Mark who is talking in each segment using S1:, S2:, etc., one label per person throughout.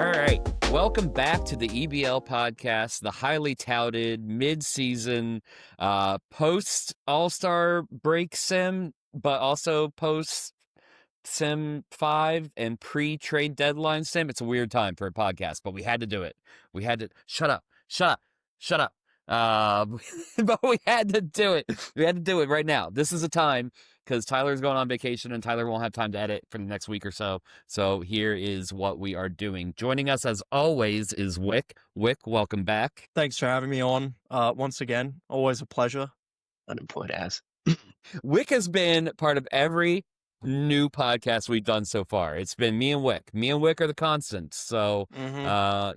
S1: All right. Welcome back to the EBL Podcast, the highly touted mid-season post All-Star break sim, but also post Sim 5 and pre-trade deadline sim. It's a weird time for a podcast, but we had to do it. We had to shut up. But we had to do it. We had to do it right now. This is a time because Tyler's going on vacation and Tyler won't have time to edit for the next week or so. So here is what we are doing. Joining us as always is Wick. Wick, welcome back.
S2: Thanks for having me on once again. Always a pleasure.
S3: Unemployed ass.
S1: Wick has been part of every new podcast we've done so far. It's been me and Wick. Me and Wick are the constants. So, we try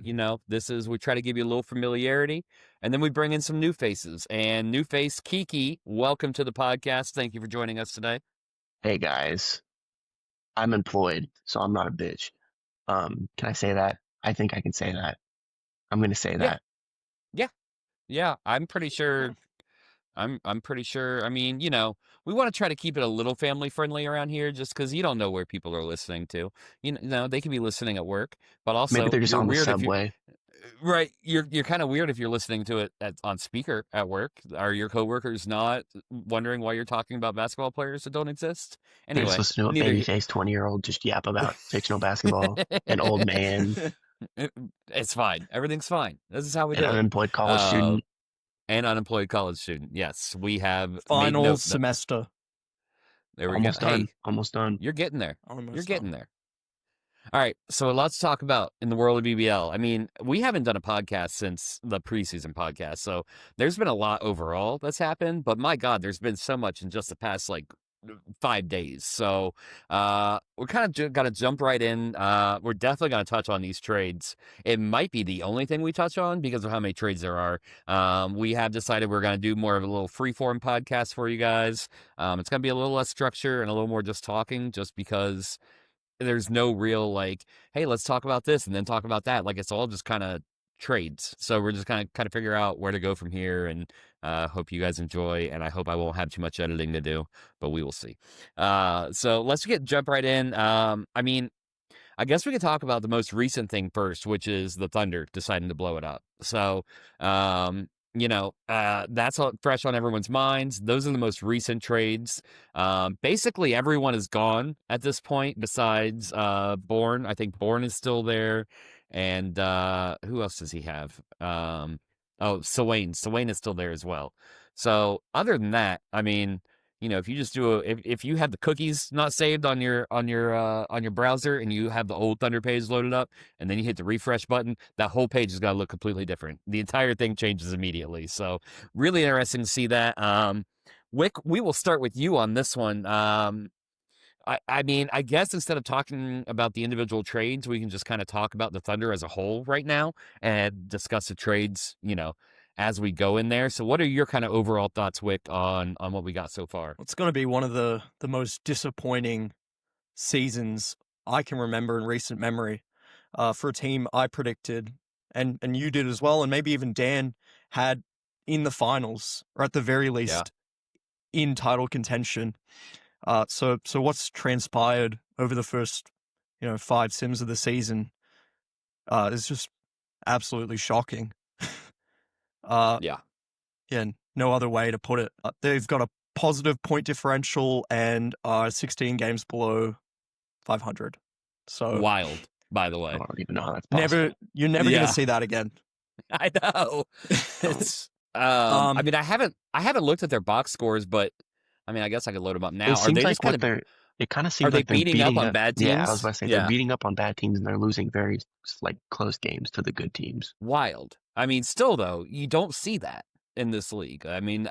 S1: to give you a little familiarity, and then we bring in some new faces. And new face Kiki, welcome to the podcast. Thank you for joining us today.
S3: Hey guys, I'm employed, so I'm not a bitch. Can I say that? I think I can say that. I'm going to say that.
S1: Yeah, I'm pretty sure. I'm pretty sure. I mean, we want to try to keep it a little family friendly around here, just because you don't know where people are listening to. They could be listening at work, but also
S3: Maybe they're just on the subway.
S1: Right, you're kind of weird if you're listening to it on speaker at work. Are your coworkers not wondering why you're talking about basketball players that don't exist? Anyway,
S3: they're just listening to a babyface 20-year-old just yap about fictional basketball. An old man.
S1: It's fine. Everything's fine. This is how we do it.
S3: An unemployed college student.
S1: And unemployed college student. Yes, we have
S2: final semester.
S1: There we
S3: Almost
S1: go.
S3: done.
S1: Hey,
S3: Almost done.
S1: you're getting there.
S2: Almost
S1: Getting there. All right, so lots to talk about in the world of BBL. I mean, we haven't done a podcast since the preseason podcast, so there's been a lot overall that's happened. But my God, there's been so much in just the past 5 days. So we're kind of got to jump right in. We're definitely going to touch on these trades. It might be the only thing we touch on because of how many trades there are. We have decided we're going to do more of a little freeform podcast for you guys. It's going to be a little less structure and a little more just talking, just because there's no real hey, let's talk about this and then talk about that. It's all just kind of trades. So we're just kind of figure out where to go from here, and hope you guys enjoy, and I hope I won't have too much editing to do, but we will see. So let's jump right in. I mean, I guess we could talk about the most recent thing first, which is the Thunder deciding to blow it up. So that's all fresh on everyone's minds. Those are the most recent trades. Basically everyone is gone at this point besides Bourne. I think Bourne is still there. And who else does he have? Swain. Swain is still there as well. So other than that, I mean, if you just if you have the cookies not saved on your browser and you have the old Thunder page loaded up and then you hit the refresh button, that whole page is going to look completely different. The entire thing changes immediately. So really interesting to see that. Wick, we will start with you on this one. I mean, I guess instead of talking about the individual trades, we can just kind of talk about the Thunder as a whole right now and discuss the trades, as we go in there. So what are your kind of overall thoughts, Wick, on what we got so far?
S2: It's going to be one of the most disappointing seasons I can remember in recent memory for a team I predicted, and you did as well, and maybe even Dan had in the finals, or at the very least in title contention. So what's transpired over the first 5 sims of the season is just absolutely shocking. No other way to put it. They've got a positive point differential and 16 games below 500. So
S1: wild, by the way.
S3: I don't even know how that's possible.
S2: You're never going to see that again.
S1: I know. It's I mean, I haven't looked at their box scores, but I mean, I guess I could load them up now.
S3: It seems like it kind of seems like they're
S1: beating up on bad teams.
S3: Yeah, I was about to say they're beating up on bad teams and they're losing very close games to the good teams.
S1: Wild. I mean, still though, you don't see that in this league. I mean,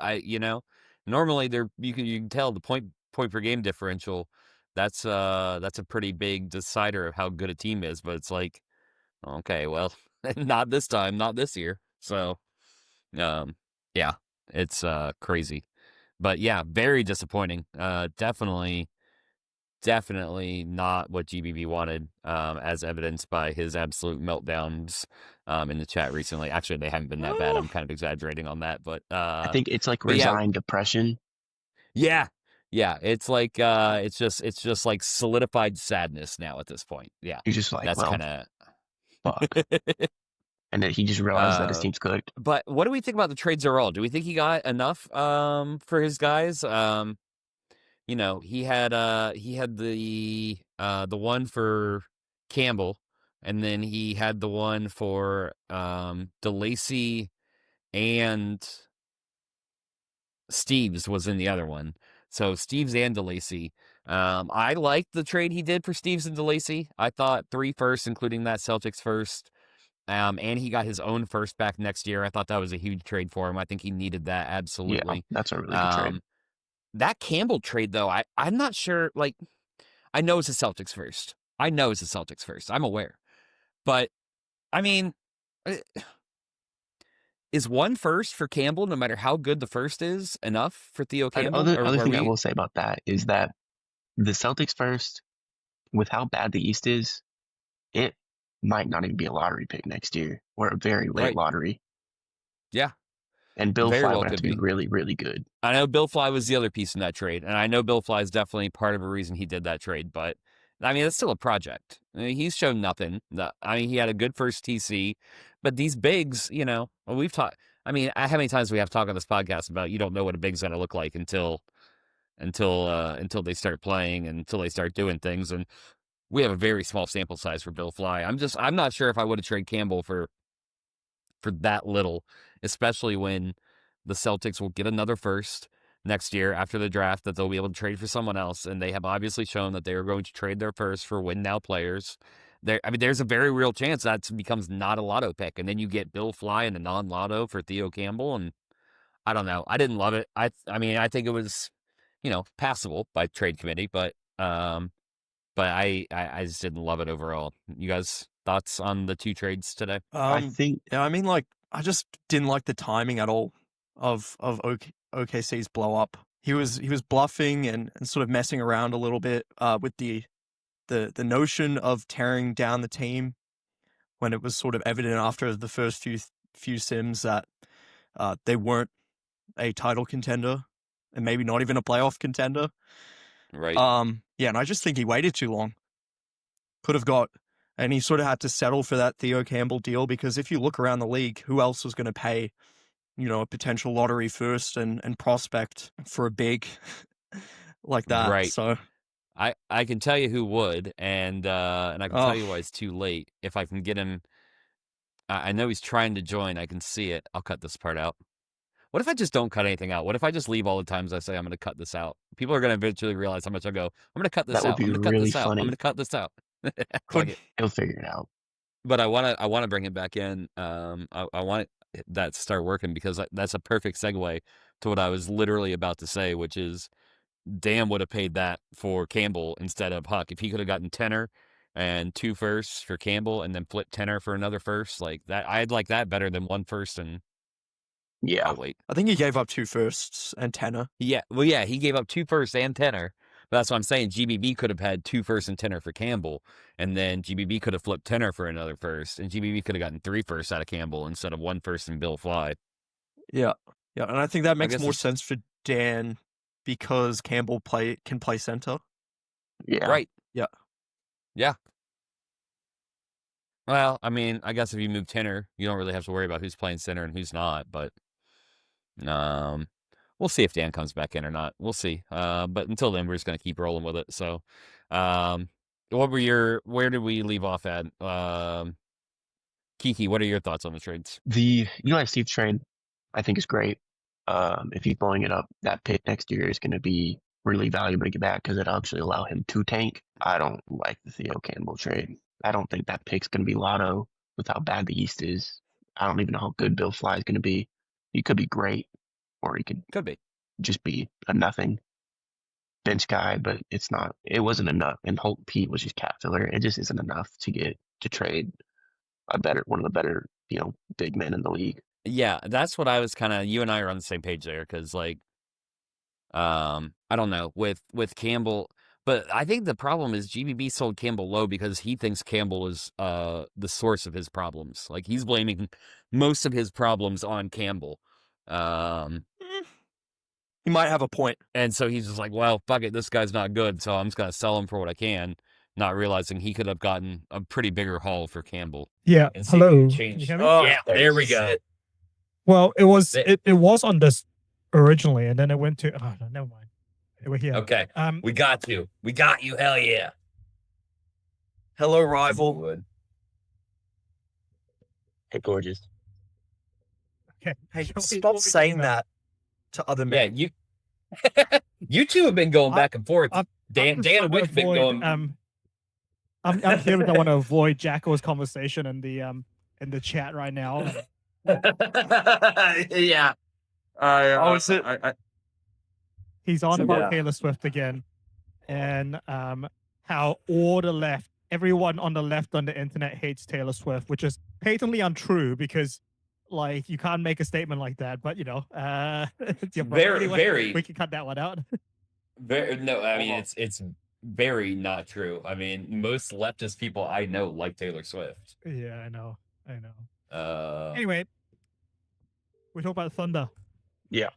S1: normally you can tell the point per game differential. That's a pretty big decider of how good a team is. But it's okay, well, not this time, not this year. So, it's crazy. But yeah, very disappointing. Definitely not what GBB wanted, as evidenced by his absolute meltdowns in the chat recently. Actually, they haven't been that bad. I'm kind of exaggerating on that, but
S3: I think it's resigned depression.
S1: Yeah, it's it's just like solidified sadness now at this point. Yeah,
S3: You're just
S1: that's kind of
S3: fuck, and then he just realizes that his team's cooked.
S1: But what do we think about the trades overall? Do we think he got enough for his guys? You know, he had the one for Campbell, and then he had the one for DeLacy and Steves was in the other one. So Steves and DeLacy. I liked the trade he did for Steves and DeLacy. I thought 3 firsts, including that Celtics first. And he got his own first back next year. I thought that was a huge trade for him. I think he needed that absolutely.
S3: Yeah, that's a really good trade.
S1: That Campbell trade, though, I'm not sure. Like, I know it's the Celtics first. I'm aware. But, I mean, is 1 first for Campbell, no matter how good the first is, enough for Theo Campbell?
S3: Other thing I will say about that is that the Celtics first, with how bad the East is, it might not even be a lottery pick next year or a very late lottery.
S1: Yeah.
S3: And Bill Fly would have to be really, really good.
S1: I know Bill Fly was the other piece in that trade, and I know Bill Fly is definitely part of a reason he did that trade, but I mean, it's still a project. I mean, he's shown nothing. I mean, he had a good first TC, but these bigs, you know, we've talked. I mean, how many times we have talked on this podcast about you don't know what a big's going to look like until they start playing, until they start doing things, and we have a very small sample size for Bill Fly. I'm not sure if I would have traded Campbell for that little, especially when the Celtics will get another first next year after the draft that they'll be able to trade for someone else. And they have obviously shown that they are going to trade their first for win now players. There's a very real chance that becomes not a lotto pick. And then you get Bill Fly in a non-lotto for Theo Campbell. And I don't know. I didn't love it. I mean, I think it was, you know, passable by trade committee, but I just didn't love it overall. You guys, thoughts on the 2 trades today?
S3: I think,
S2: I mean, like, I just didn't like the timing at all of OKC's blow up. He was bluffing and sort of messing around a little bit with the notion of tearing down the team when it was sort of evident after the first few sims that they weren't a title contender and maybe not even a playoff contender.
S1: Right.
S2: Yeah, and I just think he waited too long. And he sort of had to settle for that Theo Campbell deal, because if you look around the league, who else was going to pay, you know, a potential lottery first and prospect for a big like that?
S1: Right.
S2: So
S1: I can tell you who would, and I can tell you why it's too late. If I can get him, I know he's trying to join. I can see it. I'll cut this part out. What if I just don't cut anything out? What if I just leave all the times I say I'm going to cut this out? People are going to eventually realize how much I go, I'm going to cut this
S3: that
S1: out.
S3: would be
S1: I'm going to cut
S3: really
S1: this out. I'm
S3: funny.
S1: going to cut this out.
S3: He'll figure it out.
S1: But I want to bring him back in. I want that to start working, because that's a perfect segue to what I was literally about to say, which is, damn, would have paid that for Campbell instead of Huck. If he could have gotten tenor and 2 firsts for Campbell and then flipped tenor for another first, like that, I'd like that better than 1 first and
S3: yeah.
S1: Oh, wait.
S2: I think he gave up 2 firsts and tenor.
S1: Yeah, well, yeah, he gave up 2 firsts and tenor. But that's what I'm saying. GBB could have had 2 firsts and tenor for Campbell, and then GBB could have flipped tenor for another first, and GBB could have gotten 3 firsts out of Campbell instead of 1 first and Bill Fly.
S2: Yeah, and I think that makes more sense for Dan because Campbell can play center.
S3: Yeah.
S1: Right.
S2: Yeah.
S1: Well, I mean, I guess if you move tenor, you don't really have to worry about who's playing center and who's not, but we'll see if Dan comes back in or not. We'll see. But until then, we're just going to keep rolling with it. So, where did we leave off at? Kiki, what are your thoughts on the trades?
S3: The Eli Steve trade, I think, is great. If he's blowing it up, that pick next year is going to be really valuable to get back because it'll actually allow him to tank. I don't like the Theo Campbell trade. I don't think that pick's going to be lotto with how bad the East is. I don't even know how good Bill Fly is going to be. He could be great, or he could
S1: be
S3: just be a nothing bench guy, but it's not. It wasn't enough. And Holt Pete was just cat filler. It just isn't enough to trade one of the better, big men in the league.
S1: Yeah, that's what I was you and I are on the same page there, because I don't know with Campbell, but I think the problem is GBB sold Campbell low because he thinks Campbell is the source of his problems. Like, he's blaming most of his problems on Campbell.
S2: He might have a point.
S1: And so he's just like, well, fuck it, this guy's not good, so I'm just gonna sell him for what I can. not realizing he could have gotten a pretty bigger haul for Campbell.
S4: Yeah.
S1: And see if
S4: Hello.
S1: we can
S4: Can
S1: change.
S4: you hear me?
S1: Oh, yeah, there we go.
S4: Well, it was
S1: Th-
S4: it was on this originally, and then it went to. Oh, no, never mind. We're here.
S1: Okay, we got you. We got you. Hell yeah.
S2: Hello, rival.
S1: Wood.
S3: Hey, gorgeous.
S4: Okay.
S2: Hey,
S4: Shall we-
S2: stop
S4: what we
S2: saying
S4: talking about?
S2: that to other
S1: Yeah,
S2: men.
S1: you you two have been going back and forth.
S4: I'm
S1: Dan
S4: just
S1: and
S4: trying to
S1: Wick have been
S4: avoid,
S1: going.
S4: I'm here because I want to avoid Jackal's conversation in the chat right now.
S1: Yeah.
S4: He's on
S1: So,
S4: about
S1: yeah.
S4: Taylor Swift again, and how everyone on the left on the internet hates Taylor Swift, which is patently untrue because, like, you can't make a statement like that. But you know, it's your brand. Anyway,
S1: very,
S4: we can cut that one out.
S1: very. No, I mean it's very not true. I mean, most leftist people I know like Taylor Swift.
S4: Yeah, I know. Anyway, we talk about Thunder.
S3: Yeah.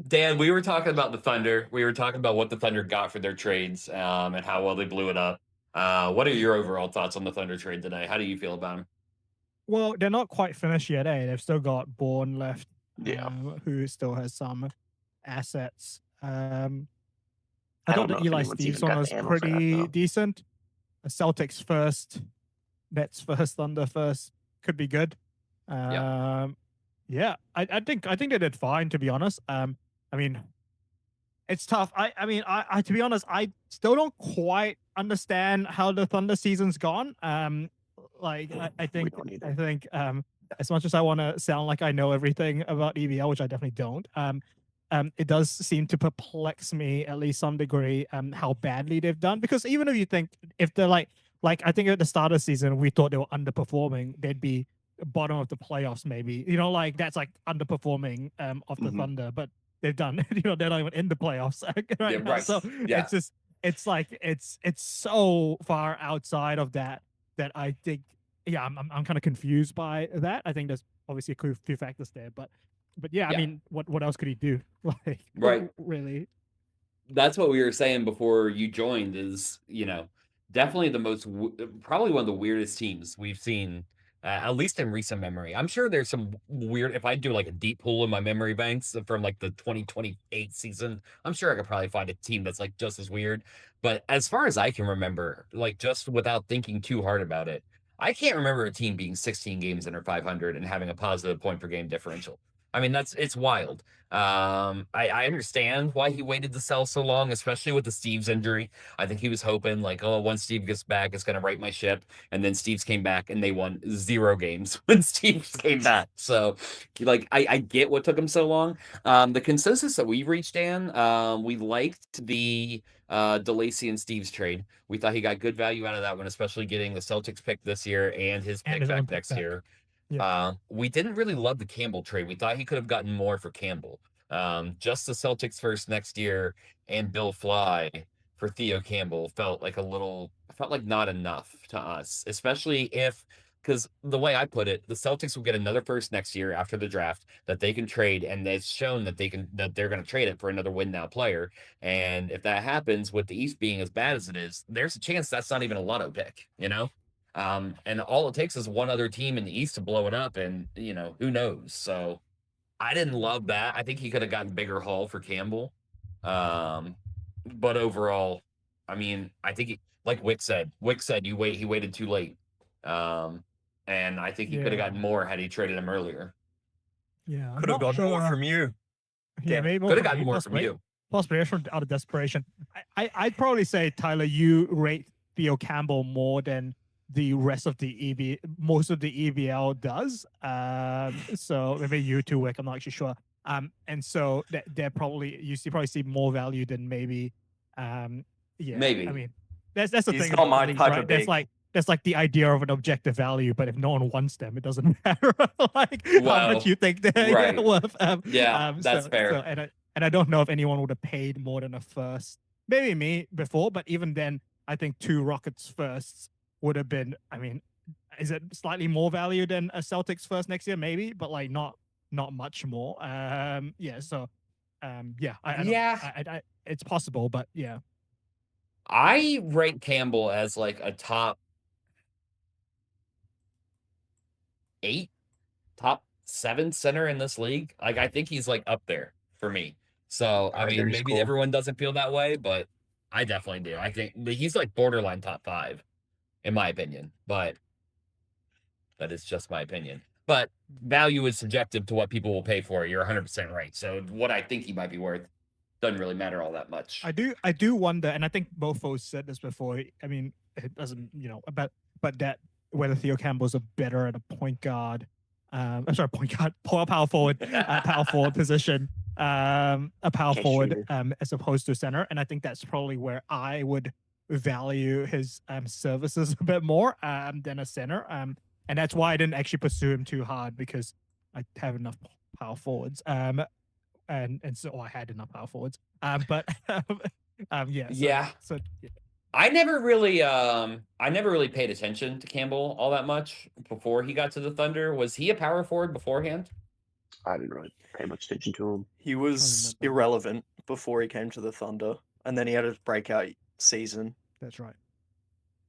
S1: Dan, we were talking about the Thunder. We were talking about what the Thunder got for their trades, and how well they blew it up. What are your overall thoughts on the Thunder trade today? How do you feel about them?
S4: Well, they're not quite finished yet, eh? They've still got Bourne left,
S3: Yeah.
S4: who still has some assets. I
S3: I
S4: thought
S3: don't
S4: the
S3: know if
S4: Eli
S3: anyone's
S4: Steves
S3: even
S4: one
S3: got
S4: was
S3: the ammo for that,
S4: pretty
S3: though.
S4: decent. The Celtics first, Nets first, Thunder first could be good. Yeah, I think they did fine, to be honest. I mean, it's tough. I mean, I to be honest, I still don't quite understand how the Thunder season's gone. Like I think
S3: don't either.
S4: as much as I want to sound like I know everything about EBL, which I definitely don't, it does seem to perplex me at least some degree how badly they've done. Because even if you think if they're like I think at the start of the season we thought they were underperforming, they'd be bottom of the playoffs maybe. You know, like that's like underperforming of the
S3: Mhm.
S4: Thunder, but they've done you know they're not even in the playoffs right
S1: Yeah,
S4: now.
S1: right.
S4: So
S1: Yeah.
S4: it's just it's like it's so far outside of that I think I'm kind of confused by that. I think there's obviously a few factors there, but yeah, I
S1: Yeah.
S4: mean, what else could he do? Like,
S1: Right.
S4: really?
S1: That's what we were saying before you joined is, definitely the most, probably one of the weirdest teams we've seen, at least in recent memory. I'm sure there's some weird, if I do like a deep pull in my memory banks from like the 2028 season, I'm sure I could probably find a team that's like just as weird. But as far as I can remember, like just without thinking too hard about it, I can't remember a team being 16 games under 500 and having a positive point per game differential. I mean, it's wild. I understand why he waited to sell so long, especially with the Steve's injury. I think he was hoping like, oh, once Steve gets back, it's gonna right my ship. And then Steve's came back and they won 0 games when Steve came back. So like I get what took him so long. The consensus that we reached, Dan, we liked the DeLacy and Steve's trade. We thought he got good value out of that one, especially getting the Celtics pick this year and his
S4: And
S1: pick
S4: his own
S1: back
S4: pick
S1: next
S4: back.
S1: year.
S4: Yeah.
S1: We didn't really love the Campbell trade. We thought he could have gotten more for Campbell. Just the Celtics first next year and Bill Fly for Theo Campbell felt like not enough to us, especially because the way I put it, the Celtics will get another first next year after the draft that they can trade, and it's shown that they're going to trade it for another win now player. And if that happens, with the East being as bad as it is, there's a chance that's not even a lotto pick, and all it takes is one other team in the East to blow it up, and who knows. So I didn't love that. I think he could have gotten bigger haul for Campbell. But overall, I mean, I think like Wick said, he waited too late. And I think he could have gotten more had he traded him earlier.
S4: Yeah.
S2: Could have got more from you.
S4: Yeah, maybe
S1: Could have gotten more from you.
S4: Possibly out of desperation. I'd probably say, Tyler, you rate Theo Campbell more than the rest of most of the EBL does. So maybe you too, Wick. I'm not actually sure. And so they're probably see more value than maybe.
S1: Maybe.
S4: I mean, that's the
S2: He's
S4: thing.
S2: not my
S4: right?
S2: type of big.
S4: That's like the idea of an objective value, but if no one wants them, it doesn't matter like how
S1: Well,
S4: much you think they're
S1: right.
S4: worth.
S1: That's fair.
S4: And I don't know if anyone would have paid more than a first. Maybe me before, but even then, I think 2 Rockets firsts would have been. I mean, is it slightly more value than a Celtics first next year? Maybe, but like not much more. Yeah. So, yeah. I it's possible, but yeah.
S1: I rank Campbell as like a top 8, top 7 center in this league. Like, I think he's like up there for me. So, I
S3: Alright,
S1: mean,
S3: there's
S1: maybe
S3: cool.
S1: everyone doesn't feel that way, but I definitely do. I think he's like borderline top 5, in my opinion. But that is just my opinion. But value is subjective to what people will pay for it. You're 100% right. So, what I think he might be worth doesn't really matter all that much.
S4: I do wonder, and I think both folks said this before. I mean, it doesn't, but that whether Theo Campbell's a better at a point guard, I'm sorry, point guard, power forward, power forward position, a power
S3: Catch
S4: forward,
S3: shooter.
S4: as opposed to center, and I think that's probably where I would value his services a bit more than a center, and that's why I didn't actually pursue him too hard because I have enough power forwards, and so I had enough power forwards. But yeah.
S1: Yeah.
S4: So yeah.
S1: I never really paid attention to Campbell all that much before he got to the Thunder. Was he a power forward beforehand?
S3: I didn't really pay much attention to him.
S2: He was
S4: remember.
S2: irrelevant before he came to the Thunder, and then he had his breakout season.
S4: That's right.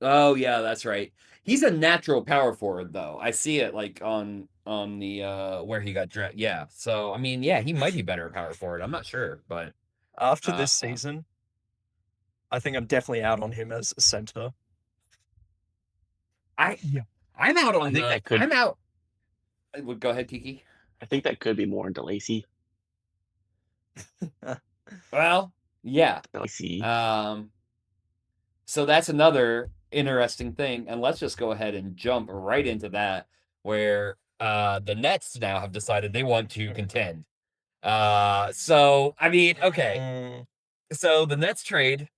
S1: Oh yeah, that's right. He's a natural power forward though. I see it like on the where he got drafted. Yeah. So I mean, yeah, he might be better at power forward. I'm not sure, but
S2: After this season, I think I'm definitely out on him as a center.
S1: I'm out on
S3: I think that could-
S1: I'm out. Go ahead, Kiki.
S3: I think that could be more into Lacey.
S1: Well, yeah.
S3: Lacey.
S1: So that's another interesting thing, and let's just go ahead and jump right into that, where the Nets now have decided they want to contend. So I mean, okay. So the Nets trade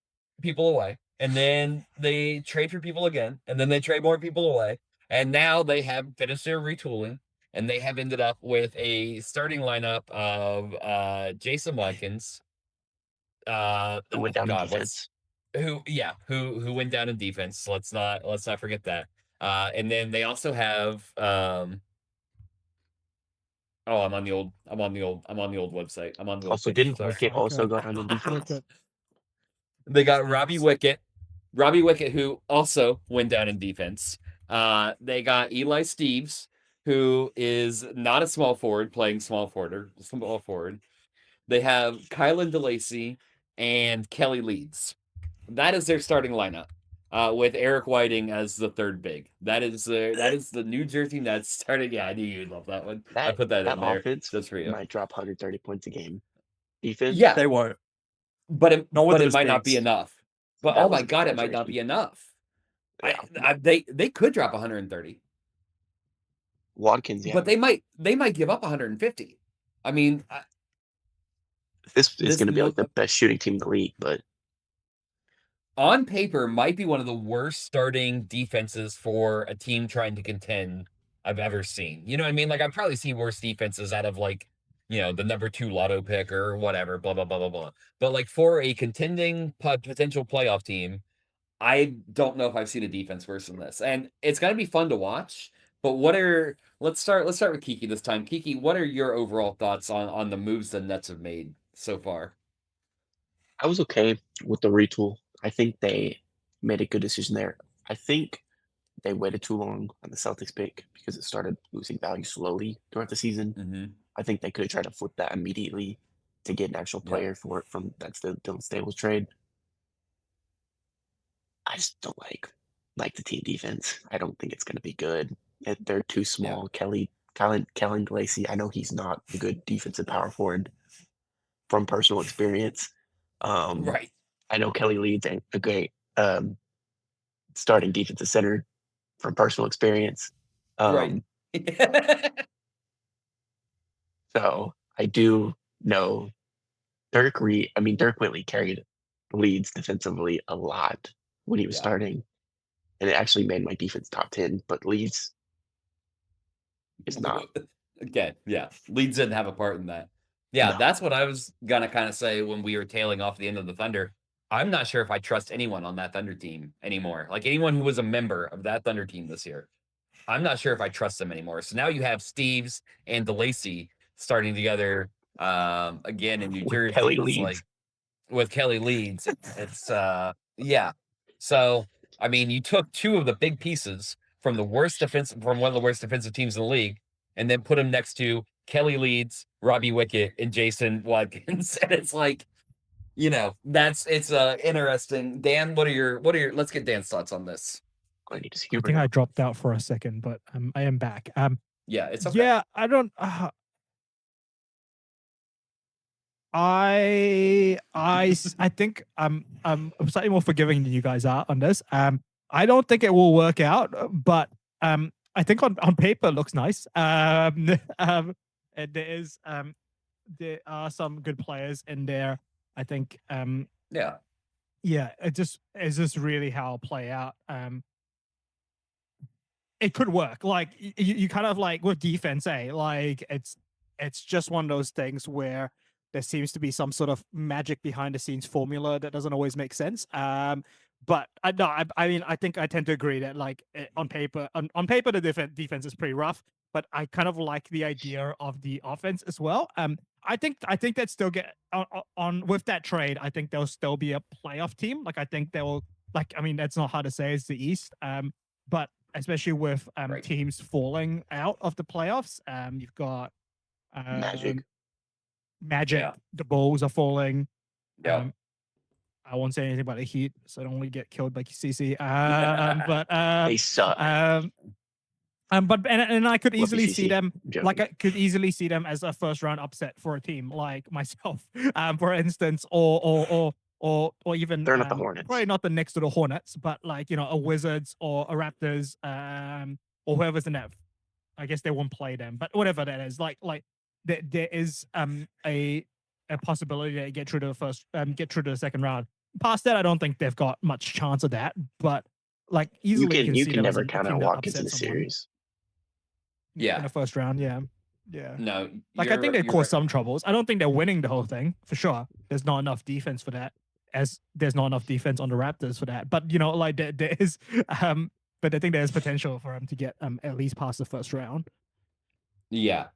S1: people away, and then they trade for people again, and then they trade more people away, and now they have finished their retooling, and they have ended up with a starting lineup of Jason Watkins,
S3: who went down in
S1: God,
S3: defense.
S1: who went down in defense. Let's not forget that. And then they also have I'm on the old website. I'm on the
S3: Also,
S1: old
S3: didn't
S1: sorry.
S3: Wicket also go down in
S4: Look
S3: defense?
S4: at
S1: They got Robbie Wicket, who also went down in defense. They got Eli Steves, who is not a small forward, playing small forward. They have Kylan DeLacy and Kelly Leeds. That is their starting lineup, with Eric Whiting as the third big. That is the New Jersey Nets starting. Yeah, I knew you'd love that one. I put that in there
S3: offense
S1: just for you.
S3: might drop 130 points a game. Defense,
S1: Yeah,
S2: They won't.
S1: but it
S2: Not with those
S1: might not be
S2: bigs.
S1: enough. But
S3: That
S1: oh my
S3: was
S1: God, it might not
S3: exaggeration.
S1: be enough.
S3: Yeah.
S1: They could drop 130,
S3: Watkins, yeah.
S1: but they might give up 150. I mean,
S3: this is going to be
S1: no-
S3: like the best shooting team in the league, but
S1: on paper, might be one of the worst starting defenses for a team trying to contend I've ever seen. You know what I mean? Like, I've probably seen worse defenses out of like, the number 2 lotto pick or whatever, blah, blah, blah, blah, blah. But like for a contending potential playoff team, I don't know if I've seen a defense worse than this. And it's going to be fun to watch. But let's start with Kiki this time. Kiki, what are your overall thoughts on the moves the Nets have made so far?
S3: I was okay with the retool. I think they made a good decision there. I think they waited too long on the Celtics pick because it started losing value slowly throughout the season.
S1: Mm-hmm.
S3: I think they could have tried to flip that immediately to get an actual player for it from that's the Dylan Stables trade. I just don't like the team defense. I don't think it's going to be good. They're too small. Kylan DeLacy, I know he's not a good defensive power forward from personal experience.
S1: Right.
S3: I know Kelly Leeds ain't a great starting defensive center from personal experience.
S1: Right.
S3: So I do know Dirk Whitley carried Leeds defensively a lot when he was starting, and it actually made my defense top 10. But Leeds is not.
S1: Again, yeah. Leeds didn't have a part in that. Yeah,
S3: No.
S1: that's what I was gonna kind of say when we were tailing off the end of the Thunder. I'm not sure if I trust anyone on that Thunder team anymore. Like anyone who was a member of that Thunder team this year. I'm not sure if I trust them anymore. So now you have Steves and DeLacy starting together again in New Jersey.
S3: Kelly
S1: It's
S3: Leeds.
S1: like with Kelly Leeds. It's Yeah. So, I mean, you took two of the big pieces from one of the worst defensive teams in the league, and then put them next to Kelly Leeds, Robbie Wickett, and Jason Watkins. And it's like, it's interesting. Dan, what are your let's get Dan's thoughts on this.
S3: I need to see
S4: I
S3: Hubert
S4: think I
S3: now.
S4: dropped out for a second, but I am back.
S1: Yeah, it's okay.
S4: Yeah, I don't. I think I'm slightly more forgiving than you guys are on this. I don't think it will work out, but I think on paper it looks nice. And there are some good players in there. I think
S1: Yeah.
S4: it's just really how it'll play out. It could work. Like you kind of like with defense, like it's just one of those things where there seems to be some sort of magic behind the scenes formula that doesn't always make sense. But I mean, I think I tend to agree that like on paper, the defense is pretty rough. But I kind of like the idea of the offense as well. I think that still get on with that trade. I think there'll still be a playoff team. Like I think they will. Like I mean, that's not hard to say. It's the East. But especially with
S1: Right.
S4: teams falling out of the playoffs, you've got
S3: Magic.
S4: Magic.
S1: Yeah.
S4: The Bulls are falling.
S1: Yeah.
S4: I won't say anything about the Heat, so I don't want to get killed by CC. But
S3: They suck.
S4: but I could
S3: Love
S4: easily
S3: BCC.
S4: see them
S3: Joking.
S4: like I could easily see them as a first round upset for a team like myself, for instance, or even
S3: They're not the Hornets.
S4: probably not the Knicks or the Hornets, but like a Wizards or a Raptors, or whoever's in that. I guess they won't play them, but whatever that is, like there is a possibility to get through to the first, get through to the second round. Past that, I don't think they've got much chance of that, but like easily
S3: you
S4: see
S3: can
S4: them as
S3: never
S4: a
S3: count
S4: team
S3: out
S4: that
S3: Watkins in the
S4: upsets someone
S3: series.
S1: Yeah.
S4: in the first round. Yeah.
S1: No.
S4: Like I think they
S1: you're
S4: cause
S1: right.
S4: some troubles. I don't think they're winning the whole thing for sure. There's not enough defense for that, as there's not enough defense on the Raptors for that. But like there is, but I think there's potential for them to get at least past the first round.
S1: Yeah.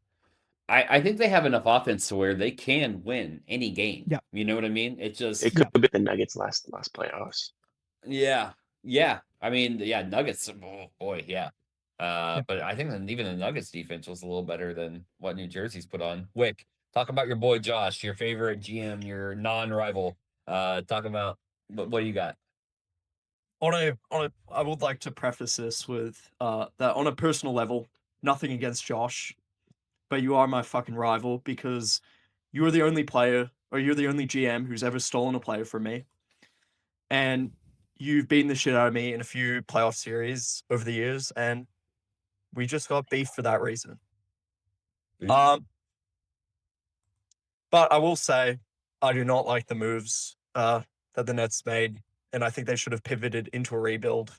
S1: I think they have enough offense to where they can win any game.
S4: Yeah.
S1: You know what I mean? It just
S3: It could have been the Nuggets last playoffs.
S1: Yeah. I mean, yeah, Nuggets. Oh boy, yeah. But I think that even the Nuggets defense was a little better than what New Jersey's put on. Wick, talk about your boy Josh, your favorite GM, your non-rival. Talk about what do you got?
S2: I would like to preface this with that on a personal level, nothing against Josh, but you are my fucking rival because you're the only player or you're the only GM who's ever stolen a player from me. And you've beaten the shit out of me in a few playoff series over the years, and we just got beef for that reason. But I will say I do not like the moves that the Nets made, and I think they should have pivoted into a rebuild.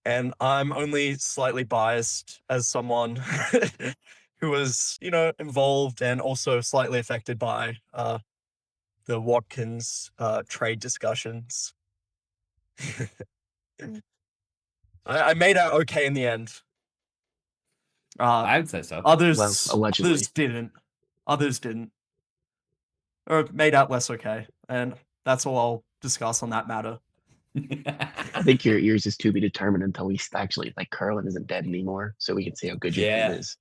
S2: And I'm only slightly biased as someone who was, involved and also slightly affected by the Watkins trade discussions. I made out okay in the end.
S1: I'd say so.
S2: Others,
S3: Well, allegedly.
S2: Others didn't. Or made out less okay. And that's all I'll discuss on that matter.
S3: I think yours is to be determined until we actually like Curlin isn't dead anymore, so we can see how good your team is.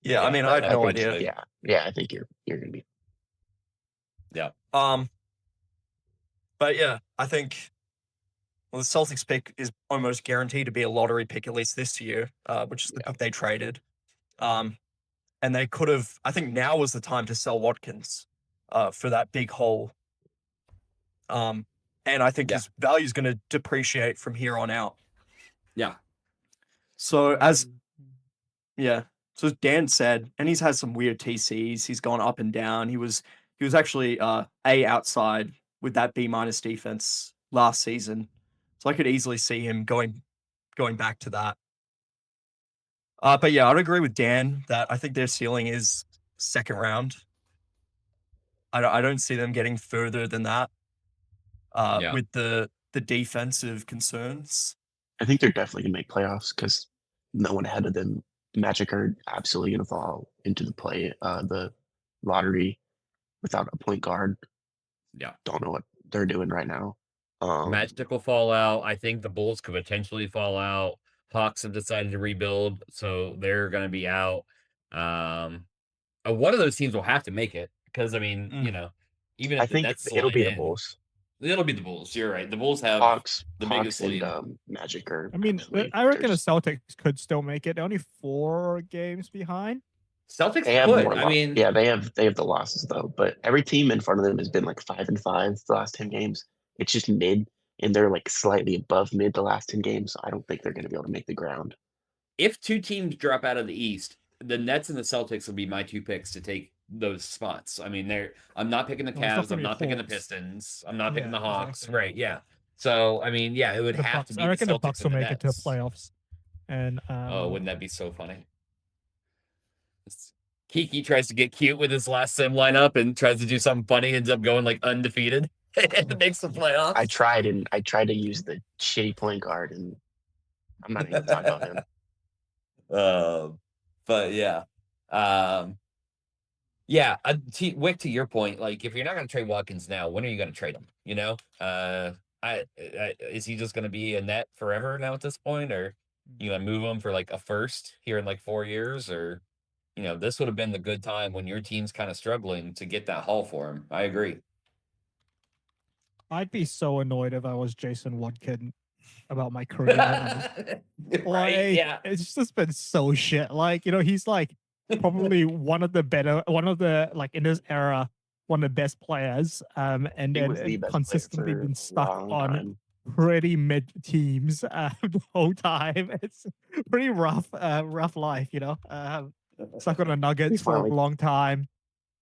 S2: Yeah, I mean, I have no idea.
S3: Yeah, I think you're gonna be.
S1: Yeah.
S2: But yeah, I think the Celtics pick is almost guaranteed to be a lottery pick at least this year, which is the pick they traded. And they could have. I think now was the time to sell Watkins for that big hole. And I think his value is going to depreciate from here on out.
S1: Yeah.
S2: So as Dan said, and he's had some weird TCs. He's gone up and down. He was actually A outside with that B- defense last season. So I could easily see him going back to that. But yeah, I'd agree with Dan that I think their ceiling is second round. I don't see them getting further than that. With the defensive concerns.
S3: I think they're definitely gonna make playoffs because no one ahead of them. Magic are absolutely gonna fall into the lottery without a point guard.
S1: Yeah.
S3: Don't know what they're doing right now.
S1: Magic will fall out. I think the Bulls could potentially fall out. Hawks have decided to rebuild, so they're going to be out. One of those teams will have to make it because, I mean, even
S3: I
S1: if the
S3: think
S1: Nets
S3: it'll
S1: slide
S3: be the
S1: in,
S3: Bulls.
S1: it'll be the Bulls. You're right. The Bulls have the biggest
S3: And
S1: lead.
S3: Magic are.
S4: I mean, I reckon the Celtics could still make it. They're only 4 games behind.
S1: Celtics
S3: They have
S1: could.
S3: more.
S1: I mean,
S3: yeah, they have the losses though. But every team in front of them has been like 5-5 the last 10 games. It's just mid, and they're like slightly above mid the last 10 games. So I don't think they're going to be able to make the ground.
S1: if 2 teams drop out of the East, the Nets and the Celtics will be my 2 picks to take those spots. I mean, I'm not picking the
S4: No, it's not
S1: Cavs.
S4: gonna
S1: I'm
S4: be
S1: not picking the
S4: Hawks.
S1: Pistons. I'm not picking the
S4: Yeah,
S1: Hawks.
S4: exactly.
S1: Right? Yeah. So I mean, yeah, it would
S4: The
S1: have to
S4: Bucks.
S1: be
S4: I reckon
S1: the
S4: the
S1: Celtics
S4: Bucks will
S1: and the
S4: make it to the
S1: Nets.
S4: playoffs. And
S1: Oh, wouldn't that be so funny? Kiki tries to get cute with his last sim lineup and tries to do something funny, ends up going like undefeated. It makes the playoffs.
S3: I tried to use the shitty point guard, and I'm not even going to talk about him.
S1: But yeah. Yeah, Wick, to your point, like if you're not going to trade Watkins now, when are you going to trade him? Is he just going to be a net forever now at this point, or you going to move him for like a first here in like 4 years, or this would have been the good time when your team's kind of struggling to get that haul for him. I agree.
S4: I'd be so annoyed if I was Jason Watkins about my career.
S1: Right?
S4: Like,
S1: Yeah.
S4: it's just been so shit. Like, he's like probably one of the like in this era, one of the best players. And
S3: He was
S4: then
S3: the best player
S4: consistently
S3: for
S4: been
S3: a
S4: stuck
S3: long
S4: on
S3: time.
S4: pretty mid teams the whole time. It's pretty rough life, stuck on the Nuggets for a
S3: finally-
S4: long time.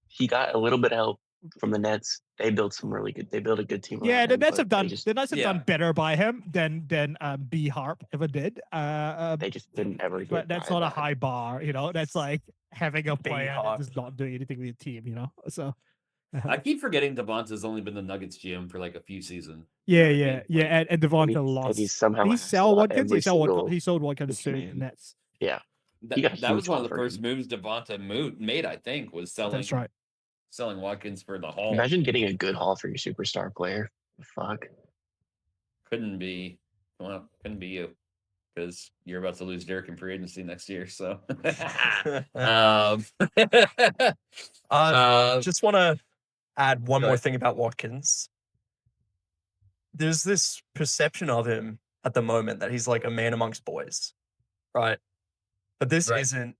S3: He got a little bit of help from the Nets. They built a good team.
S4: Yeah,
S3: around
S4: the
S3: him,
S4: Nets
S3: but
S4: have done
S3: They just,
S4: the Nets have
S1: Yeah.
S4: done better by him than B Harp ever did.
S3: they just didn't ever get.
S4: But that's
S3: by
S4: not a
S3: that.
S4: high bar, That's like having a player
S2: B-Harp.
S4: that's just not doing anything with your team, So
S1: I keep forgetting Devonta's only been the Nuggets GM for like a few seasons.
S4: yeah,
S1: You know what I mean?
S4: and
S3: And
S4: Devonta lost.
S3: he somehow
S4: Did he
S3: has to
S4: sell
S3: lot
S4: Watkins?
S3: every single
S4: He sold Watkins to
S3: man.
S4: Nets.
S3: Yeah, He got a
S1: That was
S3: huge
S1: one of
S3: haul
S1: the
S3: for
S1: first
S3: him.
S1: moves Devonta made, I think, was
S4: That's right.
S1: selling Watkins for the haul.
S3: Imagine getting a good haul for your superstar player. Fuck.
S1: Couldn't be you, because you're about to lose Derek in free agency next year. So,
S2: Just want to add one
S1: Go
S2: more
S1: ahead.
S2: thing about Watkins. There's this perception of him at the moment that he's like a man amongst boys, right? But this
S1: Right.
S2: isn't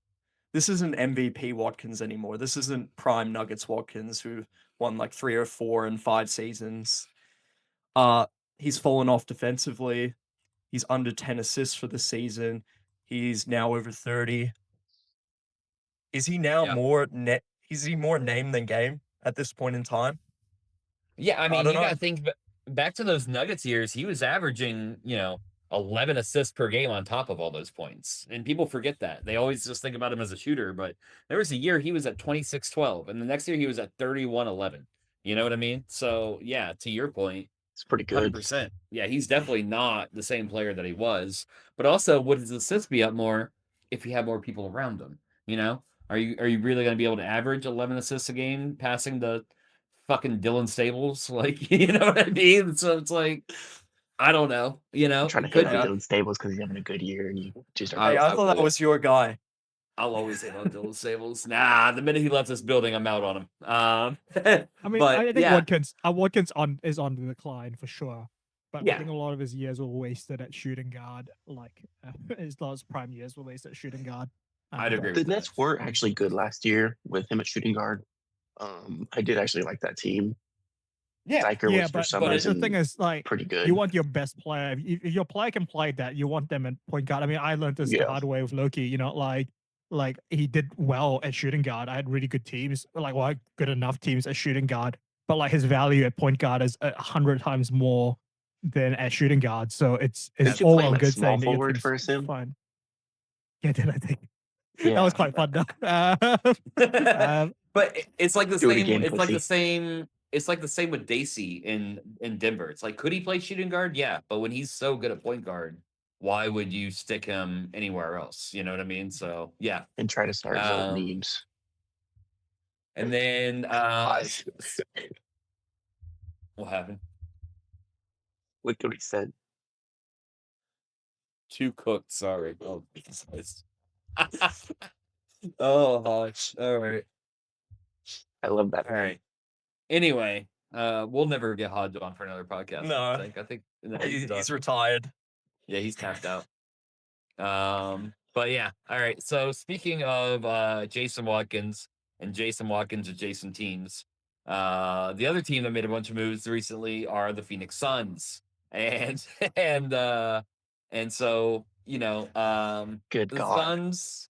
S2: MVP Watkins anymore. This isn't prime Nuggets Watkins who won like 3 or 4 and 5 seasons. He's fallen off defensively. He's under 10 assists for the season. He's now over 30. Is he now
S1: Yeah.
S2: more is he more name than game at this point in time?
S1: Yeah, I mean,
S2: don't
S1: you got
S2: know.
S1: to think back to those Nuggets years. He was averaging, 11 assists per game on top of all those points. And people forget that. They always just think about him as a shooter, but there was a year he was at 26-12, and the next year he was at 31-11. You know what I mean? So, yeah, to your point,
S3: It's pretty good.
S1: 100%. Yeah, he's definitely not the same player that he was. But also, would his assists be up more if he had more people around him? Are you really going to be able to average 11 assists a game passing the fucking Dylan Stables? Like, you know what I mean? So it's like, I don't know.
S3: I'm trying to
S1: Could
S3: hit on
S1: be.
S3: Dylan Stables because he's having a good year, and you just
S2: Hey, I thought that
S1: will.
S2: was your guy.
S1: I'll always hate on Dylan Stables. Nah, the minute he left this building, I'm out on him.
S4: I mean,
S1: but,
S4: I think
S1: yeah.
S4: Watkins is on the decline for sure. But
S1: Yeah.
S4: I think a lot of his years were wasted at shooting guard. Like his last prime years were wasted at shooting guard.
S1: I'd agree
S3: The
S1: with
S3: Nets
S1: that.
S3: were actually good last year with him at shooting guard. I did actually like that team.
S1: Yeah.
S3: Stryker
S4: Yeah,
S3: was for
S4: but
S3: some
S4: the
S3: reason
S4: thing is, like,
S3: pretty good.
S4: you want your best player. If your player can play that, you want them at point guard. I mean, I learned this the
S3: Yeah.
S4: hard way with Loki. Like he did well at shooting guard. I had really good teams, good enough teams at shooting guard. But like his value at point guard is 100 times more than at shooting guard. So it's
S3: Did you
S4: all
S3: play him
S4: a
S3: at
S4: good
S3: small
S4: thing that your
S3: forward
S4: team's
S3: for a sim?
S4: fine. Yeah, did I think
S3: Yeah.
S4: that was quite fun though.
S1: But it's like the
S3: Do it
S1: same.
S3: again,
S1: It's like the
S3: pussy.
S1: same. It's like the same with Dacey in Denver. It's like, could he play shooting guard? Yeah, but when he's so good at point guard, why would you stick him anywhere else? You know what I mean? So yeah.
S3: And try to start memes.
S1: And then what happened?
S3: What could he said?
S1: Too cooked. Sorry. Oh, Jesus. Oh, gosh. All right.
S3: I love that.
S1: All right. Anyway, we'll never get Hodge on for another podcast.
S2: No.
S1: I think no, he's done.
S2: He's retired.
S1: Yeah, he's tapped out. But yeah, all right. So speaking of Jason Watkins and Jason Watkins adjacent teams, the other team that made a bunch of moves recently are the Phoenix Suns. And and so,
S3: Good
S1: the
S3: God.
S1: Suns,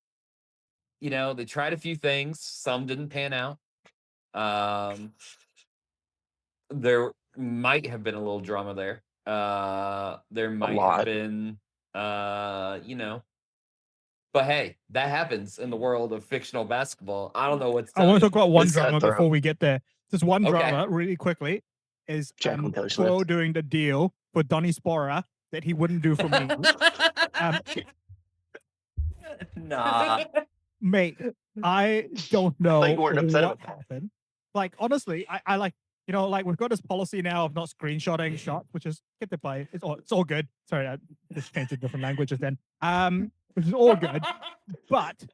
S1: they tried a few things, some didn't pan out. There might have been a little drama there. There might have
S3: lot.
S1: been but hey, that happens in the world of fictional basketball. I don't know what to
S4: I
S1: tell
S4: want
S1: you.
S4: to talk about one
S3: It's
S4: drama
S3: cutthroat.
S4: before we get there. Just one
S1: Okay.
S4: drama really quickly is
S3: Jackal Taylor
S4: Pro
S3: Swift.
S4: doing the deal for Donny Spora that he wouldn't do for me.
S2: Nah.
S4: Mate, I don't know
S3: Like, you weren't upset
S4: what
S3: about that.
S4: happened. Like, honestly, I like, like we've got this policy now of not screenshotting shots, which is get the play. It's all good. Sorry, I just changed to different languages then. Which is all good. But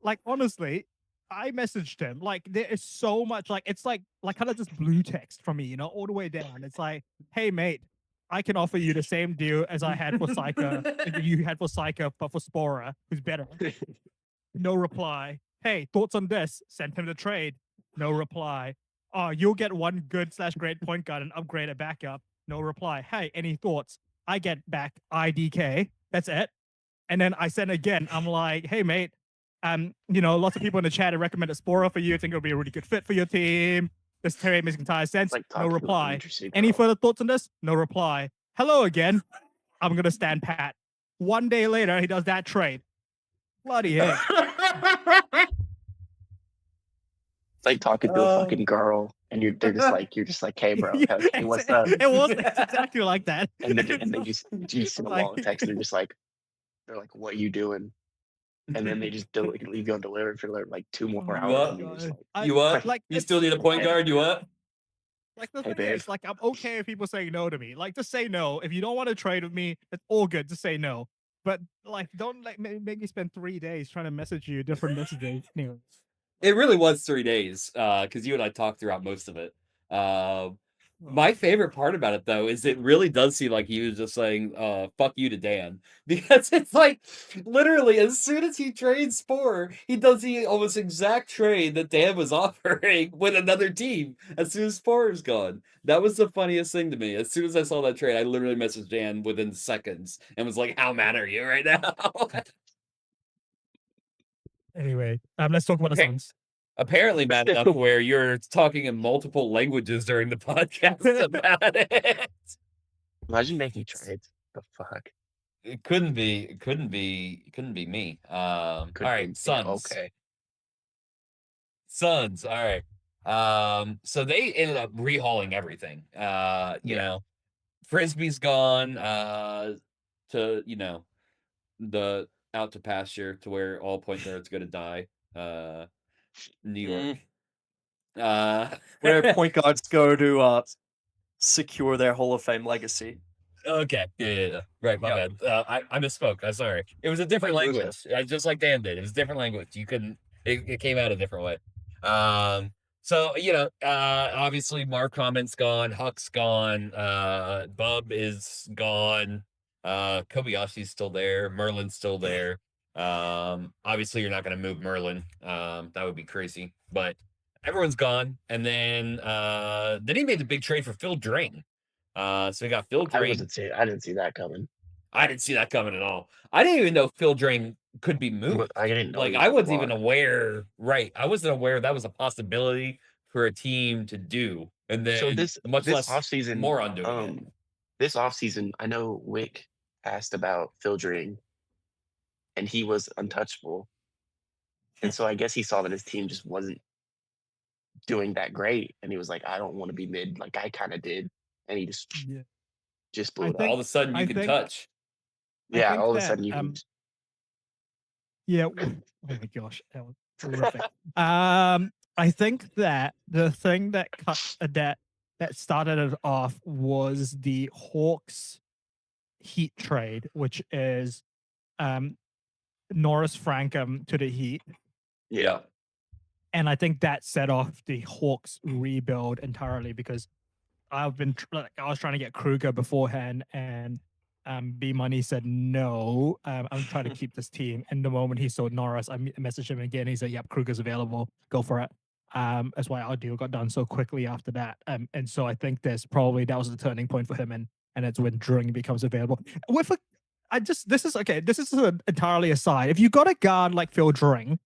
S4: like honestly, I messaged him. Like there is so much it's like kind of just blue text from me, all the way down. It's like, hey mate, I can offer you the same deal as I had for Psycho, you had for Psycho, but for Spora, who's better. No reply. Hey, thoughts on this? Sent him the trade. No reply. Oh, you'll get one good/great point guard and upgrade a backup. No reply. Hey, any thoughts? I get back IDK. That's it. And then I sent again. I'm like, hey mate, lots of people in the chat have recommended Spora for you. I think it'll be a really good fit for your team. This trade makes entire sense.
S3: Like
S4: No
S3: talking to an
S4: reply.
S3: interesting
S4: Any
S3: girl.
S4: further thoughts on this? No reply. Hello again. I'm gonna stand pat. One day later, he does that trade. Bloody heck.
S3: It's like talking to a fucking girl, and you're just like, hey bro, hey, what's up?
S4: It's exactly like that.
S3: And they just send a long
S4: Like-
S3: text. And they're like, what you doing? And then they just leave you undelivered for like 2 more
S4: Oh
S3: hours.
S1: my
S3: And you're just
S4: God.
S3: like,
S1: You what?
S4: Like
S1: You still need a point guard? You what?
S4: Like the
S3: Hey,
S4: thing is,
S3: babe.
S4: like I'm okay if people say no to me. Like just say no. If you don't want to trade with me, it's all good. Just say no. But like, don't make me spend 3 days trying to message you different messages. Anyway.
S1: It really was 3 days, because you and I talked throughout most of it. My favorite part about it, though, is it really does seem like he was just saying, fuck you to Dan. Because it's like, literally, as soon as he trades Spore, he does the almost exact trade that Dan was offering with another team as soon as Spore is gone. That was the funniest thing to me. As soon as I saw that trade, I literally messaged Dan within seconds and was like, how mad are you right now?
S4: Anyway, let's talk about the
S1: Okay.
S4: Suns.
S1: Apparently bad enough where you're talking in multiple languages during the podcast about it.
S3: imagine making trades. The fuck?
S1: It couldn't be me. All right,
S3: Yeah,
S1: Suns.
S3: okay.
S1: Suns, all right. So they ended up rehauling everything. You know, Frisbee's gone, to, the out to pasture to where all point guards gonna die. New York.
S2: Where point guards go to secure their Hall of Fame legacy.
S1: Okay. Yeah. Right. My bad. I misspoke. I'm sorry. It was a different
S3: Like
S1: language. Just like Dan did. It was a different language. You couldn't. It came out a different way. So obviously Mark Common's gone. Huck's gone. Bub is gone. Kobayashi's still there. Merlin's still there. Obviously you're not going to move Merlin. That would be crazy. But everyone's gone. And then he made the big trade for Phil Drain. So we got Phil
S3: I
S1: Drain.
S3: didn't see that coming.
S1: I didn't see that coming at all. I didn't even know Phil Drain could be moved.
S3: I didn't know.
S1: Like
S3: he was
S1: I
S3: on the
S1: wasn't even
S3: block.
S1: aware. Right, I wasn't aware that was a possibility for a team to do. And then
S3: So this
S1: less
S3: offseason,
S1: more on doing it.
S3: This offseason, I know Wick asked about filtering, and he was untouchable. And so I guess he saw that his team just wasn't doing that great, and he was like, "I don't want to be mid like I kind of did," and he just blew it
S4: think-
S3: up.
S1: All of a sudden, you can touch.
S3: Yeah,
S4: think
S3: all of a
S4: that,
S3: sudden you can.
S4: Yeah. Oh my gosh, that was terrific. I think that the thing that cut that that started it off was the Hawks Heat trade, which is Norris Frankham to the Heat.
S1: Yeah.
S4: And I think that set off the Hawks rebuild entirely because I was trying to get Kruger beforehand, and B Money said no. I'm trying to keep this team. And the moment he saw Norris, I messaged him again. He said, "Yep, Kruger's available. Go for it." That's why our deal got done so quickly after that. And so I think that was the turning point for him, and that's when Dring becomes available. This is entirely aside. If you got a guard like Phil Dring,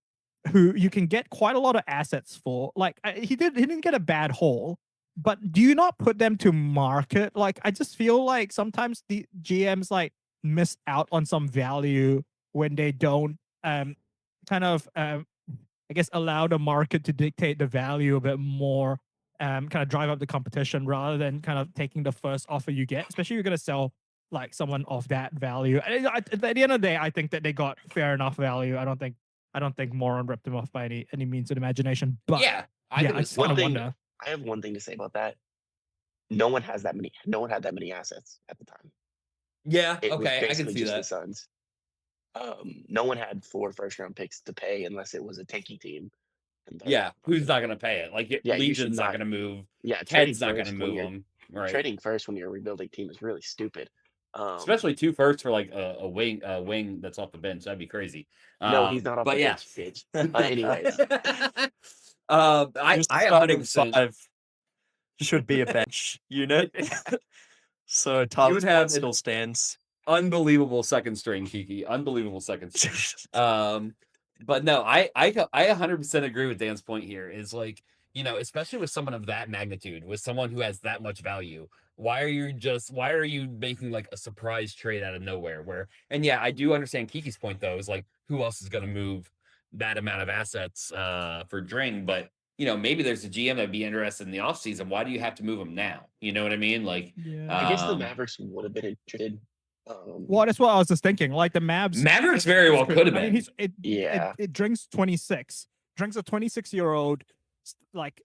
S4: who you can get quite a lot of assets for, like he didn't get a bad haul. But do you not put them to market? Like, I just feel like sometimes the GMs like miss out on some value when they don't I guess allow the market to dictate the value a bit more, kind of drive up the competition rather than kind of taking the first offer you get, especially if you're gonna sell like someone of that value. At the end of the day, I think that they got fair enough value. I don't think Moron ripped them off by any means of imagination. But
S1: Yeah.
S4: I just kind of wonder.
S3: I have one thing to say about that. No one had that many assets at the time.
S1: Yeah.
S3: It was
S1: Okay. I can
S3: basically
S1: see
S3: just the
S1: that.
S3: Suns. No one had 4 first-round picks to pay unless it was a tanking team. And
S1: Yeah. Who's not going to pay it? Like,
S3: Yeah, you should
S1: Legion's not
S3: not.
S1: going to move.
S3: Yeah,
S1: Ted's not going to move
S3: you're
S1: them. Right.
S3: trading first when you're a rebuilding team is really stupid.
S1: Especially 2 firsts for like a wing that's off the bench. That'd be crazy.
S3: No, he's not off the
S1: but yeah.
S3: bench, bitch. Anyways,
S1: I
S2: Just
S1: 100%.
S2: 5 should be a bench unit. So
S1: would
S2: Tyler's
S1: have
S2: point still stands.
S1: Unbelievable second string, Kiki. Unbelievable second string. But no, I 100% agree with Dan's point here. Is like, especially with someone of that magnitude, with someone who has that much value, why are you making like a surprise trade out of nowhere? And yeah, I do understand Kiki's point though, is like, who else is going to move that amount of assets for Dring? But maybe there's a GM that'd be interested in the offseason. Why do you have to move them now? You know what I mean? Like,
S3: I guess the Mavericks would have been interested.
S4: Well, that's what I was just thinking. Like the
S1: Mavericks very well could have been.
S4: I mean, it Drink's 26. Drink's a 26-year-old, like,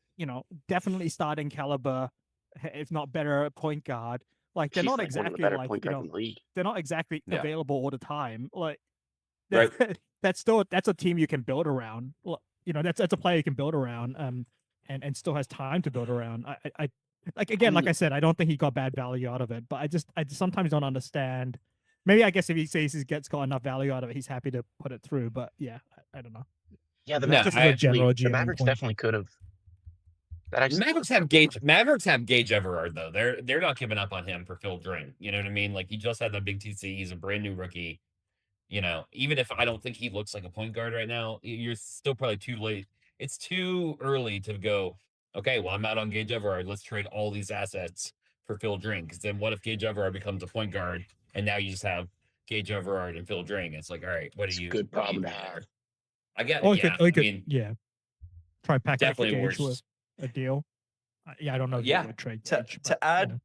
S4: definitely starting caliber, if not better, point guard. Like they're not exactly like,
S3: point guards in the league.
S4: they're not exactly
S1: Yeah.
S4: available all the time. Like
S1: Right.
S4: that's a team you can build around. That's a player you can build around. And still has time to build around. I like I said, I don't think he got bad value out of it, but I just sometimes don't understand. Maybe I guess if he says he got enough value out of it, he's happy to put it through. But yeah, I don't know.
S3: Yeah, the
S1: No,
S3: Mavericks,
S1: I-
S3: the Mavericks definitely could have.
S1: Mavericks have Gage Everard though. They're not giving up on him for Phil Dring. You know what I mean? Like he just had that big TC. He's a brand new rookie. Even if I don't think he looks like a point guard right now, you're still probably too late. It's too early to go, okay, well, I'm out on Gage Everard. Let's trade all these assets for Phil Dring. Because then what if Gage Everard becomes a point guard and now you just have Gage Everard and Phil Dring? It's like, all right, what
S3: It's
S1: do
S3: a
S1: you
S3: good problem to
S1: do there?
S3: have.
S1: I get
S4: Or
S1: it.
S4: I mean, try pack
S1: definitely
S4: Gage
S1: worse.
S4: with a deal. I don't know. If
S1: Yeah.
S4: you would trade Gage,
S2: To add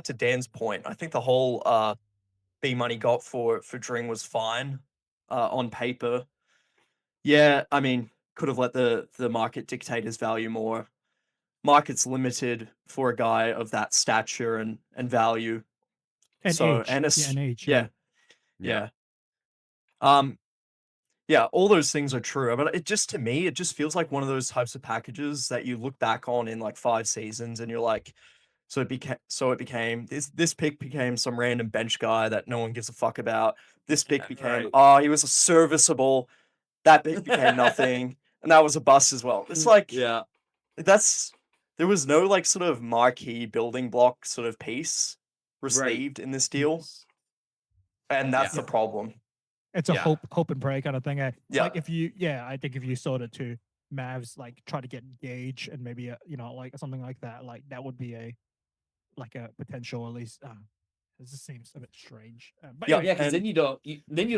S2: to Dan's point, I think the whole B money got for Dring was fine on paper. Yeah, I mean, could have let the market dictate his value more. Market's limited for a guy of that stature and value.
S4: and
S2: So
S4: age.
S2: and
S4: And age.
S2: yeah. Yeah, all those things are true, but it just feels like one of those types of packages that you look back on in like 5 seasons and you're like, so it became this pick became some random bench guy that no one gives a fuck about. This pick became he was a serviceable. That pick became nothing, and that was a bust as well. It's like there was no like sort of marquee building block sort of piece received in this deal, and that's the problem.
S4: It's a hope and pray kind of thing.
S2: Yeah.
S4: Like I think if you sold it to Mavs, like try to get Gage and maybe like something like that, like that would be a potential at least. This just seems a bit strange. But anyway,
S1: because then you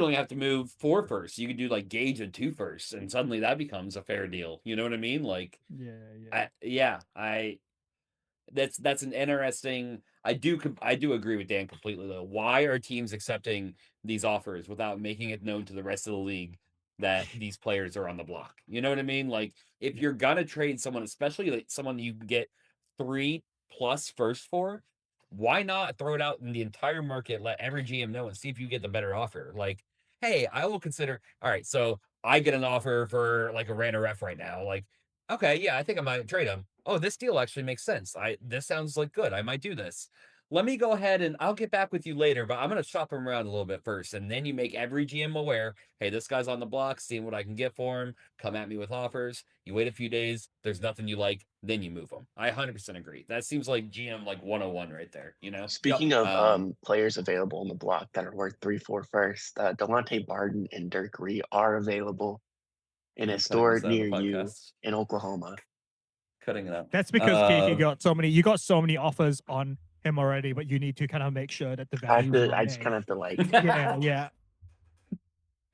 S1: don't have to move 4 firsts. You could do like Gage and 2 firsts, and suddenly that becomes a fair deal. You know what I mean? Like, that's an interesting. I do agree with Dan completely though. Why are teams accepting these offers without making it known to the rest of the league that these players are on the block? You know what I mean? Like if you're gonna trade someone, especially like someone you can get 3 plus first for, why not throw it out in the entire market, let every GM know, and see if you get the better offer? Like, hey, I will consider. All right, so I get an offer for like a Rana ref right now. Like, okay, yeah, I think I might trade him. Oh, this deal actually makes sense. This sounds like good. I might do this. Let me go ahead and I'll get back with you later, but I'm gonna shop him around a little bit first, and then you make every GM aware. Hey, this guy's on the block, seeing what I can get for him. Come at me with offers. You wait a few days. There's nothing you like, then you move him. I 100% agree. That seems like GM like 101 right there. You know.
S3: Speaking of
S1: Um,
S3: players available on the block that are worth 3-4 first, Delonte Barden and Dirk Ree are available in a
S1: I'm cutting
S3: store
S1: this out of the
S3: near you
S1: podcast.
S3: in Oklahoma.
S1: Cutting it out.
S4: That's because Kiki got so many. You got so many offers on him already, but you need to kind of make sure that the value.
S3: I just kind of have to like.
S4: Yeah.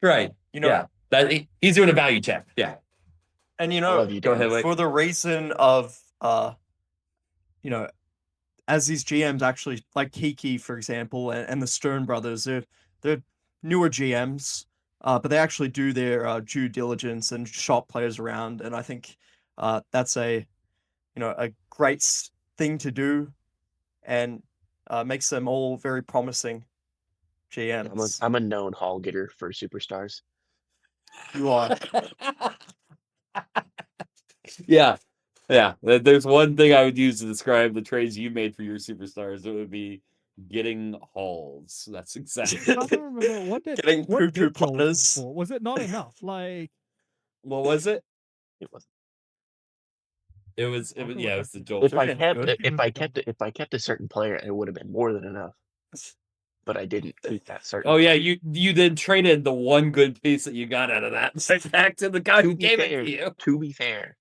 S1: Right.
S2: You know,
S1: Yeah. That he's doing a value check. Yeah.
S2: and
S3: I love you,
S1: Go
S3: Dan.
S1: ahead, Wick.
S2: for the reason of as these GMs actually, like Kiki, for example, and the Stern brothers, they're newer GMs, but they actually do their due diligence and shop players around, and I think that's a great thing to do, and makes them all very promising GMs.
S3: I'm a known haul getter for superstars.
S2: You are.
S1: Yeah. Yeah. There's one thing I would use to describe the trades you made for your superstars. It would be getting hauls. That's exactly.
S4: I don't remember what did
S2: Getting
S4: what
S2: poo-poo
S4: did Joel go
S2: platters.
S4: for? Was it not enough? Like
S1: What was it?
S3: It was
S1: It was yeah, it was the Joel.
S3: if I
S2: Good.
S3: kept
S2: Good.
S3: if I kept a certain player, it would have been more than enough. But I didn't keep that certain.
S1: Oh yeah, you then traded the one good piece that you got out of that back to the guy who
S3: To be
S1: gave
S3: fair,
S1: it to you.
S3: to be fair,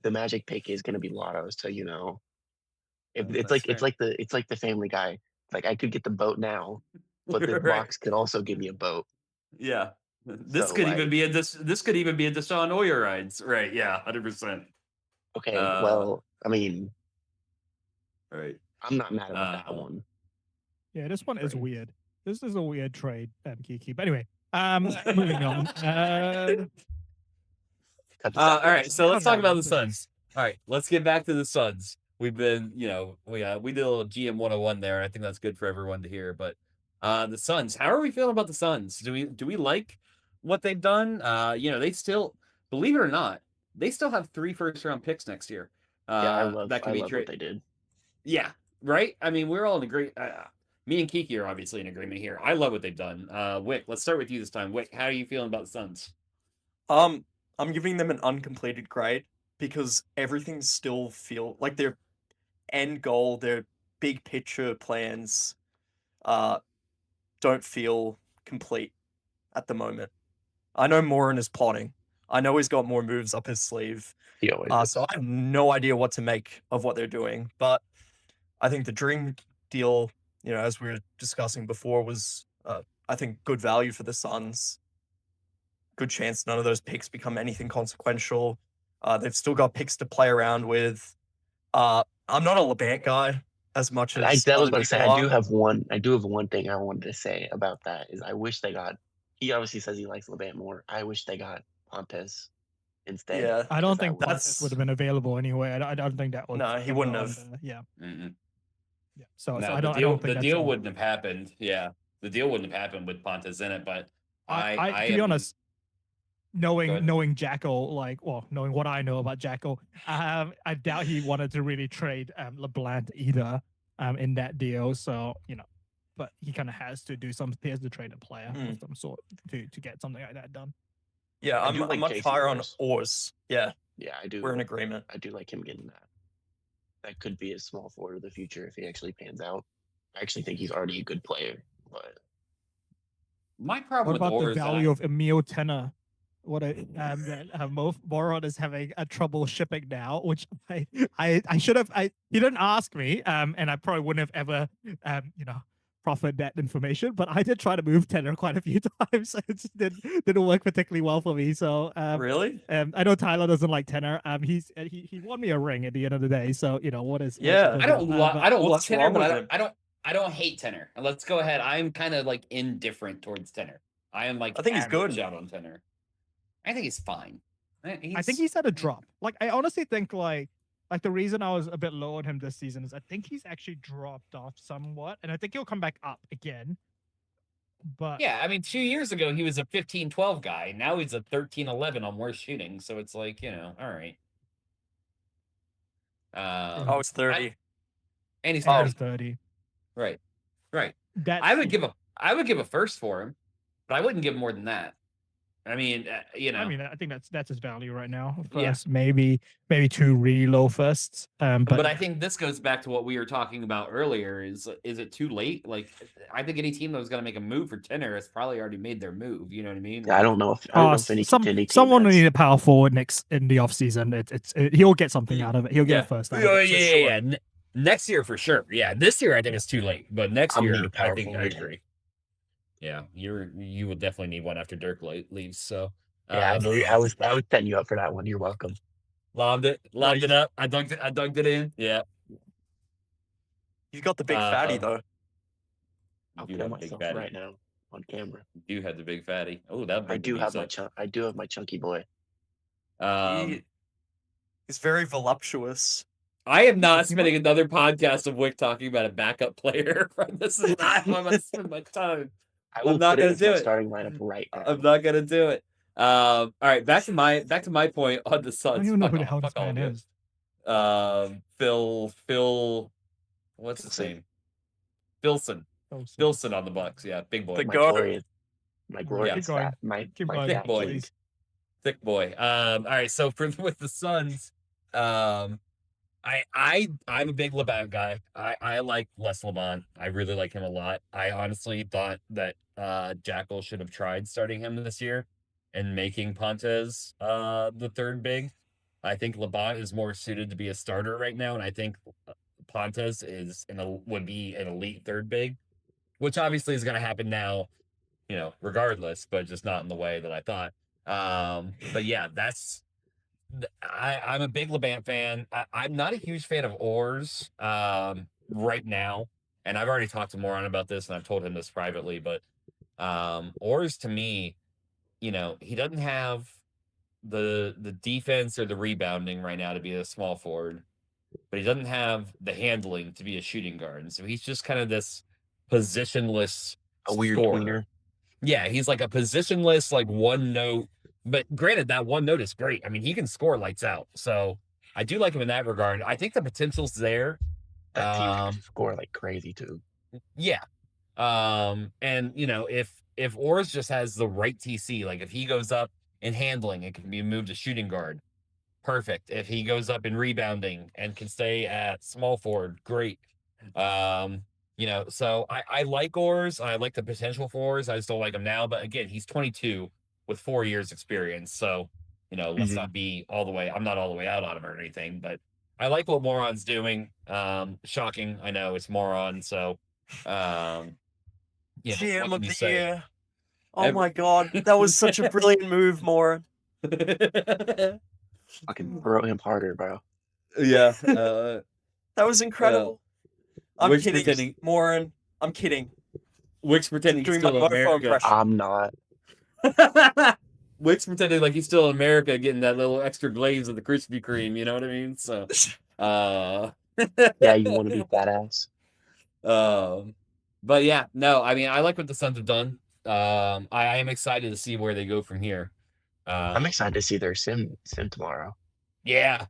S3: the magic pick is going to be lottos, so if
S1: Oh,
S3: it's
S1: that's
S3: like the Family Guy. Like I could get the boat now, but the
S1: Right.
S3: box could also give me a boat.
S1: Yeah. This
S3: So,
S1: could even
S3: like-
S1: be this could even be a Deshaun Oyer rides. Right, yeah, 100%.
S3: Okay,
S1: Uh,
S3: well, I mean,
S1: Right.
S3: I'm not mad about that
S1: Uh,
S3: one.
S4: yeah, this one is
S3: Trade.
S4: weird. This is a weird trade, Kiki. But anyway, moving on.
S3: Cut this
S1: all
S3: out.
S1: right, so let's
S4: Oh,
S1: talk
S4: no,
S1: about the
S4: it's okay.
S1: Suns. All right, let's get back to the Suns. We've been, we did a little GM 101 there, and I think that's good for everyone to hear. But the Suns, how are we feeling about the Suns? Do we like what they've done? They still, believe it or not, they still have 3 first-round picks next year.
S3: Yeah, I love
S1: that can be
S3: what
S1: traded.
S3: they did.
S1: Yeah, right. I mean, we're all in agreement. Me and Kiki are obviously in agreement here. I love what they've done. Wick, let's start with you this time. Wick, how are you feeling about the Suns?
S2: I'm giving them an uncompleted grade because everything still feel like their end goal, their big picture plans, don't feel complete at the moment. I know Morin is plotting. I know he's got more moves up his sleeve.
S3: He always
S2: So I have no idea what to make of what they're doing. But I think the Dream deal, as we were discussing before, was I think good value for the Suns. Good chance none of those picks become anything consequential. They've still got picks to play around with. I'm not a LeBant guy as much as
S3: I was
S2: other
S3: about to say
S2: people
S3: I do
S2: are.
S3: have one thing I wanted to say about that is I wish they got. He obviously says he likes Levant more. I wish they got Pontes instead.
S2: Yeah,
S4: I don't
S3: because
S4: think
S3: that
S4: that
S2: was-
S4: would have been available anyway. I don't think that would.
S2: No, he
S4: go
S2: wouldn't
S4: on
S2: have.
S4: yeah.
S1: Mm-mm.
S4: Yeah. So
S1: No,
S4: I don't.
S1: the
S4: I
S1: deal,
S4: don't think
S1: the
S4: that's
S1: deal
S4: a-
S1: wouldn't have happened. Yeah, the deal wouldn't have happened with Pontes in it. But I
S4: to be
S1: am-
S4: honest,
S1: Go ahead.
S4: knowing Jackal, knowing what I know about Jackal, I doubt he wanted to really trade LeBlanc either in that deal. So but he kind of has to do some. He has to trade a player of some sort to get something like that done.
S2: Yeah,
S3: I
S2: I'm,
S3: do
S2: I'm
S3: like
S2: much
S3: Jason
S2: higher on
S3: Ors.
S2: Ors. Yeah,
S3: Yeah, I do.
S2: we're in agreement.
S3: I do like him getting that. That could be a small forward of the future if he actually pans out. I actually think he's already a good player, but
S1: my problem
S4: What
S1: with
S4: about the
S1: Orr is that
S4: value of Emil Tenor? What Moron is having a trouble shipping now, which I should have. He didn't ask me, and I probably wouldn't have ever, proffered that information. But I did try to move Tenor quite a few times. It just didn't work particularly well for me. So
S2: Really?
S4: I know Tyler doesn't like Tenor. He won me a ring at the end of the day. So what is
S2: Yeah.
S1: I don't love
S2: What's
S1: Tenor,
S2: wrong
S1: but
S2: with him?
S1: I don't hate Tenor. Let's go ahead. I'm kind of like indifferent towards Tenor. I am like
S2: I think he's
S1: average
S2: good.
S1: out on Tenor. I think he's fine.
S4: I think he's at a drop. Like I honestly think Like the reason I was a bit low on him this season is I think he's actually dropped off somewhat, and I think he'll come back up again. But
S1: Yeah, I mean, 2 years ago he was a 15-12 guy. Now he's a 13-11 on worst shooting. So it's like, all right.
S2: I was 30.
S1: And he's
S4: and
S1: 30.
S4: he's 30.
S1: Right.
S4: That's
S1: I would give a first for him, but I wouldn't give more than that. I mean,
S4: I mean, I think that's his value right now.
S1: Yeah.
S4: First, maybe 2 really low firsts.
S1: But I think this goes back to what we were talking about earlier. Is it too late? Like, I think any team that was going to make a move for Tenor has probably already made their move. You know what I mean?
S3: Yeah, I don't know if any contending team
S4: someone will
S3: has.
S4: need a power forward next in the offseason. He'll get something out of it. He'll get a first. Out of it,
S1: Yeah. Next year for sure. Yeah, this year I think it's too late, but next
S3: I'm
S1: year
S3: gonna need a
S1: I
S3: power
S1: think I
S3: forward.
S1: agree. Yeah, you will definitely need one after Dirk leaves. So
S3: Yeah, I was setting you up for that one. You're welcome.
S1: lobbed it up. I dunked it in. Yeah.
S2: He's got the big fatty though.
S3: I'll
S1: You
S3: kill
S1: have a big
S3: myself
S1: fatty.
S3: right now on camera.
S1: You had the big fatty. Oh, that
S3: I do have my chunky boy.
S2: He's very voluptuous.
S1: I am not spending another podcast of Wick talking about a backup player. This is not how I'm going to spend my time.
S3: I'm not going to do it. Starting lineup right now.
S1: I'm not going to do it. All right, back to my point on the Suns.
S4: I don't even know who the hell this man is.
S1: Phil, what's his name? Filson on the Bucks. Yeah, big boy.
S3: My glorious fat, my
S1: thick boy. Thick boy. All right, so with the Suns, I'm a big LeBron guy. I like Les LeBron. I really like him a lot. I honestly thought that Jackal should have tried starting him this year and making Pontes the third big. I think LeBron is more suited to be a starter right now, and I think Pontes would be an elite third big, which obviously is going to happen now, regardless, but just not in the way that I thought. But yeah, I'm a big LeBron fan. I'm not a huge fan of Ors right now, and I've already talked to Moron about this, and I've told him this privately. But Ors, to me, he doesn't have the defense or the rebounding right now to be a small forward, but he doesn't have the handling to be a shooting guard, and so he's just kind of this positionless,
S3: a weird tweener.
S1: Yeah, he's like a positionless, like one note. But granted, that one note is great. I mean, he can score lights out. So I do like him in that regard. I think the potential's there.
S3: That team can score like crazy too.
S1: Yeah. And if Ors just has the right TC, like if he goes up in handling, it can be moved to shooting guard. Perfect. If he goes up in rebounding and can stay at small forward, great. So I like Ors. I like the potential for Ors. I just don't like him now. But again, he's 22 with 4 years experience. So, let's not be I'm not all the way out on him or anything, but I like what Moron's doing. Shocking. I know it's Moron. So,
S2: GM of the year. Oh my God. That was such a brilliant move, Moron.
S3: Fucking throw him harder, bro.
S1: Yeah.
S2: That was incredible. I'm kidding, Moron. I'm kidding.
S1: Wick's pretending he's still in America.
S3: I'm not.
S1: Wick's pretending like he's still in America, getting that little extra glaze of the Krispy Kreme. You know what I mean? So,
S3: yeah, you want to be badass.
S1: But yeah, no. I mean, I like what the Suns have done. I am excited to see where they go from here.
S3: I'm excited to see their sim tomorrow.
S1: Yeah,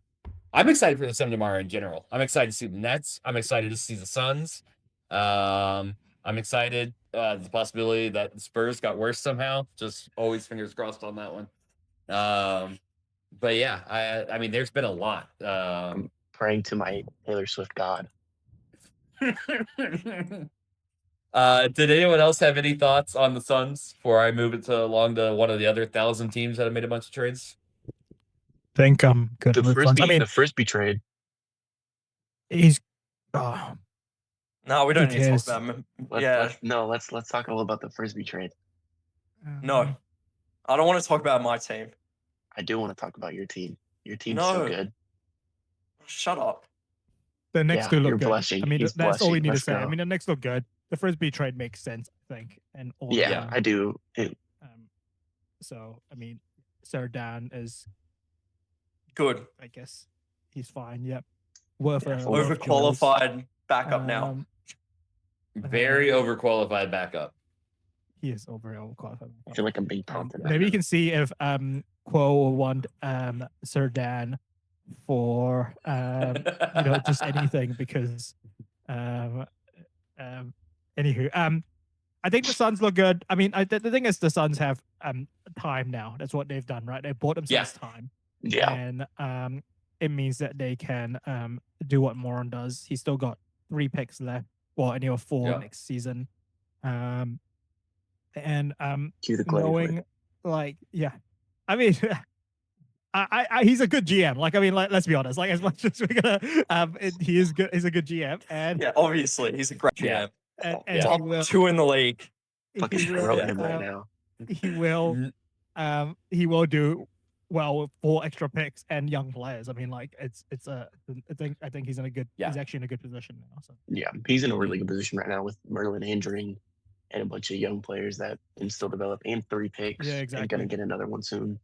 S1: I'm excited for the sim tomorrow in general. I'm excited to see the Nets. I'm excited to see the Suns. I'm excited the possibility that the Spurs got worse somehow. Just always fingers crossed on that one. But yeah, I mean, there's been a lot.
S3: I'm praying to my Taylor Swift God.
S1: Did anyone else have any thoughts on the Suns before I move it along to one of the other 1,000 teams that have made a bunch of trades?
S4: Think I'm good.
S3: The Frisbee trade.
S4: He's.
S2: No, we don't need to talk about him.
S3: Let's talk all about the Frisbee trade.
S2: No, I don't want to talk about my team.
S3: I do want to talk about your team. Your team's so good.
S2: Shut up.
S4: The next two look good.
S3: Blushing.
S4: I mean,
S3: He's
S4: that's all we
S3: blushing.
S4: need
S3: Let's
S4: to say.
S3: go.
S4: I mean, the next look good. The Frisbee trade makes sense, I think. And all
S3: I do.
S4: So, I mean, Sardan is
S2: good.
S4: I guess. he's fine. Yep. Worth
S3: Yeah,
S4: a
S3: full
S4: worth choice.
S2: Overqualified backup now.
S4: Um,
S1: Very overqualified backup.
S4: He is overqualified.
S3: I feel like I'm being taunted.
S4: Maybe you can see if Quo will want Sir Dan for just anything because anywho I think the Suns look good. I mean, the thing is the Suns have time now. That's what they've done, right? They bought themselves time.
S3: Yeah.
S4: And it means that they can do what Moron does. He's still got 3 picks left. Well, anyway, 4 next season.
S3: Cue the
S4: Knowing I mean he's a good GM. Let's be honest. As much as we're gonna he is good. He's a good GM, and
S2: yeah, obviously he's a great GM.
S4: And
S2: Top 2 in the league.
S3: Fucking throw him right now.
S4: He will do well with 4 extra picks and young players. I mean, I think he's in a good. He's actually in a good position now. So
S3: yeah, he's in a really good position right now with Merlin injuring and a bunch of young players that can still develop and 3 picks.
S4: Yeah, exactly.
S3: And gonna get another one soon.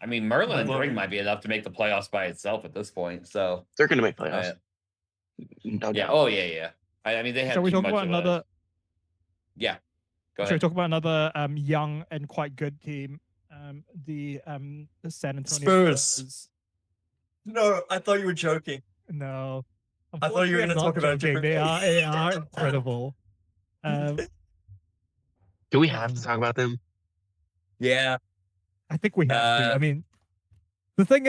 S1: I mean, Merlin and Ring might be enough to make the playoffs by itself at this point. So
S3: they're gonna make playoffs.
S1: No doubt. Oh yeah. I mean, they had.
S4: Shall we talk about another?
S1: Yeah. Go ahead.
S4: Shall we talk about another young and quite good team? The San Antonio
S2: Spurs. No, I thought you were joking.
S4: No,
S2: I thought you were going to talk about
S4: joking. They are incredible.
S3: Do we have to talk about them?
S2: Yeah,
S4: I think we have to. I mean, the thing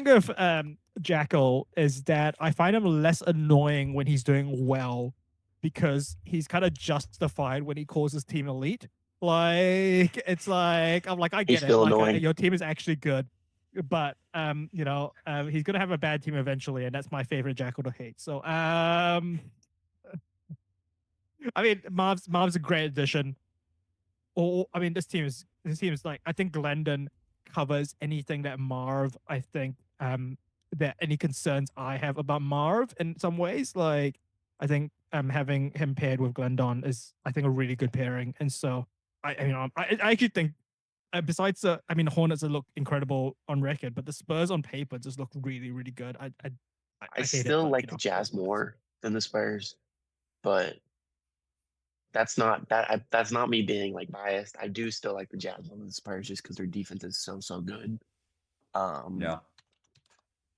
S4: with Jackal is that I find him less annoying when he's doing well because he's kind of justified when he calls his team elite. I get
S3: He's
S4: it.
S3: still annoying.
S4: Your team is actually good, but he's gonna have a bad team eventually, and that's my favorite Jackal to hate. So I mean, Marv's a great addition. This team is I think Glendon covers anything that Marv. I think that any concerns I have about Marv in some ways. I think having him paired with Glendon is I think a really good pairing, and so I actually think besides Hornets look incredible on record, but the Spurs on paper just look really really good.
S3: I still like the Jazz more than the Spurs, but that's not me being biased. I do still like the Jazz over the Spurs just because their defense is so good.
S1: Yeah.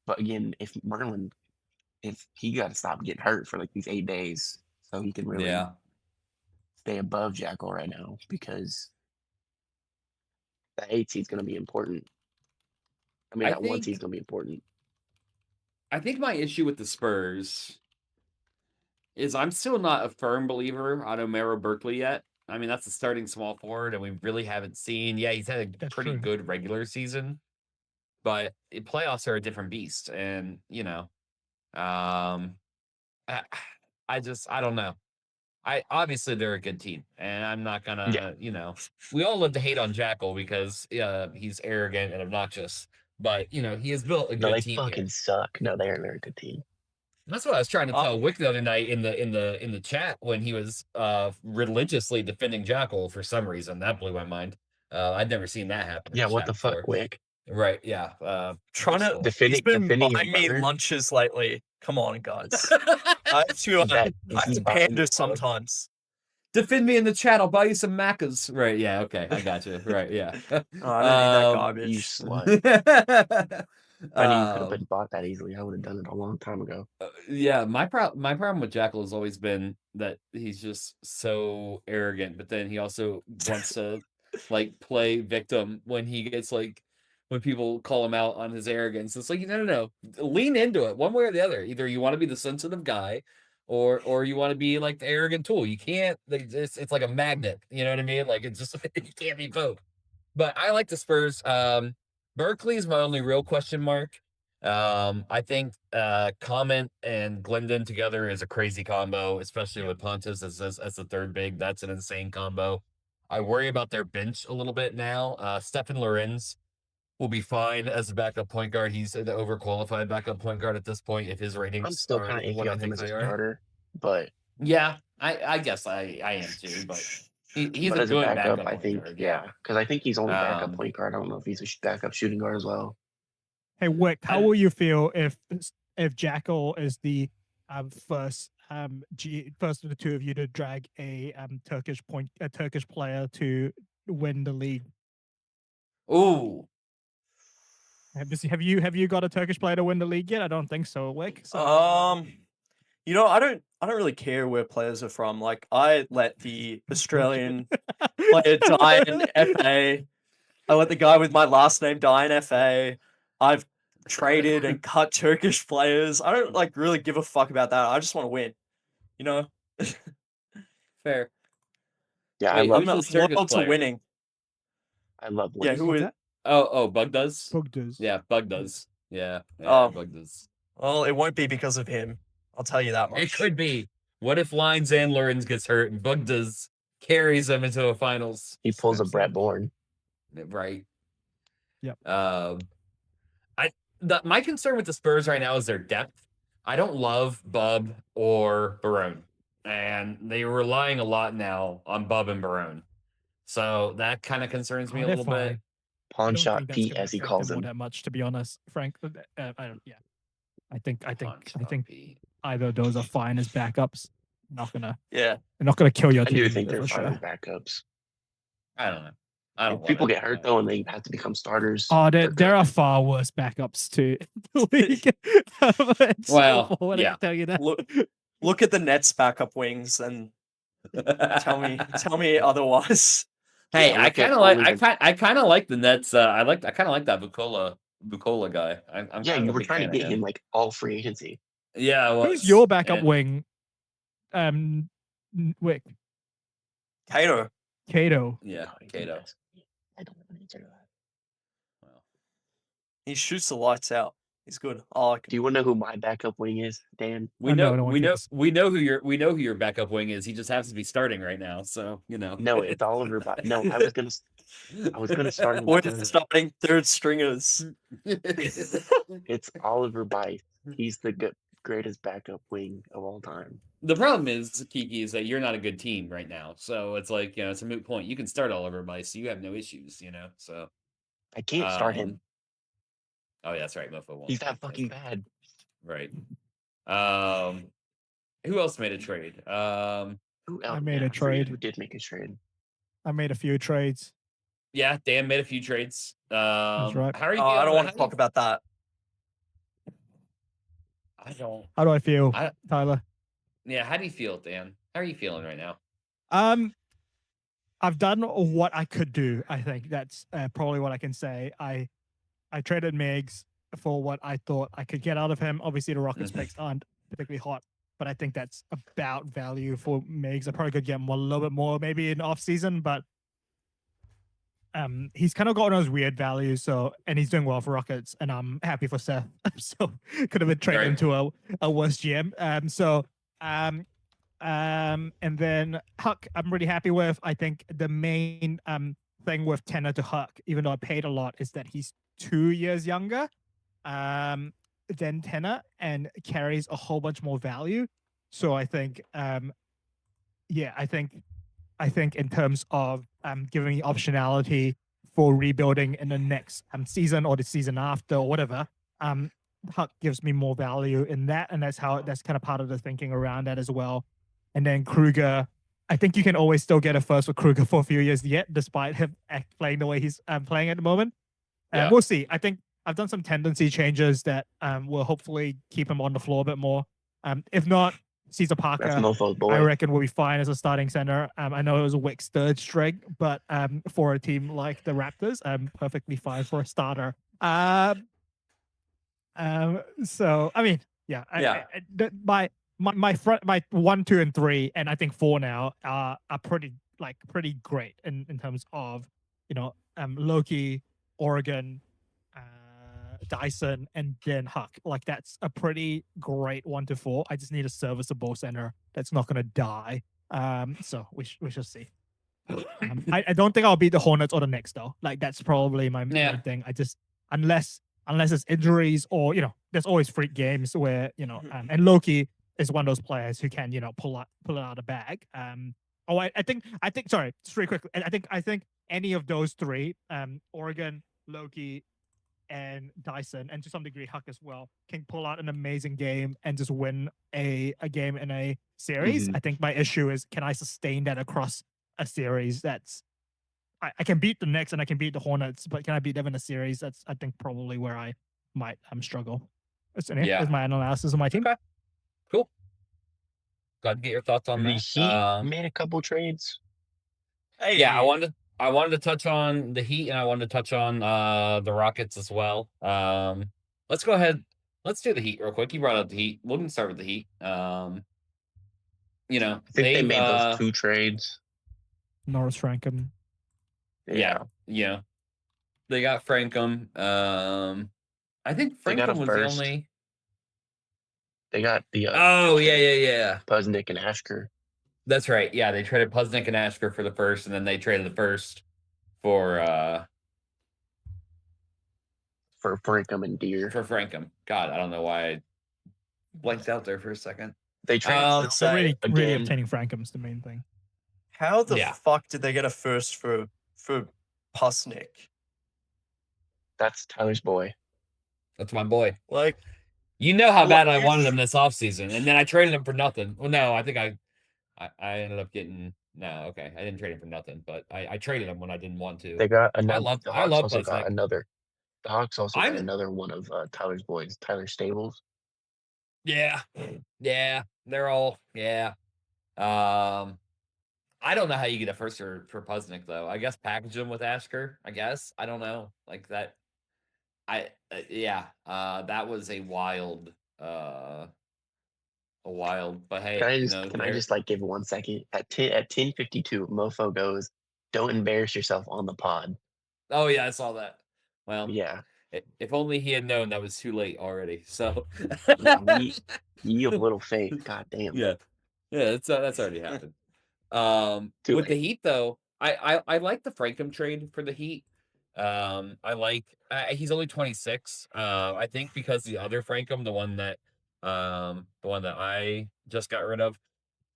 S3: But again, if he got to stop getting hurt for these 8 days, so he can really stay above Jackal right now because the 8 seed's going to be important. I mean, that 1 seed's going to be important.
S1: I think my issue with the Spurs is I'm still not a firm believer on Omero Berkeley yet. I mean, that's a starting small forward, and we really haven't seen. Yeah, he's had a pretty good regular season, but playoffs are a different beast, and I don't know. Obviously they're a good team, and I'm not gonna, we all love to hate on Jackal because he's arrogant and obnoxious, but he has built a good team.
S3: They fucking suck. No, they're a very good team.
S1: That's what I was trying to tell Wick the other night in the chat when he was religiously defending Jackal for some reason. That blew my mind. I'd never seen that happen.
S3: Yeah, what the fuck, Wick?
S1: Right, yeah.
S2: Trying to he's been buying me lunches lately. Come on, guys. I have to pander sometimes.
S1: Defend me in the chat. I'll buy you some Maccas. Right, yeah, okay. I got you. Right, yeah.
S2: I don't need that garbage.
S3: You slut. I knew you could have been bought that easily. I would have done it a long time ago.
S1: Yeah, my problem with Jackal has always been that he's just so arrogant, but then he also wants to play victim when he gets when people call him out on his arrogance. It's no. Lean into it one way or the other. Either you want to be the sensitive guy or you want to be the arrogant tool. You can't, it's like a magnet. You know what I mean? It's just, you can't be both. But I like the Spurs. Berkeley is my only real question mark. I think Comment and Glendon together is a crazy combo, especially with Pontus as the third big. That's an insane combo. I worry about their bench a little bit now. Stephen Lorenz will be fine as a backup point guard. He's an overqualified backup point guard at this point if his ratings
S3: I'm still kind of iffy on him as a starter, but
S1: yeah, I guess I am too, but he's a good backup
S3: I think, because I think he's only backup point guard. I don't know if he's a backup shooting guard as well.
S4: Hey Wick, how will you feel if Jackal is the first first of the two of you to drag a Turkish player to win the league?
S1: Ooh.
S4: Have you got a Turkish player to win the league yet? I don't think so, Wick. So
S2: I don't really care where players are from. Like, I let the Australian player die in FA. I let the guy with my last name die in FA. I've traded and cut Turkish players. I don't like really give a fuck about that. I just want to win. You know?
S1: Fair.
S3: Yeah,
S1: Wait,
S2: I'm
S1: who's this Turkish
S2: loyal to
S1: player?
S2: winning.
S3: I love
S2: Yeah,
S3: Wick.
S2: who
S4: What's
S2: is?
S4: that?
S1: Oh, Bug does?
S4: Pug does.
S1: Yeah, Bug does. Yeah,
S2: Oh.
S1: Bug does.
S2: Well, it won't be because of him. I'll tell you that much.
S1: It could be. What if Lines and Lawrence gets hurt and Bug does carries them into a finals?
S3: He pulls a Brett
S4: Absolutely.
S3: Bourne.
S1: Right.
S4: Yep.
S1: My concern with the Spurs right now is their depth. I don't love Bub or Barone, and they're relying a lot now on Bub and Barone. So that kind of concerns me a
S4: they're
S1: little bit.
S4: fine. I
S3: Pawn
S4: don't
S3: shot
S4: think that's
S3: Pete,
S4: gonna
S3: as he
S4: affect
S3: calls
S4: them all
S3: him.
S4: that much, to be honest, Frank. I don't. Yeah, I think
S1: Pete.
S4: either of those are fine as backups.
S2: Yeah.
S4: They're not gonna kill your
S3: I do
S4: team
S3: think
S4: either,
S3: they're
S4: for
S3: fine
S4: sure.
S3: as backups.
S1: I don't know. I don't
S3: If
S1: love
S3: people
S1: it.
S3: get hurt though, and they have to become starters.
S4: Oh,
S3: they're
S4: there
S3: good.
S4: are far worse backups to the league. It's
S1: Well,
S4: awful when
S1: yeah.
S4: I tell you that.
S2: Look at the Nets backup wings and tell me otherwise.
S1: Hey,
S3: Yeah,
S1: I
S3: look at
S1: kind of like
S3: only the-
S1: I kind of like the Nets. I kind of like that Bukola guy. I'm
S3: Yeah,
S1: kind
S3: you
S1: of a
S3: were
S1: big
S3: trying to
S1: fan
S3: get
S1: of
S3: him like all free agency.
S1: Yeah, I
S4: Who's
S1: was.
S4: your backup
S1: And-
S4: wing? Wick,
S2: Cato.
S4: Kato.
S1: Yeah,
S3: God,
S1: Kato.
S3: I don't know an answer to that.
S1: Well,
S2: He shoots the lights out. He's good. I like
S3: Do
S2: him.
S3: you want to know who my backup wing is, Dan?
S1: we
S4: No,
S1: know
S4: no one
S1: we know
S4: cares.
S1: we know who your backup wing is. He just happens to be starting right now, so you know.
S3: No, it's Oliver. No, I was gonna start him.
S2: We're starting third stringers.
S3: It's Oliver Bice. He's the greatest backup wing of all time.
S1: The problem is, Kiki, is that you're not a good team right now. So it's like, it's a moot point. You can start Oliver Bice, so you have no issues, So
S3: I can't start him.
S1: Oh yeah, that's right. Mofo won't.
S3: He's that fucking bad.
S1: Right. Who else made a trade?
S3: Who else?
S4: I made a
S3: I forget
S4: trade.
S3: Who did make a trade?
S4: I made a few trades.
S1: Yeah, Dan made a few trades.
S4: That's right.
S1: How are you?
S2: I don't want to talk about that.
S1: I don't.
S4: How do I feel, Tyler?
S1: Yeah, how do you feel, Dan? How are you feeling right now?
S4: I've done what I could do. I think that's probably what I can say. I traded Miggs for what I thought I could get out of him. Obviously, the Rockets picks aren't particularly hot, but I think that's about value for Miggs. I probably could get him a little bit more maybe in off season, but he's kind of got those weird values. So, and he's doing well for Rockets, and I'm happy for Seth. So, could have been traded him to a worse GM. And then Huck, I'm really happy with. I think the main thing with Tenor to Huck, even though I paid a lot, is that he's 2 years younger than Tenor and carries a whole bunch more value. So I think, I think in terms of giving me optionality for rebuilding in the next season or the season after or whatever, Huck gives me more value in that, and that's kind of part of the thinking around that as well. And then Kruger, I think you can always still get a first with Kruger for a few years yet, despite him playing the way he's playing at the moment.
S1: Yeah.
S4: We'll see. I think I've done some tendency changes that will hopefully keep him on the floor a bit more. If not, Caesar Parker,
S3: That's Mofo's boy.
S4: I reckon will be fine as a starting center. I know it was a Wick's third string, but for a team like the Raptors, perfectly fine for a starter. So I mean, yeah, my 1, 2, and 3, and I think 4 now are pretty great in terms of Loki, Oregon, Dyson, and then Huck. Like that's a pretty great 1 to 4. I just need a serviceable center that's not gonna die. So we shall see. I don't think I'll beat the Hornets or the Knicks though. Like that's probably my main thing. I just unless it's injuries or there's always freak games where and Loki is one of those players who can pull it out of the bag. I think sorry, just really quick. I think any of those three, Oregon, Loki, and Dyson, and to some degree Huck as well, can pull out an amazing game and just win a game in a series.
S3: Mhm.
S4: I think my issue is, can I sustain that across a series? That's I can beat the Knicks and I can beat the Hornets, but can I beat them in a series? That's, I think, probably where I might struggle. That's
S1: Yeah.
S4: my analysis of my team.
S1: Okay. Cool. Glad to get your thoughts on
S3: The
S1: that.
S3: Heat made a couple trades.
S2: Hey,
S1: Yeah, I wanted to touch on the Heat, and I wanted to touch on the Rockets as well. Let's go ahead. Let's do the Heat real quick. You brought up the Heat. We'll start with the Heat. You know,
S3: I think they
S1: they've,
S3: made those 2 trades.
S4: Norris Frankham.
S1: Yeah. They got Frankham. I think
S3: They got a
S1: Frankham was the
S3: first.
S1: only.
S3: They got the
S1: Oh yeah.
S3: Puznik and Ashker.
S1: That's right. Yeah, they traded Puznik and Ashker for the first, and then they traded the first for
S3: Frankham and Deer.
S1: for Frankham. God, I don't know why I blanked out there for a second.
S3: They traded
S2: I'll
S3: Silver
S2: say,
S4: really
S3: again.
S4: obtaining Frankham's the main thing.
S2: how the
S1: Yeah.
S2: fuck did they get a first for Pusnik?
S3: That's Tyler's boy.
S1: That's my boy.
S2: Like,
S1: You know how
S2: Well,
S1: bad I
S2: here's-
S1: wanted him this offseason, and then I traded him for nothing. Well, no, I think I ended up getting okay. I didn't trade him for nothing, but I traded him when I didn't want to.
S3: They got another.
S1: love-
S3: the
S1: I
S3: Hawks
S1: love
S3: also got
S1: Puznik.
S3: another. The Hawks also got
S1: I'm-
S3: another one of Tyler's boys, Tyler Stables.
S1: Yeah, they're all I don't know how you get a first for Puznik though. I guess package him with Ashker. I guess I don't know like that. That was a wild. But hey,
S3: Can I just like give 1 second? At 10:52, Mofo goes, "Don't embarrass yourself on the pod."
S1: Oh yeah, I saw that. Well,
S3: Yeah,
S1: if only he had known that was too late already. So
S3: ye of little faith. God damn.
S1: yeah, that's already happened.
S3: Too
S1: With the
S3: late.
S1: Heat though, I like the Frankham trade for the Heat. I like he's only 26. I think because the other Frankham, the one that I just got rid of,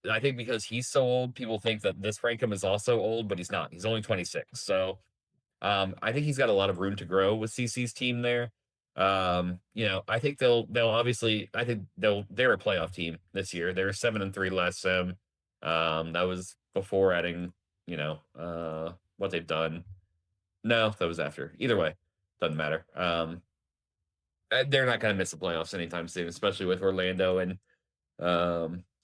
S1: I think because he's so old, people think that this Frankham is also old, but he's not. He's only 26. So I think he's got a lot of room to grow with CC's team there. I think they'll obviously, I think they're a playoff team this year. They're 7-3 last sem. That was before adding, what they've done. No, that was after. Either way, doesn't matter. They're not going to miss the playoffs anytime soon, especially with Orlando and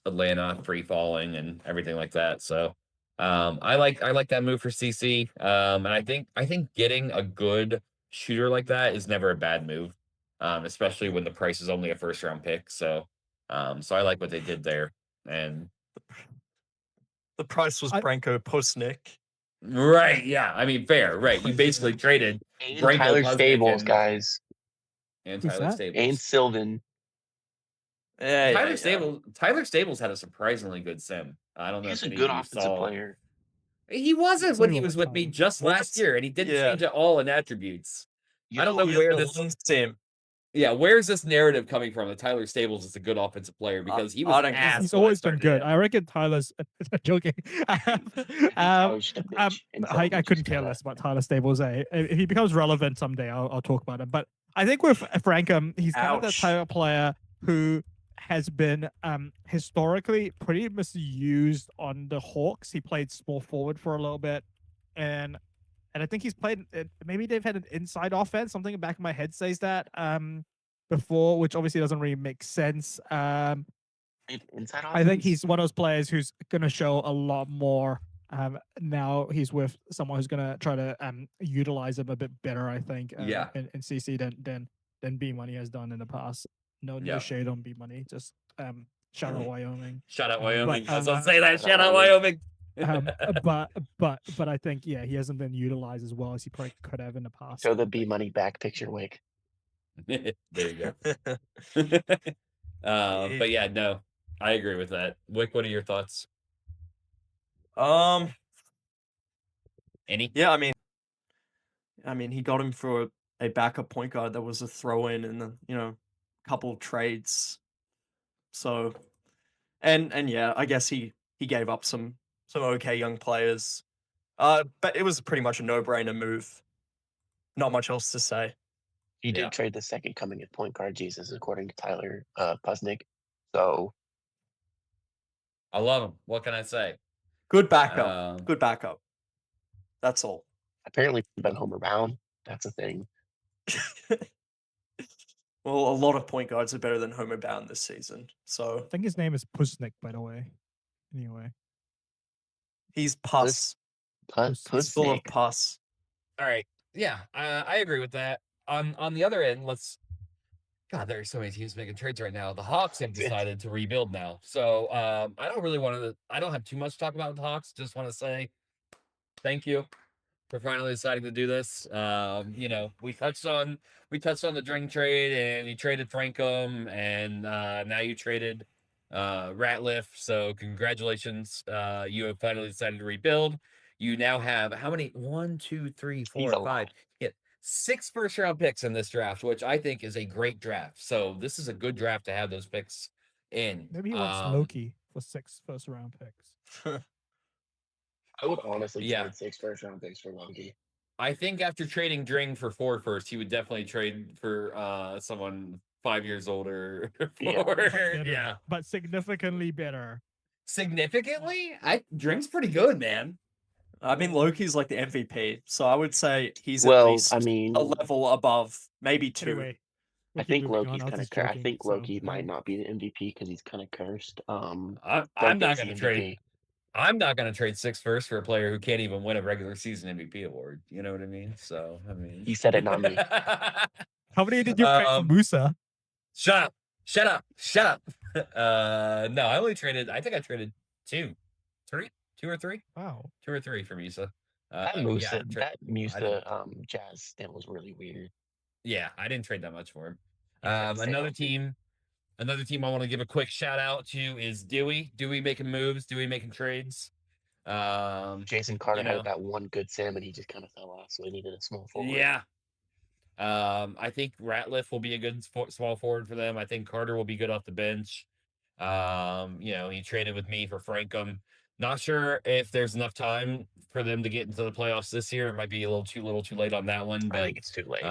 S1: Atlanta free falling and everything like that. So I like that move for CC. And I think getting a good shooter like that is never a bad move, especially when the price is only a first round pick. So I like what they did there. And
S2: the price was Branko Pusnik.
S1: right, yeah. I mean, fair, right? You basically traded
S3: And
S1: Branko
S3: Tyler
S1: Puznik
S3: Stables,
S1: and-
S3: guys,
S1: and
S4: Who's
S1: Tyler
S4: that?
S1: Stables.
S3: and Sylvan.
S2: Yeah,
S1: Tyler Stables had a surprisingly good sim. I don't know
S3: He's
S1: if
S3: a
S1: any
S3: good
S1: of you
S3: offensive
S1: saw.
S3: player.
S1: He wasn't
S4: So
S1: when
S4: he
S1: he
S4: was
S1: was with me
S4: fine.
S1: just last year, and he didn't
S2: Yeah.
S1: change at all in attributes. I don't know
S2: He
S1: where
S2: has
S1: this.
S2: one sim.
S1: Yeah, where's this narrative coming from that Tyler Stables is a good offensive player? Because he was
S2: I don't-
S1: ass.
S4: He's
S1: when I
S4: always been
S1: started
S4: good.
S1: him.
S4: I reckon Tyler's joking.
S3: Tyler's just a bitch, and
S4: I
S3: Sylvan
S4: couldn't
S3: just
S4: care
S3: kinda-
S4: less about Tyler Stables. If he becomes relevant someday, I'll talk about him. But I think with Frankham, he's kind of that
S2: Ouch.
S4: type of player who has been historically pretty misused on the Hawks. He played small forward for a little bit, and I think he's played. Maybe they've had an inside offense. Something in the back of my head says that before, which obviously doesn't really make sense.
S3: Inside
S4: I think
S3: offense?
S4: he's one of those players who's going to show a lot more. Now he's with someone who's going to try to utilize him a bit better. I think.
S1: Yeah.
S4: In CC than B Money has done in the past. No
S1: Yeah.
S4: shade on B Money. Just shout out Wyoming.
S1: Shout out
S4: But,
S1: Wyoming. I was gonna
S4: uh,
S1: say that. Shout out
S3: Wyoming.
S1: Wyoming.
S4: But I think he hasn't been utilized as well as he probably could have in the past.
S3: Show the B Money back picture, Wick.
S1: There you go. But yeah, no, I agree with that. Wick, what are your thoughts? Any?
S2: Yeah, I mean, he got him for a backup point guard that was a throw in the couple of trades. So, and yeah, I guess he gave up some okay young players. But it was pretty much a no brainer move. Not much else to say.
S3: He did
S1: Yeah.
S3: trade the second coming of point guard Jesus, according to Tyler Pusnick. So
S1: I love him. What can I say?
S2: Good backup. Good backup. That's all.
S3: apparently been Homer Bound. That's a thing.
S2: Well, a lot of point guards are better than Homer Bound this season. So
S4: I think his name is Pusnik, by the way. Anyway,
S2: he's pus. He's full of
S3: Pusnick.
S2: pus.
S1: All right. Yeah, I agree with that. On the other end, God, there are so many teams making trades right now. The Hawks have decided to rebuild now. So I don't really want to. I don't have too much to talk about with the Hawks. Just want to say thank you for finally deciding to do this. You know, we touched on the drink trade, and you traded Frankham, and now you traded Ratliff. So congratulations. You have finally decided to rebuild. You now have how many? 1, 2, 3, 4, 5. Yeah, 6 first-round picks in this draft, which I think is a great draft. So this is a good draft to have those picks in.
S4: maybe he wants Loki for 6 first-round picks.
S3: I would honestly
S1: Yeah.
S3: trade 6 first-round picks for Loki.
S1: I think after trading Dring for 4 first, he would definitely trade for someone 5 years older.
S4: Better, but significantly better.
S1: Significantly? Dring's pretty good, man.
S2: I mean, Loki's like the MVP, so I would say he's at
S3: Well,
S2: least
S3: I mean,
S2: a level above, maybe 2.
S4: Anyway,
S3: I
S4: we'll keep
S3: think
S4: moving on.
S3: Loki's
S4: I was
S3: kind of.
S4: just
S3: I
S4: joking,
S3: think
S4: so,
S3: Loki might not be the MVP because he's kind of cursed.
S1: I'm
S3: Don't
S1: not
S3: get
S1: going to
S3: the
S1: trade.
S3: MVP.
S1: I'm not going to trade 6 first for a player who can't even win a regular season MVP award. You know what I mean? So, I mean,
S3: He said it, not me.
S4: How many did you trade for Musa?
S1: Shut up. Shut up. Shut up. No, I only traded. I think I traded 2 or 3.
S4: Wow.
S1: 2 or 3 for Musa.
S3: That Musa Jazz stint was really weird.
S1: Yeah, I didn't trade that much for him.
S3: Yeah,
S1: Another team I want to give a quick shout out to is Dewey. Dewey making moves. Dewey making trades.
S3: Jason Carter had that one good sim, and he just kind of fell off, so he needed a small forward.
S1: Yeah. I think Ratliff will be a good small forward for them. I think Carter will be good off the bench. You know, he traded with me for Frankham. Not sure if there's enough time for them to get into the playoffs this year. It might be a little too late on that one, but
S3: I think it's too late.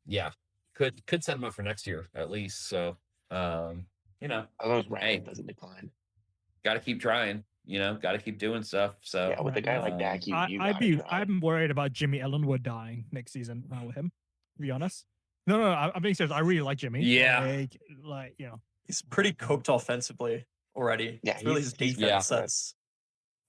S1: Yeah, could set them up for next year at least. So, you know,
S3: hey, doesn't decline.
S1: Got to keep trying. You know, got to keep doing stuff. So
S3: yeah, with a guy like Dak,
S4: I'm worried about Jimmy Ellenwood dying next season with him. To be honest, no, I'm being serious. I really like Jimmy.
S1: Yeah,
S4: like you know,
S2: he's pretty cooked offensively already.
S3: Yeah,
S2: it's really his defense that's.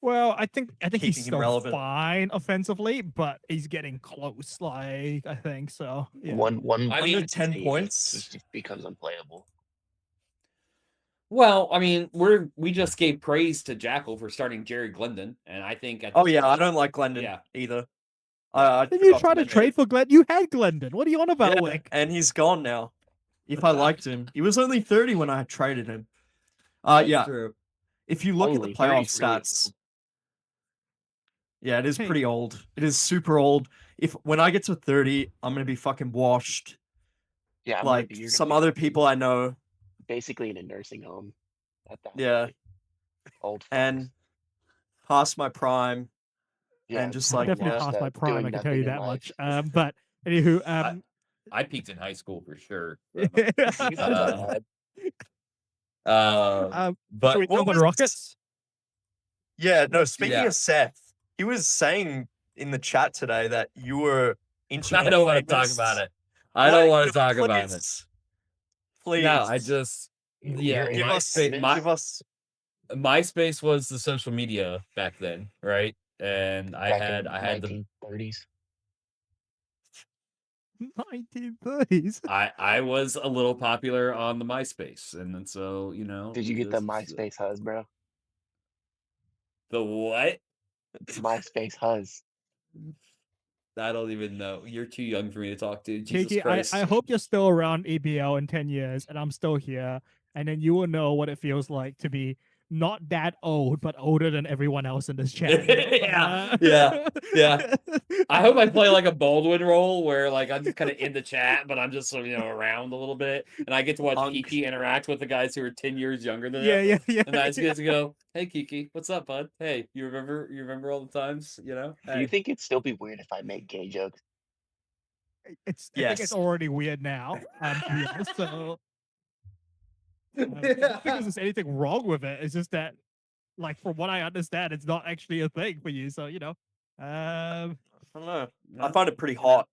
S4: Well, I think he's still
S2: relevant.
S4: fine offensively, but he's getting close. Like I think so. Yeah.
S3: I
S2: mean, 10 points
S3: just becomes unplayable.
S1: Well, I mean, we just gave praise to Jackal for starting Jerry Glendon, and I think.
S2: I don't like Glendon either.
S4: Did you try to trade for Glendon? You had Glendon. What are you on about, Wick?
S2: And he's gone now. If I liked him, he was only 30 when I traded him. Yeah.
S1: True.
S2: If you look at the playoff stats, yeah, it is pretty old. It is super old. When I get to 30, I'm gonna be fucking washed.
S3: Yeah,
S2: like some other people I know.
S3: Basically in a nursing home.
S2: Old and past my prime.
S3: Yeah,
S2: and just
S4: definitely past my prime. I can tell you that much. But anywho,
S1: I peaked in high school for sure.
S4: But
S2: we
S4: talk about Rockets?
S2: Yeah, no. Speaking of Seth, he was saying in the chat today that you were internet.
S1: I don't want to talk about it. I don't want to talk about it.
S2: Please.
S1: No, I just MySpace was the social media back then, right? And I had the
S3: 1930s.
S4: 1930s.
S1: I was a little popular on the MySpace, and then so
S3: Did you get the MySpace Huzz, bro?
S1: The what?
S3: MySpace Huzz.
S1: I don't even know. You're too young for me to talk to.
S4: Kiki, I hope you're still around EBL in 10 years, and I'm still here, and then you will know what it feels like to be not that old, but older than everyone else in this chat.
S1: Yeah. I hope I play like a Baldwin role where like I'm just kind of in the chat, but I'm just around a little bit, and I get to watch Kiki interact with the guys who are 10 years younger than him.
S4: Yeah.
S1: And I just get to go, hey Kiki, what's up, bud? Hey, you remember all the times,
S3: Do you think it'd still be weird if I make gay jokes?
S4: I think it's
S2: Yes.
S4: already weird now. Yeah, so not because there's anything wrong with it. It's just that, like, from what I understand, it's not actually a thing for you. So
S2: I don't know. I find it pretty hot.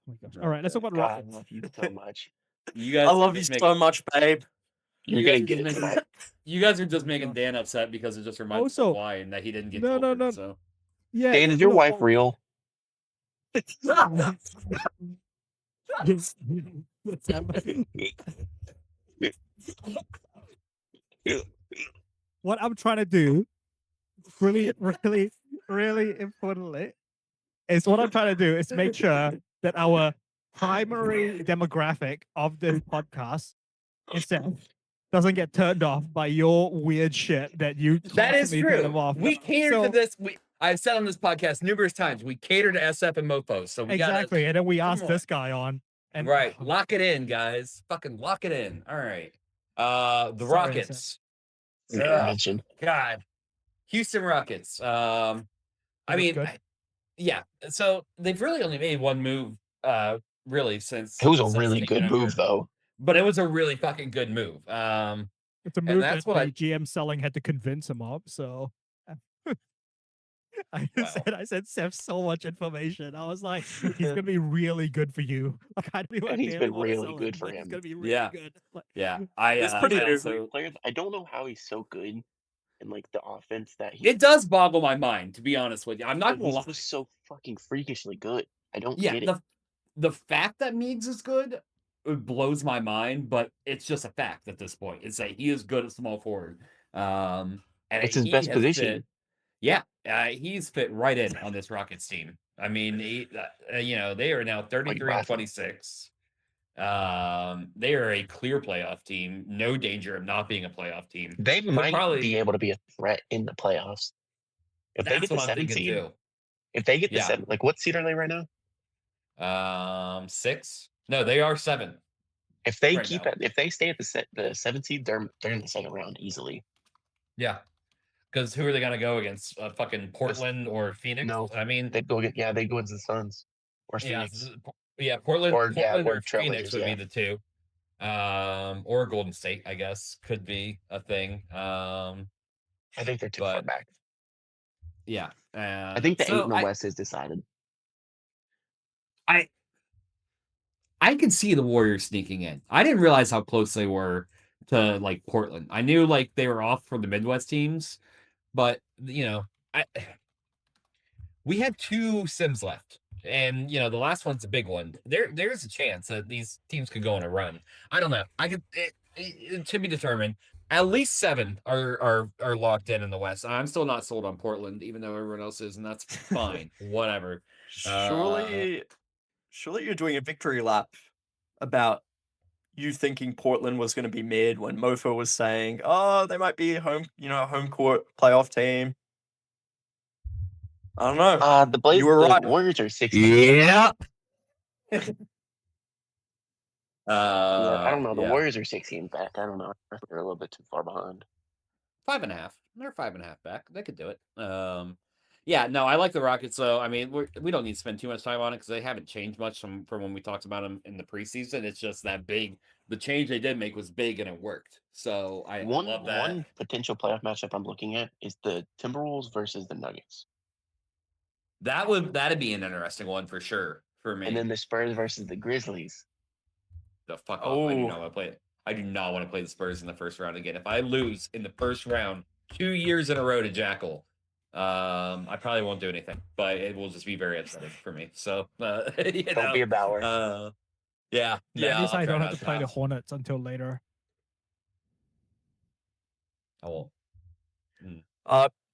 S4: oh my gosh. All right, let's talk about
S3: God, I
S4: Rockets.
S3: love you so much.
S1: You guys
S2: I
S1: are
S2: love you
S1: just
S2: so much, babe.
S3: You're
S1: You
S3: gonna
S1: guys are
S3: get it
S1: just
S3: tonight.
S1: you guys are just
S4: Oh my
S1: making
S4: gosh.
S1: Dan upset because it just reminds
S4: Also,
S1: him of why and that he didn't get
S4: no,
S1: Gilbert.
S4: no.
S1: So
S4: Yeah,
S3: Dan, is your wife real?
S4: What's happening? What I'm trying to do, really, really, really importantly, is what I'm trying to do is make sure that our primary demographic of this podcast itself doesn't get turned off by your weird shit that you
S1: that is
S4: constantly turn them
S1: true.
S4: off.
S1: We cater
S4: So-
S1: to this. I've said on this podcast numerous times, we cater to SF and Mofos. So we
S4: Exactly, and then we asked
S1: on.
S4: this guy on, and
S1: right. Lock it in, guys. Fucking lock it in. All right. The
S4: Sorry,
S1: Rockets.
S3: An
S1: Ugh,
S3: intervention.
S1: God. Houston Rockets. I
S4: They look
S1: mean,
S4: good.
S1: yeah. So they've really only made one move, really since
S3: It was a
S1: since
S3: really
S1: taking
S3: good
S1: over.
S3: move, though.
S1: But it was a really fucking good move.
S4: It's a
S1: and
S4: move
S1: that's
S4: that
S1: what
S4: the GM selling had to convince him of. So I said Seth so much information. I was like, he's gonna be really good for you. Like I don't even
S3: And he's
S4: barely
S3: been
S4: wanna
S3: really
S4: sell
S3: good
S4: him,
S3: for
S4: but he's
S3: him.
S4: gonna be really
S1: Yeah.
S4: good. Like,
S1: Yeah.
S2: It's pretty
S1: I
S2: good.
S1: also,
S3: Players, I don't know how he's so good in like the offense that he.
S1: it does boggle my mind, to be honest with you. I'm not
S3: but
S1: gonna
S3: he's
S1: lie.
S3: just so fucking freakishly good. I don't
S1: Yeah,
S3: get it.
S1: the fact that Meigs is good, it blows my mind, but it's just a fact at this point. It's that he is good at small forward. And
S3: It's his
S1: he
S3: best
S1: has
S3: position.
S1: fit- yeah, he's fit right in on this Rockets team. I mean, they are now 33 and
S3: Rafa.
S1: 26. They are a clear playoff team. No danger of not being a playoff team.
S3: They might
S1: probably-
S3: be able to be a threat in the playoffs. If they
S1: That's
S3: get the
S1: what I'm
S3: 7
S1: thinking
S3: seed,
S1: too.
S3: if they get the
S1: Yeah.
S3: 7, like what seed are they right now?
S1: 6. No, they are 7.
S3: If they
S1: Right
S3: keep
S1: now.
S3: it, if they stay at the 7 seed, they're in the second round easily.
S1: Yeah. Because who are they going to go against? Fucking Portland or Phoenix?
S3: No,
S1: I mean,
S3: They'd go get they go against the Suns or
S1: yeah,
S3: Phoenix.
S1: Portland
S3: Or, yeah,
S1: or
S3: or
S1: Phoenix
S3: Trailblazers,
S1: would be
S3: yeah.
S1: the two. Or Golden State, I guess, could be a thing.
S3: I think they're too far
S1: but-
S3: back.
S1: Yeah.
S3: I think the 8 in the West is decided.
S1: I could see the Warriors sneaking in. I didn't realize how close they were to like Portland. I knew like they were off from the Midwest teams, but we have 2 Sims left. And the last one's a big one. There's a chance that these teams could go on a run. I don't know. It to be determined. At least 7 are locked in the West. I'm still not sold on Portland, even though everyone else is, and that's fine. Whatever.
S2: Surely you're doing a victory lap about you thinking Portland was going to be mid when Mofo was saying, "Oh, they might be home court playoff team." I don't know.
S3: The Blazers,
S2: You were right.
S3: the Warriors are 6.
S1: Yeah.
S3: I don't know. The
S1: yeah.
S3: Warriors are 6 games back. I don't know. I think they're a little bit too far behind.
S1: 5.5. They're 5.5 back. They could do it. Yeah, no, I like the Rockets. So I mean, we don't need to spend too much time on it because they haven't changed much from when we talked about them in the preseason. It's just that big. The change they did make was big and it worked. So I love that.
S3: One potential playoff matchup I'm looking at is the Timberwolves versus the Nuggets,
S1: That'd be an interesting one for sure for me.
S3: and then the Spurs versus the Grizzlies.
S1: The fuck off! I do
S2: Oh.
S1: not want to play it. I do not want to play the Spurs in the first round again. If I lose in the first round 2 years in a row to Jackal, I probably won't do anything, but it will just be very upsetting for me. So
S3: Don't be a Bauer.
S1: Yeah.
S4: at least
S1: I'll
S4: I
S1: try
S4: don't
S1: not
S4: have to play the
S1: laugh.
S4: Hornets until later.
S1: I won't.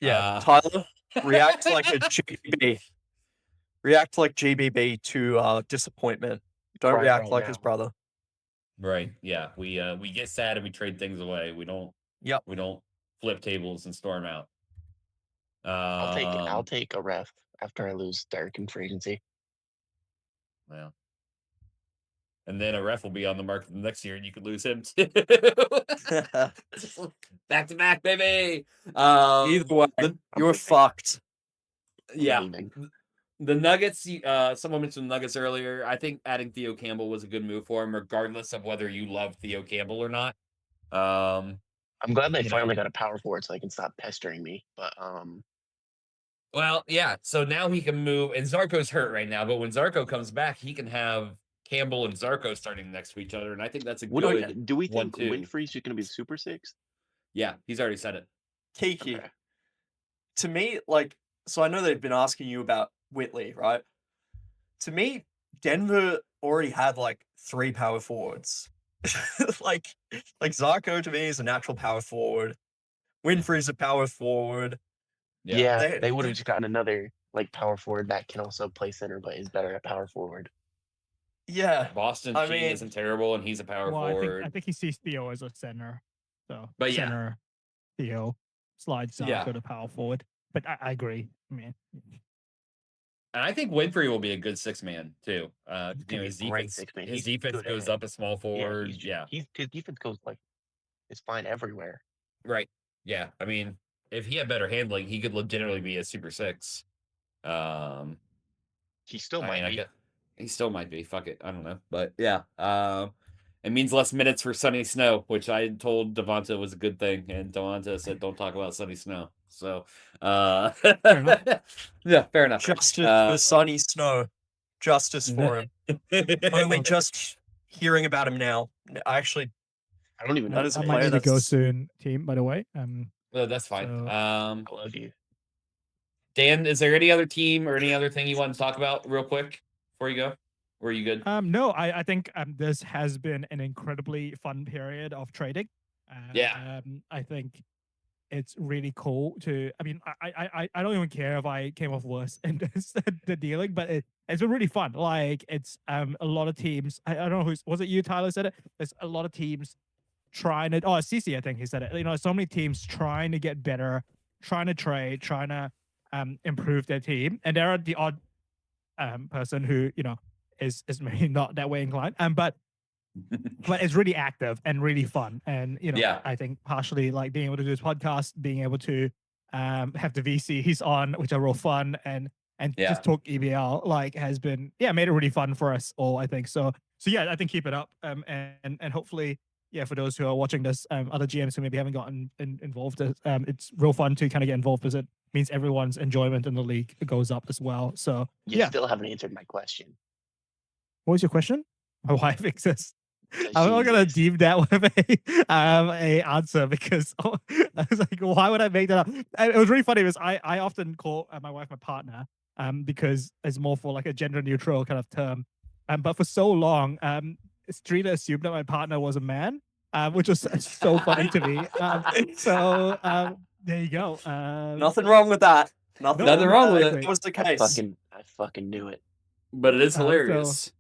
S2: Yeah, Tyler, react like a GBB. React like GBB to disappointment. Don't
S3: Right
S2: react like
S3: now.
S2: his brother.
S1: Right. Yeah. We get sad and we trade things away. We don't.
S2: Yep.
S1: We don't flip tables and storm out.
S3: I'll take a ref after I lose Dirk in free agency.
S1: Well. And then a ref will be on the market the next year, and you could lose him too. Back to back, baby.
S2: Either way, you're fucked.
S3: I'm
S1: Yeah.
S3: leaving.
S1: The Nuggets, someone mentioned the Nuggets earlier. I think adding Theo Campbell was a good move for him, regardless of whether you love Theo Campbell or not.
S3: I'm glad they
S1: You know.
S3: finally got a power forward so they can stop pestering me. But
S1: Well, yeah. So now he can move, and Zarco's hurt right now. But when Zarco comes back, he can have Campbell and Zarco starting next to each other, and I think that's a
S3: what
S1: good
S3: do we think
S1: 1-2.
S3: Winfrey's going to be the Super Six?
S1: Yeah, he's already said it.
S2: Kiki,
S3: Okay.
S2: to me, like, so I know they've been asking you about Whitley, right? To me, Denver already had like 3 power forwards. like Zarko to me is a natural power forward. Winfrey's a power forward.
S3: Yeah, they would
S2: They-
S3: have just gotten another like power forward that can also play center, but is better at power forward.
S2: Yeah,
S1: Boston
S2: I
S1: Sheen
S2: mean-
S1: isn't terrible, and he's a power
S4: Well,
S1: forward.
S4: I think he sees Theo as a center. So
S1: But yeah.
S4: center, Theo slides
S1: Yeah.
S4: Zarko to power forward. But I agree. I mean,
S1: And I think Winfrey will be a good 6-man too.
S3: He's gonna
S1: His
S3: be a great
S1: defense,
S3: six-man.
S1: his
S3: He's
S1: defense
S3: good at
S1: goes
S3: it.
S1: up a small forward. Yeah,
S3: his defense goes like it's fine everywhere.
S1: right. Yeah, I mean, if he had better handling, he could legitimately be a Super 6.
S3: He still
S1: I
S3: might
S1: mean, I
S3: be.
S1: guess he still might be. Fuck it, I don't know, but yeah. It means less minutes for Sunny Snow, which I told Devonta was a good thing, and Devonta said, "Don't talk about Sunny Snow." So,
S4: enough.
S1: yeah, fair enough.
S2: Justice for Sonny Snow. Justice for him. Only just hearing about him now. I actually,
S3: I don't even know.
S2: That is a
S4: I might
S2: player
S4: need to go
S2: that's-
S4: soon, team. By the way,
S1: That's fine.
S4: So-
S3: I love you.
S1: Dan, is there any other team or any other thing you want to talk about real quick before you go? Or are you good?
S4: no, I think this has been an incredibly fun period of trading.
S1: Yeah.
S4: I think it's really cool to. I mean, I don't even care if I came off worse in the dealing, but it's been really fun. Like it's a lot of teams. I don't know who's was it you, Tyler, said it. There's a lot of teams trying to. Oh, Cece, I think he said it. You know, so many teams trying to get better, trying to trade, trying to improve their team, and there are the odd person who is maybe not that way inclined. But it's really active and really fun. And
S1: Yeah.
S4: I think partially like being able to do this podcast, being able to have the VC he's on, which are real fun, and
S1: Yeah.
S4: just talk EBL like has been made it really fun for us all, I think. So yeah, I think keep it up. And hopefully, for those who are watching this, other GMs who maybe haven't gotten involved, it's real fun to kind of get involved because it means everyone's enjoyment in the league goes up as well. So
S3: You still haven't answered my question.
S4: what was your question? My wife exists.
S3: Does
S4: I'm
S3: she
S4: not gonna
S3: exist?
S4: deem that with a answer because I was like, why would I make that up? And it was really funny because I often call my wife my partner because it's more for like a gender neutral kind of term. But for so long, Streeter assumed that my partner was a man, which was so funny to me. There you go.
S2: Nothing wrong with that. Nothing
S1: wrong with it.
S2: That was the case.
S3: I fucking knew it.
S1: But it is
S4: So-
S1: hilarious.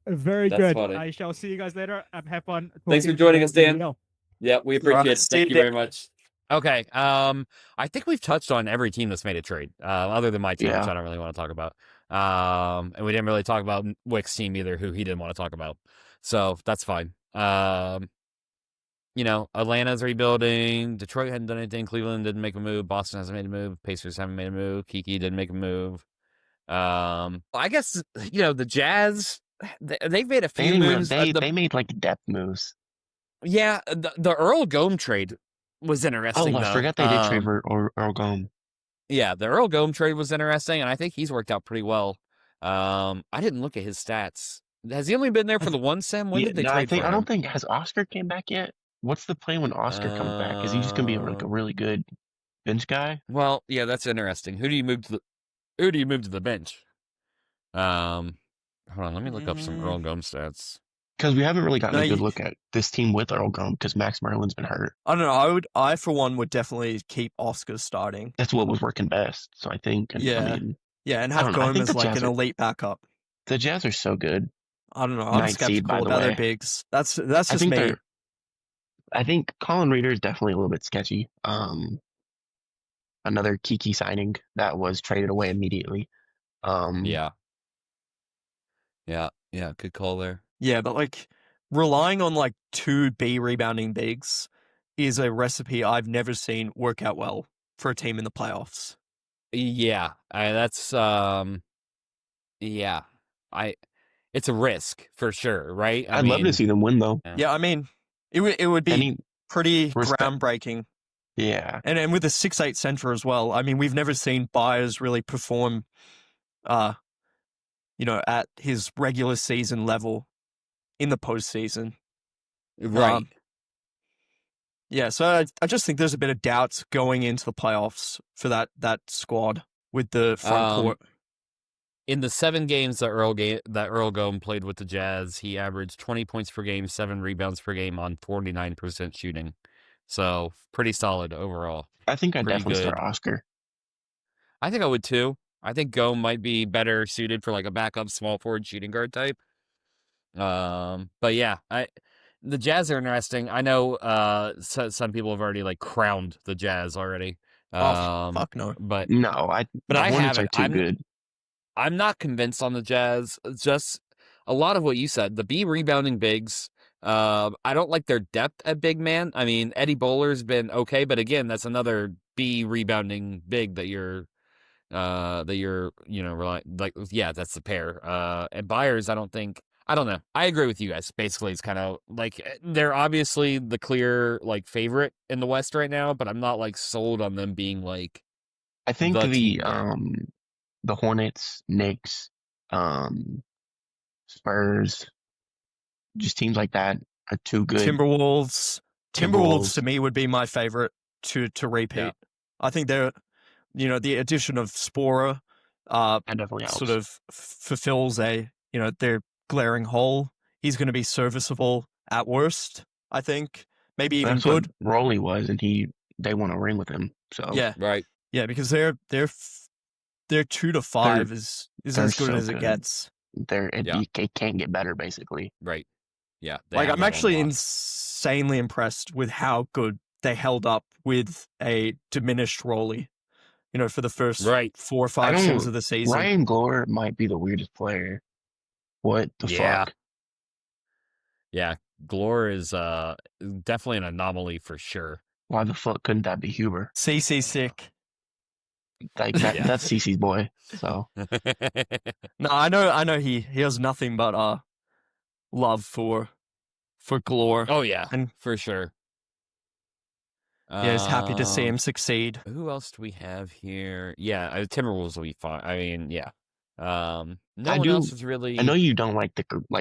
S4: Very
S1: That's
S4: good.
S1: funny.
S4: I shall see you guys later. Have fun.
S1: Thanks for
S4: talking
S1: joining us, Dan.
S4: EBL.
S1: Yeah, we appreciate it.
S2: see
S1: Thank
S2: you,
S1: you very
S2: Dan.
S1: much. Okay. I think we've touched on every team that's made a trade, other than my team, which
S3: Yeah.
S1: I don't really want to talk about. And we didn't really talk about Wick's team either, who he didn't want to talk about. So that's fine. Atlanta's rebuilding. Detroit hadn't done anything. Cleveland didn't make a move. Boston hasn't made a move. Pacers haven't made a move. Kiki didn't make a move. I guess the Jazz. They've made a
S3: They
S1: few
S3: didn't really-
S1: moves.
S3: they made like depth moves.
S1: Yeah, the Earl Gome trade was interesting.
S3: Oh, I
S1: though.
S3: forgot they did trade for Earl Gome.
S1: Yeah, the Earl Gome trade was interesting, and I think he's worked out pretty well. I didn't look at his stats. Has he only been there for the one sem? When did they trade for him?
S3: I don't think has Oscar came back yet. What's the plan when Oscar comes back? Is he just gonna be like a really good bench guy?
S1: Well, yeah, that's interesting. Who do you move to the bench? Hold on, let me look up some Earl Gome stats.
S3: Because we haven't really gotten
S2: No,
S3: a good
S2: you-
S3: look at this team with Earl Gome because Max Merlin's been hurt.
S2: I don't know. I for one would definitely keep Oscar starting.
S3: That's what was working best. So I think. And,
S2: Yeah.
S3: I mean,
S2: Yeah, and
S3: I
S2: have
S3: don't know. I
S2: Gome
S3: think
S2: as
S3: the
S2: like
S3: Jazz
S2: an
S3: are-
S2: elite backup.
S3: the Jazz are so good.
S2: I don't know. I'm
S3: Ninth seed, by
S2: skeptical
S3: the
S2: about their
S3: way.
S2: bigs. That's
S3: I
S2: just
S3: think
S2: me.
S3: I think Colin Reeder is definitely a little bit sketchy. Another Kiki signing that was traded away immediately.
S1: Yeah, good call there.
S2: Yeah, but like relying on like 2B rebounding bigs is a recipe I've never seen work out well for a team in the playoffs.
S1: Yeah, that's yeah. I It's a risk for sure, right?
S3: I'd love to see them win though.
S2: Yeah, I mean, it would be
S3: Any
S2: pretty
S3: respect?
S2: groundbreaking.
S3: Yeah,
S2: And with the 6'8" center as well. I mean, we've never seen Byers really perform, at his regular season level in the postseason.
S1: right.
S2: Yeah, so I just think there's a bit of doubts going into the playoffs for that squad with the front court.
S1: In the 7 games that Earl Gome played with the Jazz, he averaged 20 points per game, 7 rebounds per game on 49% shooting. So pretty solid overall.
S3: I think I'd
S1: Pretty
S3: definitely
S1: good.
S3: start Oscar.
S1: I think I would too. I think Gome might be better suited for like a backup small forward shooting guard type. But yeah, the Jazz are interesting. I know some people have already like crowned the Jazz already.
S2: Fuck no.
S1: But
S3: No, the
S1: I
S3: Hornets are
S1: haven't.
S3: too good.
S1: I'm not convinced on the Jazz. Just a lot of what you said. The B rebounding bigs. I don't like their depth at big man. I mean, Eddie Bowler's been okay, but again, that's another B rebounding big that you're yeah, that's the pair. And Byers, I don't know. I agree with you guys. Basically, it's kind of like they're obviously the clear like favorite in the West right now, but I'm not like sold on them being like
S3: I think
S1: the team there.
S3: the Hornets, Knicks, Spurs, just teams like that are too good.
S2: Timberwolves to me would be my favorite to repeat.
S1: Yeah.
S2: I think they're, the addition of Sporer,
S3: That definitely helps.
S2: sort of fulfills their glaring hole. He's going to be serviceable at worst, I think. Maybe even
S3: That's
S2: good.
S3: what Rolly was, and they won a ring with him. So
S2: Yeah,
S1: Right.
S2: yeah, because their 2 to 5 is
S3: they're
S2: as good
S3: so
S2: as it
S3: good.
S2: gets.
S3: It can't get better, basically.
S1: Right. Yeah.
S2: Like, I'm actually
S1: in.
S2: insanely impressed with how good they held up with a diminished Rolly, for the first
S1: Right.
S2: 4 or 5 games of the season.
S3: Ryan Gore might be the weirdest player. What the
S1: Yeah.
S3: fuck?
S1: Yeah. Glore is definitely an anomaly for sure.
S3: Why the fuck couldn't that be Huber?
S2: CC sick.
S3: Like that,
S1: Yeah.
S3: that's CC's boy. So
S2: No, I know he has nothing but love for Glore.
S1: Oh yeah,
S2: And
S1: for sure.
S2: yeah, he's happy to see him succeed.
S1: Who else do we have here? Yeah, Timberwolves will be fine. I mean, yeah. No one else is really.
S3: I know you don't like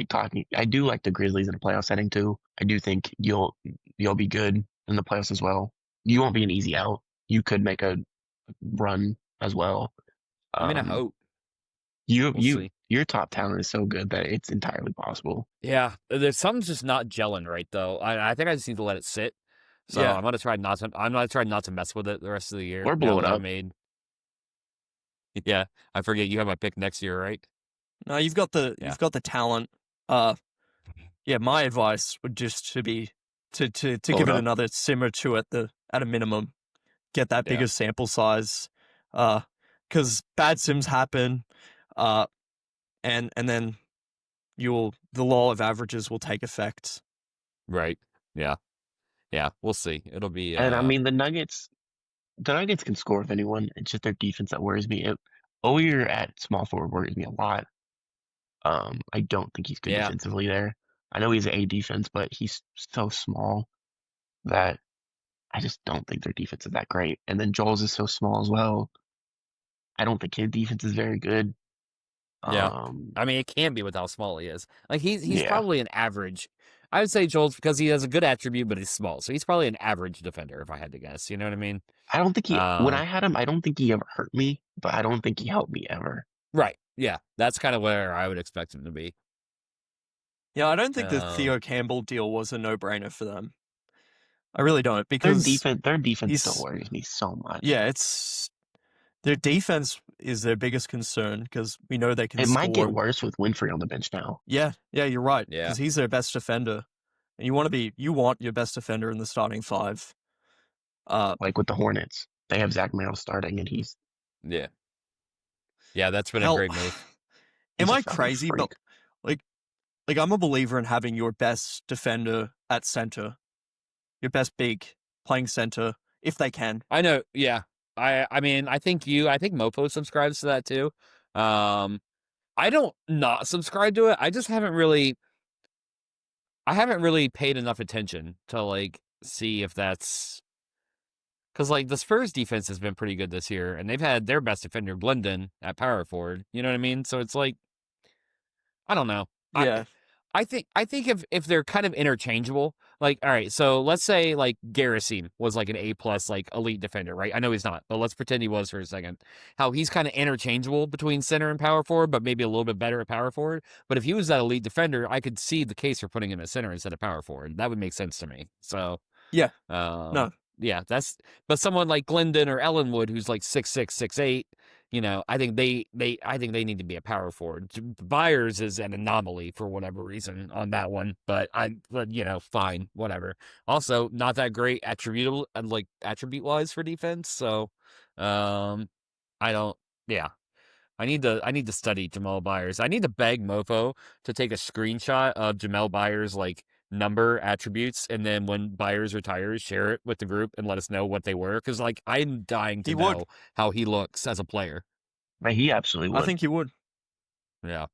S3: talking. I do like the Grizzlies in a playoff setting too. I do think you'll be good in the playoffs as well. You won't be an easy out. You could make a run as well.
S1: I mean, I hope.
S3: We'll
S1: We'll see.
S3: Your top talent is so good that it's entirely possible.
S1: Yeah, there's something's just not gelling right though. I think I just need to let it sit. So
S2: Yeah.
S1: I'm gonna try not to mess with it the rest of the year.
S3: Or blow it up.
S1: Yeah, I forget you have my pick next year, right?
S2: No, you've got the talent. Yeah, my advice would just to be to give it
S3: up.
S2: another simmer to it at a minimum. Get that bigger sample size. Because bad sims happen. And then the law of averages will take effect.
S1: Right. Yeah. Yeah. We'll see. It'll be.
S3: And I mean, the Nuggets can score with anyone. It's just their defense that worries me. Oyer at small forward worries me a lot. I don't think he's good defensively there. I know he's an A defense, but he's so small that I just don't think their defense is that great. And then Joel's is so small as well. I don't think his defense is very good.
S1: Yeah. I mean, it can be with how small he is. Like he's probably an average. I would say Joel's because he has a good attribute, but he's small, so he's probably an average defender if I had to guess. You know what I mean?
S3: I don't think when I had him, I don't think he ever hurt me, but I don't think he helped me ever.
S1: Right. Yeah. That's kind of where I would expect him to be.
S2: Yeah, I don't think the Theo Campbell deal was a no-brainer for them. I really don't, because
S3: their defense still worries me so much.
S2: Yeah, their defense is their biggest concern because we know they can.
S3: It
S2: score.
S3: might get worse with Winfrey on the bench now.
S2: Yeah, you're right.
S1: Yeah,
S2: because he's their best defender, and you want your best defender in the starting 5.
S3: Like with the Hornets, they have Zach Merrill starting, and he's
S1: that's been a great move.
S2: Am I crazy? Freak. But like I'm a believer in having your best defender at center, your best big playing center if they can.
S1: I know. Yeah. I mean, I think Mofo subscribes to that too. I don't not subscribe to it. I just haven't really paid enough attention to like see if that's because like the Spurs defense has been pretty good this year, and they've had their best defender Glendon at power forward. You know what I mean? So it's like I don't know.
S2: Yeah.
S1: I think if they're kind of interchangeable, like all right, so let's say like Garrison was like an A+ like elite defender, right? I know he's not, but let's pretend he was for a second. How he's kind of interchangeable between center and power forward, but maybe a little bit better at power forward. But if he was that elite defender, I could see the case for putting him at center instead of power forward. That would make sense to me. So
S2: Yeah. No.
S1: yeah, but someone like Glendon or Ellenwood who's like 6'6", 6'8", you know, I think they need to be a power forward. Byers is an anomaly for whatever reason on that one, but you know, fine, whatever. Also, not that great attribute wise for defense. So, I don't. Yeah, I need to study Jamal Byers. I need to beg Mofo to take a screenshot of Jamal Byers like number attributes, and then when Byers retires, share it with the group and let us know what they were. Because like I'm dying to know how he looks as a player.
S3: But he absolutely would.
S2: I think he would.
S1: Yeah.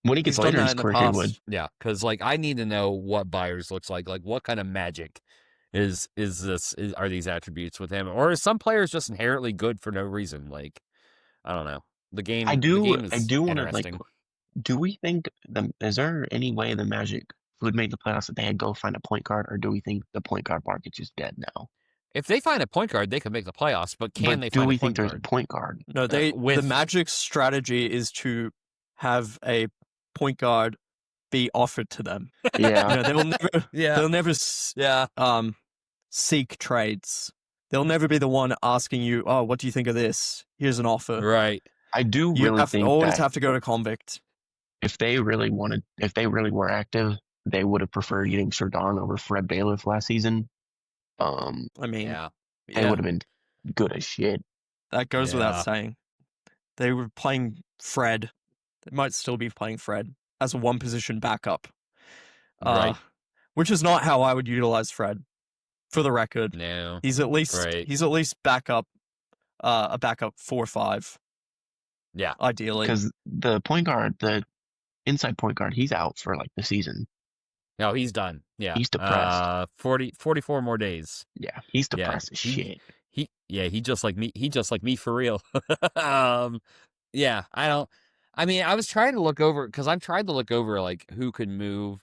S3: When he gets
S2: He's done
S3: later in
S2: that
S3: his
S2: in the
S3: career, he
S2: past.
S3: would.
S1: Yeah, because like I need to know what Byers looks like what kind of magic are these attributes with him, or is some players just inherently good for no reason? Like I don't know. The game
S3: I do
S1: is
S3: want to like.
S1: interesting.
S3: Do we think is there any way the Magic would make the playoffs if they had go find a point guard, or do we think the point guard market's just dead now?
S1: If they find a point guard, they could make the playoffs. But can they
S3: do
S1: find
S3: we
S1: a
S3: think
S1: point
S3: there's
S1: guard?
S3: a point guard?
S2: No, the Magic's strategy is to have a point guard be offered to them.
S3: Yeah.
S2: They'll never seek trades. They'll never be the one asking you, "Oh, what do you think of this? Here's an offer."
S1: Right.
S3: I do
S2: You
S3: really think
S2: always
S3: that
S2: have to go to convict.
S3: if they really were active, they would have preferred getting Serdon over Fred Bailiff last season.
S2: I mean,
S3: They would have been good as shit.
S2: that goes
S1: Yeah.
S2: without saying. They were playing Fred. They might still be playing Fred as a one position backup.
S1: Right.
S2: Which is not how I would utilize Fred. For the record,
S1: No.
S2: he's at least backup, a backup 4-5.
S1: Yeah.
S2: Ideally,
S3: Because the point guard, the inside point guard, he's out for like the season.
S1: No, he's done. Yeah.
S3: He's depressed.
S1: 44 more days.
S3: Yeah, he's depressed as shit.
S1: He just like me. He just like me for real. Yeah, I was trying to look over because I'm trying to look over like who could move.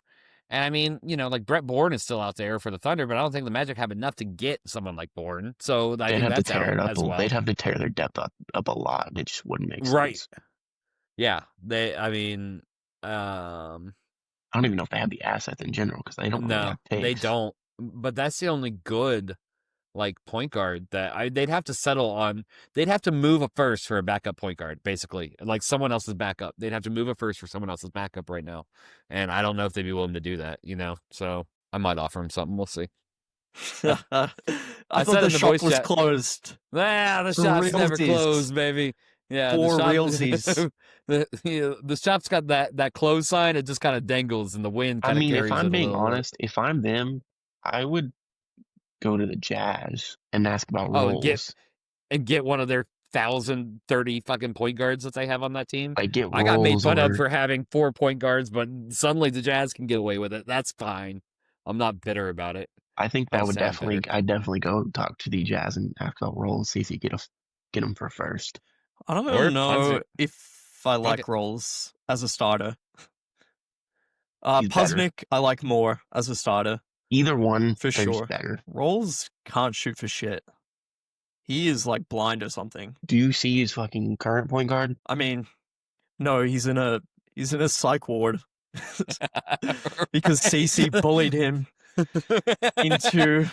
S1: And I mean, you know, like Brett Bourne is still out there for the Thunder, but I don't think the Magic have enough to get someone like Bourne. So I think that's out as well.
S3: They'd have to tear their depth up a lot. It just wouldn't make sense.
S1: Right. Yeah.
S3: I don't even know if they have the assets in general because they don't. Really have
S1: they
S3: takes.
S1: don't. But that's the only good like point guard that they'd have to settle on. They'd have to move a first for a backup point guard, basically, like someone else's backup. They'd have to move a first for someone else's backup right now, and I don't know if they'd be willing to do that. You know, so I might offer him something. We'll see.
S2: I
S1: said
S2: thought
S1: in
S2: the
S1: the
S2: shop
S1: voice
S2: was
S1: chat-
S2: closed.
S1: The
S2: For
S1: shop's never
S2: realsies.
S1: closed, baby. Yeah,
S2: For
S1: the shop,
S2: realsies.
S1: the shop's got that close sign. It just kind of dangles in the wind.
S3: I mean,
S1: carries
S3: if I'm
S1: it a
S3: being
S1: little bit.
S3: honest, if I'm them, I would go to the Jazz and ask about roles.
S1: And get one of their 1,030 fucking point guards that they have on that team.
S3: Like get
S1: I got made
S3: roles
S1: fun of
S3: or-
S1: for having 4 point guards, but suddenly the Jazz can get away with it. That's fine. I'm not bitter about it.
S3: I think that
S1: I'll
S3: would
S1: sound better.
S3: I'd definitely go talk to the Jazz and ask about roles, see if you get them for first.
S2: I don't
S1: Or
S2: even know
S1: Punzik.
S2: if I like
S1: it.
S2: Rolls as a starter.
S3: He's better.
S2: Puznik, I like more as a starter.
S3: Either one,
S2: For
S3: they're just
S2: sure.
S3: better.
S2: Rolls can't shoot for shit. He is like blind or something.
S3: Do you see his fucking current point guard?
S2: I mean, no, he's in a psych ward because CC bullied him into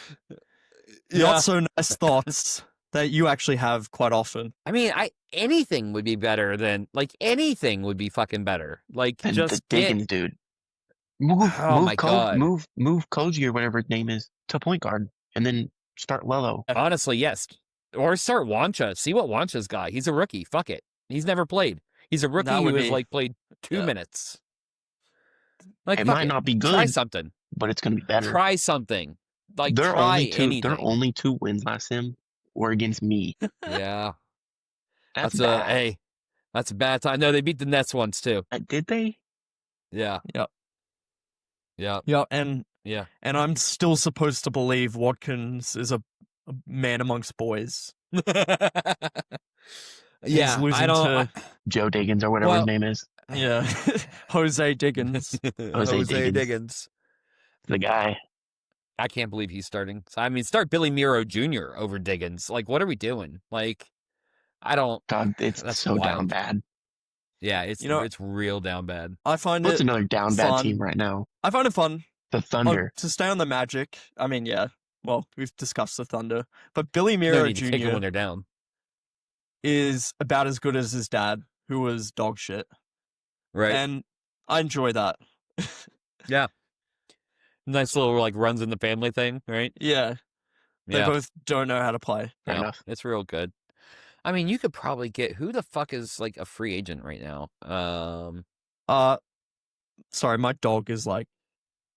S2: not so nice thoughts that you actually have quite often.
S1: I mean, anything would be better than anything would be fucking better. Like
S3: And
S1: just
S3: the Diggins dude. Move
S1: my God.
S3: move Koji or whatever his name is to point guard, and then start Lelo.
S1: honestly, yes. Or start Wancha. See what Wancha's got. He's a rookie. Fuck it. He's never played. He's a rookie
S2: That
S1: who
S2: would
S1: has
S2: be-
S1: like played 2
S2: yeah.
S1: minutes. Like
S3: It
S1: fuck
S3: might not be
S1: Try
S3: good,
S1: something.
S3: but it's gonna be better.
S1: Try something. Like
S3: Their
S1: try
S3: only two,
S1: anything.
S3: their only 2 wins last sim were against me.
S1: Yeah.
S3: That's
S1: That's
S3: bad.
S1: hey, that's a bad time. No, they beat the Nets once too.
S3: Did they?
S1: Yeah.
S2: Yep.
S1: Yeah.
S2: Yeah, and
S1: Yeah.
S2: I'm still supposed to believe Watkins is a man amongst boys. He's
S1: Yeah.
S2: losing
S1: I don't.
S2: to
S3: Joe Diggins or whatever
S1: Well-
S3: his name is.
S2: yeah, Jose Diggins.
S3: Jose Diggins. The guy.
S1: I can't believe he's starting. So, I mean, start Billy Miro Jr. over Diggins. Like, what are we doing? Like, I don't.
S3: God, it's
S1: That's
S3: so down
S1: wild.
S3: bad.
S1: Yeah, it's it's real down bad.
S2: I find
S3: What's
S2: it
S3: another down bad
S2: fun.
S3: team right now?
S2: I find it fun
S3: The Thunder.
S2: to stay on the Magic. I mean, yeah. Well, we've discussed the Thunder, but Billy
S1: No
S2: Miro
S1: need to kick them when
S2: Jr.
S1: they're down.
S2: is about as good as his dad, who was dog shit,
S1: Right.
S2: and I enjoy that.
S1: Nice little like runs in the family thing, right?
S2: Yeah, they
S1: Yeah.
S2: both don't know how to play.
S3: Fair
S1: No,
S3: enough.
S1: it's real good. I mean, you could probably get who the fuck is like a free agent right now?
S2: Sorry, my dog is like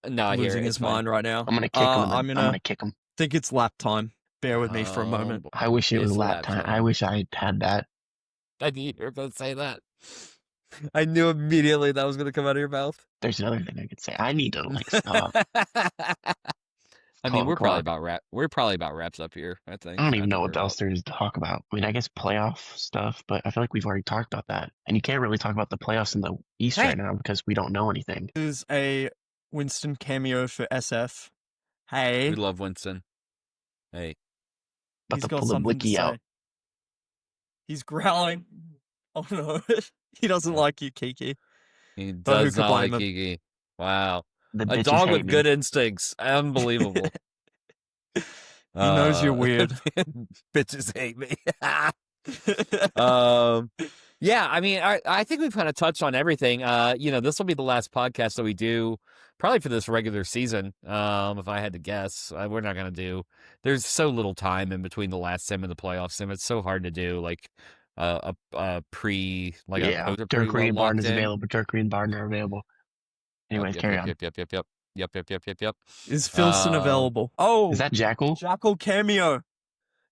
S1: No, I hear
S2: losing
S1: it.
S2: his
S1: It's fine.
S2: mind right now.
S3: I'm gonna kick him.
S2: I'm
S3: I'm
S2: gonna
S3: gonna kick him.
S2: think it's lap time. Bear with me for a moment.
S3: I wish it was
S1: It's
S3: lap
S1: lap
S3: time.
S1: time.
S3: I wish I had that.
S1: I knew you were about to say that. I knew immediately that was going to come out of your mouth.
S3: There's another thing I could say. I need to like stop.
S1: I mean,
S3: Call
S1: we're
S3: the
S1: probably
S3: clock.
S1: about wraps up here. I think.
S3: I don't even
S1: think
S3: know
S1: we're
S3: what else there is to talk about. I mean, I guess playoff stuff, but I feel like we've already talked about that. And you can't really talk about the playoffs in the East
S1: Hey.
S3: right now because we don't know anything.
S2: This is a Winston cameo for SF.
S1: We
S2: Hey,
S1: love Winston. Hey,
S3: But
S2: he's
S3: to
S2: got
S3: pull the
S2: something to
S3: wiki
S2: say.
S3: out.
S2: He's growling. Oh no, he doesn't like you, Kiki.
S1: he
S2: who
S1: does
S2: could
S1: not like
S2: blame him?
S1: Kiki. Wow,
S3: The
S1: a
S3: bitches
S1: dog
S3: hate
S1: with
S3: me.
S1: good instincts. Unbelievable.
S2: He knows you're weird.
S1: Bitches hate me. Yeah, I mean, I think we've kind of touched on everything. This will be the last podcast that we do probably for this regular season. If I had to guess, we're not gonna do. There's so little time in between the last sim and the playoff sim. It's so hard to do like a pre like
S3: Yeah,
S1: a
S3: Dirk Reed and Barton is
S1: locked in.
S3: available. Dirk Reed and Barton are available. Anyways, carry on.
S1: Yep.
S2: Is Filson
S1: Uh,
S2: available? Oh,
S3: Is that Jackal?
S2: Jackal cameo.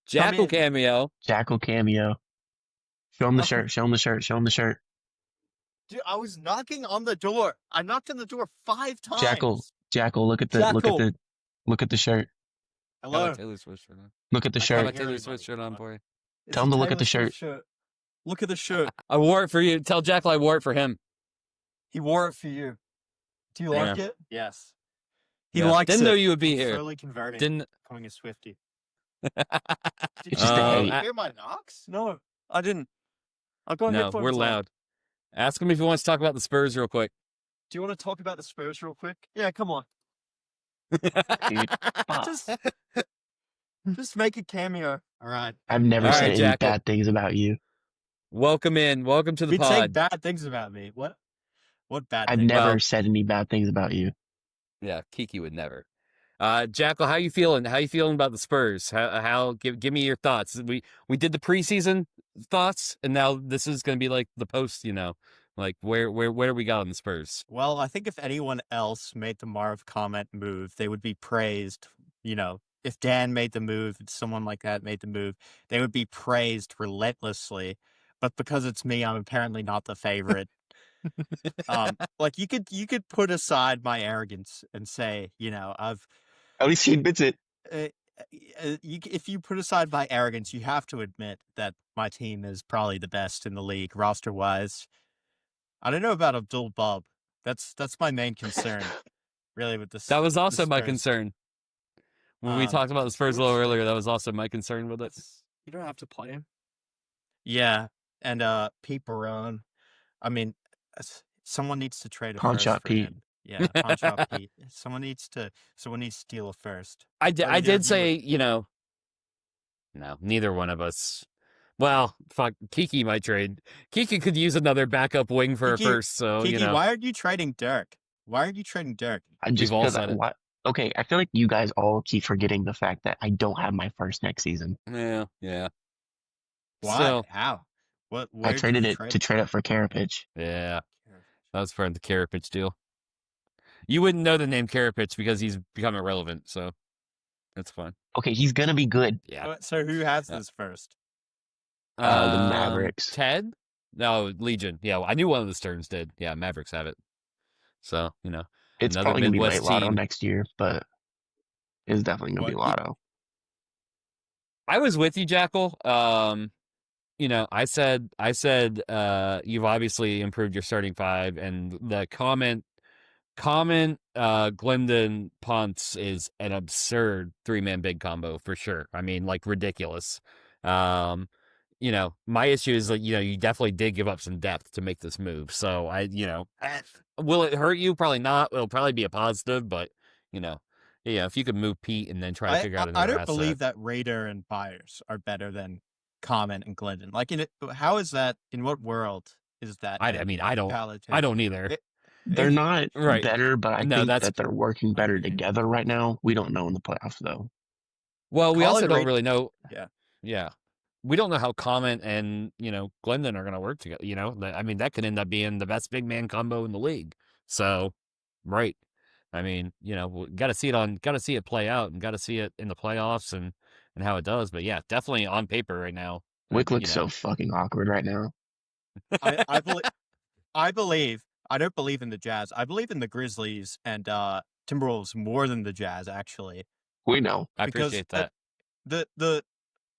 S1: Jackal
S2: in.
S1: cameo.
S3: Jackal cameo. Show him the
S2: Okay.
S3: shirt. Show him the shirt. Show him the shirt.
S5: Dude, I was knocking on the door. I knocked on the door 5 times.
S3: Jackal, look at the shirt.
S5: Hello.
S1: Got my Taylor Swift shirt on.
S3: Look at the
S1: I got
S3: shirt.
S1: my Taylor Swift shirt on for you.
S2: It's
S3: Tell
S2: a
S3: him to look at the
S2: Taylor Swift Look at the shirt.
S1: I wore it for you. Tell Jackal I wore it for him.
S2: He wore it for you. Do you like it?
S5: Yes.
S2: He
S1: Yeah.
S2: likes
S1: Didn't
S2: it.
S1: know you would be here.
S5: Slowly converting.
S1: Didn't.
S5: Becoming a Swiftie.
S3: It's just a hate.
S5: Hear my knocks?
S2: No, I didn't. I've got
S1: No,
S2: headphones
S1: we're
S2: on.
S1: loud. Ask him if he wants to talk about the Spurs real quick.
S2: Do you want to talk about the Spurs real quick? Yeah, come on.
S3: Dude, fuck.
S2: Just make a cameo.
S5: All right.
S3: I've never
S1: All
S3: said
S1: right,
S3: any
S1: Jackal.
S3: bad things about you.
S1: Welcome in. Welcome to the
S5: You say
S1: pod.
S5: bad things about me. What? What bad
S3: I've
S5: things?
S3: never
S1: Well-
S3: said any bad things about you.
S1: Yeah, Kiki would never. Jackal, how you feeling? How you feeling about the Spurs? How give me your thoughts. We did the preseason thoughts, and now this is going to be like the post. Like where do we got on the Spurs?
S5: Well, I think if anyone else made the Marv comment move, they would be praised. If Dan made the move, if someone like that made the move, they would be praised relentlessly. But because it's me, I'm apparently not the favorite. Like you could put aside my arrogance and say, I've
S3: At least he admits it.
S5: if you put aside my arrogance, you have to admit that my team is probably the best in the league roster wise. I don't know about Abdul Bub. That's my main concern, really, with this.
S1: That was
S5: the
S1: also my
S5: Spurs.
S1: concern. When we talked about the Spurs a little earlier, that was also my concern with it.
S2: You don't have to play him.
S5: Yeah, and Pete Barone. I mean, someone needs to trade a
S3: Pawn
S5: first
S3: shop
S5: for
S3: Pete.
S5: him. Yeah, pawn shop Pete. Someone needs to steal a first.
S1: I did.
S5: Or
S1: I
S5: either
S1: did
S5: of you
S1: say, no, neither one of us. Well, fuck, Kiki might trade. Kiki could use another backup wing for
S5: Kiki-
S1: a first. So
S5: Kiki, why aren't you trading Dirk? Why aren't you trading Dirk?
S3: I just
S1: We've all
S3: because
S1: said it.
S3: Okay, I feel like you guys all keep forgetting the fact that I don't have my first next season.
S1: yeah.
S5: Why?
S1: So-
S5: How? What?
S3: I
S5: Where did
S3: traded
S5: you
S3: it
S5: trade
S3: to trade up for Karapich.
S1: Yeah, that was part of the Karapich deal. You wouldn't know the name Karapich because he's become irrelevant. So That's fine.
S3: Okay, he's gonna be good.
S1: Yeah.
S5: So who has
S1: Yeah.
S5: this first?
S3: The Mavericks.
S1: Ted? No, Legion. Yeah, I knew one of the Sterns did. Yeah, Mavericks have it. So,
S3: It's
S1: another
S3: probably gonna be
S1: Midwest
S3: late lotto
S1: team.
S3: next year, but it's definitely gonna be
S5: What?
S3: lotto.
S1: I was with you, Jackal. I said, you've obviously improved your starting five, and the comment, Glendon Ponce is an absurd 3-man big combo for sure. I mean, like ridiculous. My issue is like, you definitely did give up some depth to make this move. So will it hurt you? Probably not. It'll probably be a positive, but if you could move Pete and then try to figure out
S5: I
S1: another
S5: don't
S1: asset.
S5: believe that Raider and Byers are better than Comment and Glendon. Like, how is that? In what world is that?
S1: I don't either.
S3: They're not
S1: Right.
S3: better, but I
S1: No,
S3: think
S1: that's-
S3: that they're working better
S5: Okay.
S3: together right now. We don't know in the playoffs though.
S1: Well, we
S5: Call
S1: also
S5: it
S1: don't
S5: Ra-
S1: really know.
S5: Yeah.
S1: Yeah. We don't know how Comment and, Glendon are going to work together. I mean, that could end up being the best big man combo in the league. So, right. I mean, got to see it play out and got to see it in the playoffs and how it does. But yeah, definitely on paper right now.
S3: Wick looks so fucking awkward right now.
S5: I believe. I don't believe in the Jazz. I believe in the Grizzlies and Timberwolves more than the Jazz, actually.
S3: We know.
S1: I
S5: Because,
S1: appreciate that.
S5: The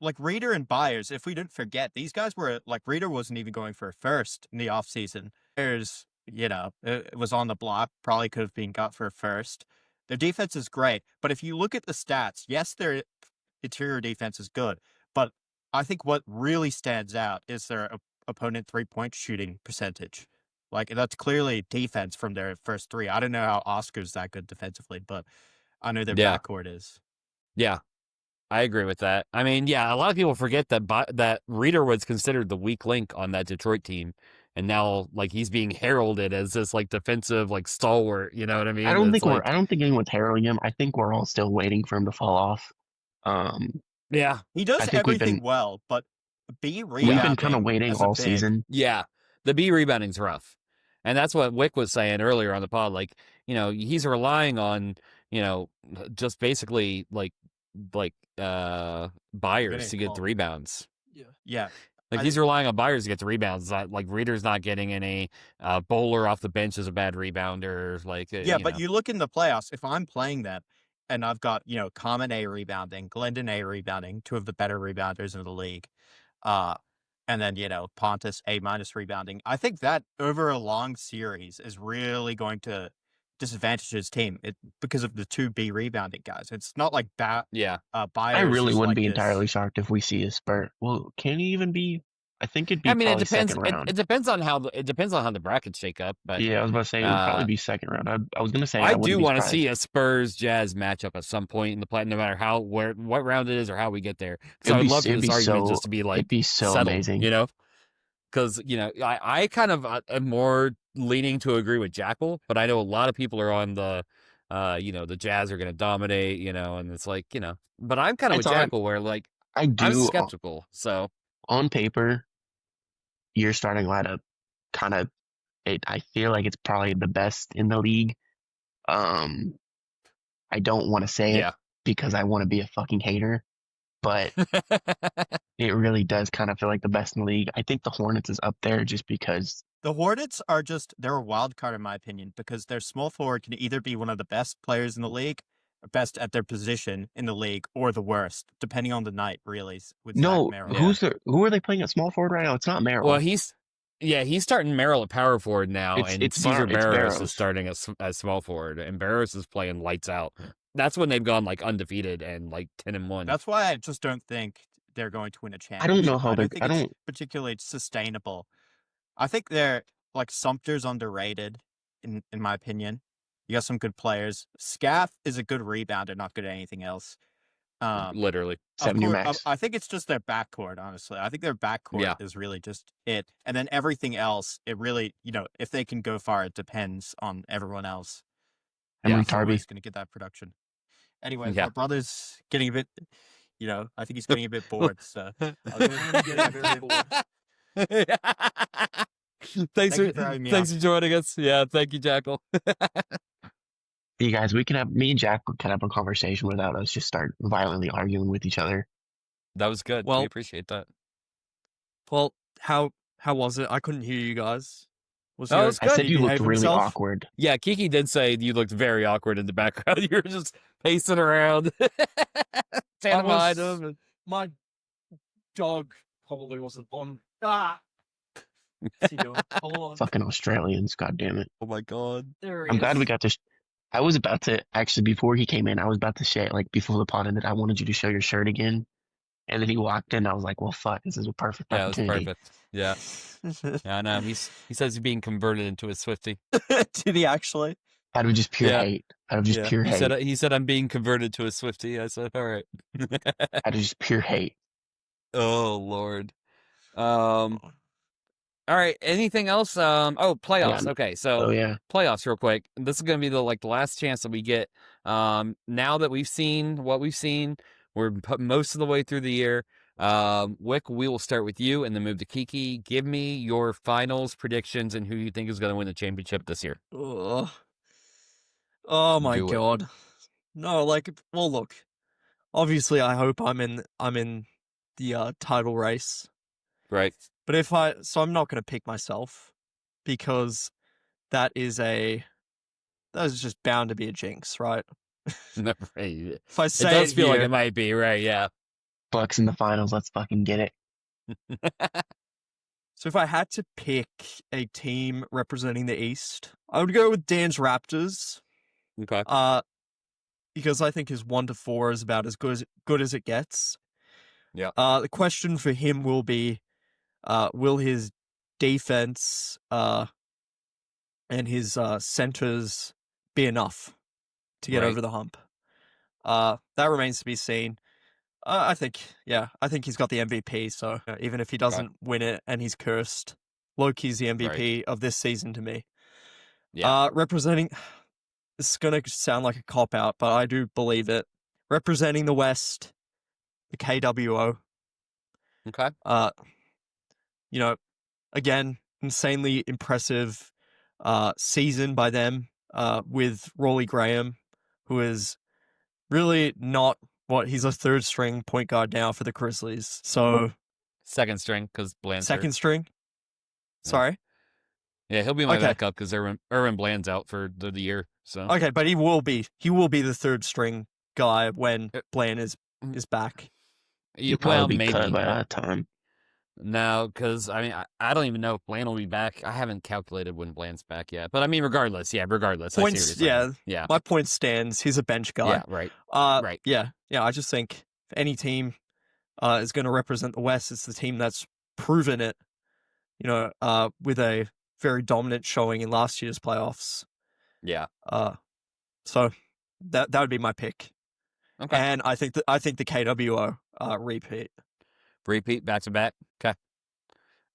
S5: like Reader and Byers, if we didn't forget, these guys were like Reader wasn't even going for a first in the offseason. Byers, it was on the block, probably could have been got for a first. Their defense is great, but if you look at the stats, yes, their interior defense is good, but I think what really stands out is their opponent 3-point shooting percentage. Like, that's clearly defense from their first three. I don't know how Oscar's that good defensively, but I know their
S1: Yeah.
S5: backcourt is.
S1: Yeah. I agree with that. I mean, yeah, a lot of people forget that Reader was considered the weak link on that Detroit team, and now like he's being heralded as this like defensive like stalwart. You know what I mean?
S3: I don't think anyone's heralding him. I think we're all still waiting for him to fall off.
S1: Yeah,
S5: He does
S3: I think we've
S5: everything
S3: been-
S5: well, but
S3: we've been kind of waiting all season.
S1: yeah. The B rebounding's rough, and that's what Wick was saying earlier on the pod. Like, he's relying on just basically like Byers to get the rebounds.
S5: Yeah.
S1: Like he's relying on Byers to get the rebounds. Like Reader's not getting any. Bowler off the bench is a bad rebounder. Like
S5: But you look in the playoffs, if I'm playing them and I've got, Common A rebounding, Glendon A rebounding, two of the better rebounders in the league, and then, Pontus A- rebounding, I think that over a long series is really going to disadvantage his team because of the two B rebounding guys. It's not like that.
S1: Yeah.
S5: Byers
S3: I really
S5: is
S3: wouldn't
S5: like
S3: be
S5: this.
S3: entirely shocked if we see a spurt. Well, can he even be? I think it'd be.
S1: I mean, it
S3: probably
S1: depends.
S3: Second round.
S1: It depends on how the brackets shake up. But
S3: Yeah, I was about to say it would probably be second round. I was gonna say
S1: I
S3: wouldn't
S1: do
S3: be
S1: want to
S3: surprised.
S1: see a Spurs Jazz matchup at some point in the play, no matter what round it is or how we get there. So I'd love for this argument just to be like
S3: it'd be so
S1: settled,
S3: amazing.
S1: Because I kind of am more leaning to agree with Jackal, but I know a lot of people are on the the Jazz are going to dominate, and it's like but I'm kind of with Jackal where like
S3: I'm
S1: skeptical. So
S3: on paper, your starting lineup kind of I feel like it's probably the best in the league. I don't want to say it because I want to be a fucking hater, but it really does kind of feel like the best in the league. I think the Hornets is up there just because
S5: The Hornets they're a wild card in my opinion because their small forward can either be one of the best players in the league, or best at their position in the league, or the worst, depending on the night, really. With
S3: no,
S5: Zach Merrill.
S3: who are they playing at small forward right now? It's not Merrill.
S1: well, he's starting Merrill at power forward now, and
S3: It's
S1: Cesar Barros
S3: Barros.
S1: is starting as small forward, and Barros is playing lights out. That's when they've gone like undefeated and like 10-1.
S5: That's why I just don't think they're going to win a championship.
S3: I don't know how
S5: it's particularly sustainable. I think they're like Sumter's underrated, in my opinion. You got some good players. Scaff is a good rebounder, not good at anything else.
S1: Literally.
S3: 7-year max.
S5: I think it's just their backcourt, honestly. I think their backcourt is really just it. And then everything else, it really, if they can go far, it depends on everyone else.
S3: Henry
S5: Tarby
S3: Tarby.
S5: is going to get that production. Anyway,
S1: Yeah.
S5: my brother's getting a bit, I think he's getting a bit bored. So I'll go ahead and get a bit bored.
S1: Thanks
S5: you for having me
S1: for joining us. Yeah, thank you, Jackal.
S3: You guys, me and Jack can have a conversation without us just start violently arguing with each other.
S1: That was good.
S2: Well-
S1: we appreciate that.
S2: Well, how was it? I couldn't hear you guys. Was
S1: Oh,
S2: your
S1: it's
S3: I
S1: good.
S3: said
S2: he
S3: you looked
S2: behave
S3: really
S2: himself?
S3: awkward.
S1: Yeah, Kiki did say you looked very awkward in the background. You were just pacing around, standing behind
S2: was-
S1: him.
S2: My dog probably wasn't on. What's he doing? Hold on.
S3: Fucking Australians, god damn it.
S1: Oh my god.
S2: There he
S3: I'm
S2: is.
S3: glad we got to. I was about to actually before he came in. I was about to say like before the pod ended. I wanted you to show your shirt again, and then he walked in. I was like, well, fuck, this is a perfect
S1: Yeah, it was
S3: opportunity.
S1: perfect. Yeah, yeah, I know. He says he's being converted into a Swiftie.
S2: Did he actually?
S3: Out of just pure
S1: Yeah.
S3: hate. Out of just
S2: Yeah.
S3: pure hate.
S1: He said I'm being converted to a Swiftie. I said, all right.
S3: Out of just pure hate.
S1: Oh Lord. All right. Anything else? Playoffs.
S3: Yeah.
S1: Okay, so
S3: Oh yeah.
S1: playoffs real quick. This is going to be the last chance that we get. Now that we've seen what we've seen, we're most of the way through the year. Wick, we will start with you and then move to Kiki. Give me your finals predictions and who you think is going to win the championship this year.
S2: Ugh. Oh my
S1: Do it.
S2: god. No, well, look. Obviously, I hope I'm in the title race.
S1: Right.
S2: But so I'm not going to pick myself because that is just bound to be a jinx, right?
S1: Right. It
S2: If I say
S1: does feel like
S2: here-
S1: it might be, right? Yeah.
S3: Bucks in the finals. Let's fucking get it.
S2: So if I had to pick a team representing the East, I would go with Dan's Raptors.
S1: Okay.
S2: Because I think his 1-4 is about as good as it gets.
S1: Yeah.
S2: The question for him will be, will his defense and his centers be enough to get
S1: Right.
S2: over the hump? That remains to be seen. I think he's got the MVP. So even if he doesn't win it and he's cursed, Loki's the MVP of this season to me.
S1: Yeah.
S2: Representing, this is gonna sound like a cop out, but I do believe it. Representing the West, the KWO.
S1: Okay.
S2: Again, insanely impressive season by them with Rolly Graham, who is really not he's a third string point guard now for the Grizzlies. So
S1: Second string because Bland's
S2: second
S1: hurt.
S2: string. Sorry.
S1: Yeah, he'll be my
S2: Okay.
S1: backup because Irwin Bland's out for the year. So
S2: Okay, but he will be the third string guy when Bland is back.
S3: You'll
S1: well,
S3: probably be
S1: maybe.
S3: cut by that time.
S1: No, because I don't even know if Bland will be back. I haven't calculated when Bland's back yet. But I mean, regardless. I see what you're
S2: Points,
S1: saying. Yeah.
S2: My point stands. He's a bench guy.
S1: Yeah. Right. Right.
S2: Yeah. I just think if any team is going to represent the West, it's the team that's proven it. With a very dominant showing in last year's playoffs.
S1: Yeah.
S2: So that would be my pick.
S1: Okay.
S2: And I think the KWO repeat.
S1: Repeat back to back. Okay.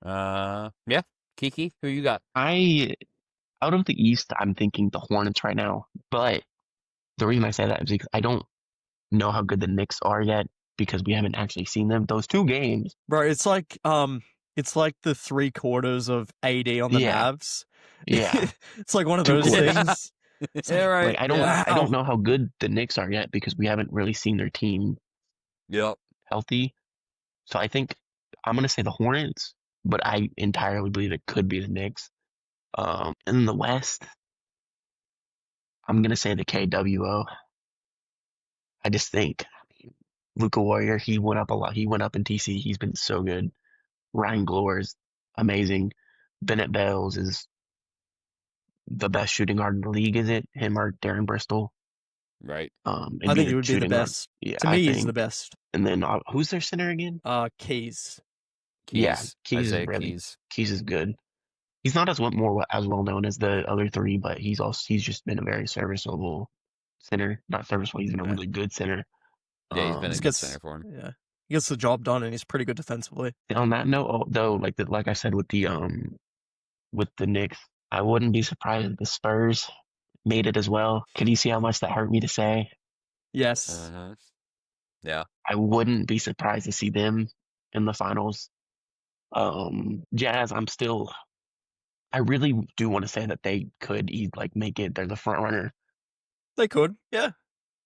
S1: Yeah. Kiki, who you got?
S3: Out of the East, I'm thinking the Hornets right now. But the reason I say that is because I don't know how good the Knicks are yet because we haven't actually seen them. Those 2 games.
S2: Bro, it's like the 3/4 of AD on the
S3: Yeah.
S2: Mavs.
S3: Yeah.
S2: It's like one of
S3: 2
S2: those
S3: quarters.
S2: things.
S1: Yeah, right.
S3: Like, I don't know how good the Knicks are yet because we haven't really seen their team
S1: Yep.
S3: healthy. So I think I'm gonna say the Hornets, but I entirely believe it could be the Knicks. In the West, I'm gonna say the KWO. I just think Luka Warrior, he went up a lot. He went up in TC. He's been so good. Ryan Glore is amazing. Bennett Bells is the best shooting guard in the league. Is it him or Darren Bristol?
S1: Right.
S2: I think it would be the best.
S3: Yeah,
S2: To me, he's the best.
S3: And then who's their center again?
S2: Keys.
S3: Yeah,
S1: Keys.
S3: Keys is
S1: Isaiah
S3: really-
S1: Keys.
S3: Keys is good. He's not as well known as the other 3, but he's just been a very serviceable center. Not serviceable. He's been a
S1: Yeah.
S3: really good center.
S1: Yeah, he's been a
S2: Just
S1: good
S2: gets-
S1: center for him.
S2: Yeah. He gets the job done and he's pretty good defensively.
S3: On that note, though, like I said with the Knicks, I wouldn't be surprised if the Spurs made it as well. Can you see how much that hurt me to say?
S2: Yes.
S1: Uh-huh. Yeah.
S3: I wouldn't be surprised to see them in the finals. Jazz, I really do want to say that they could make it. They're the front runner.
S2: They could, yeah.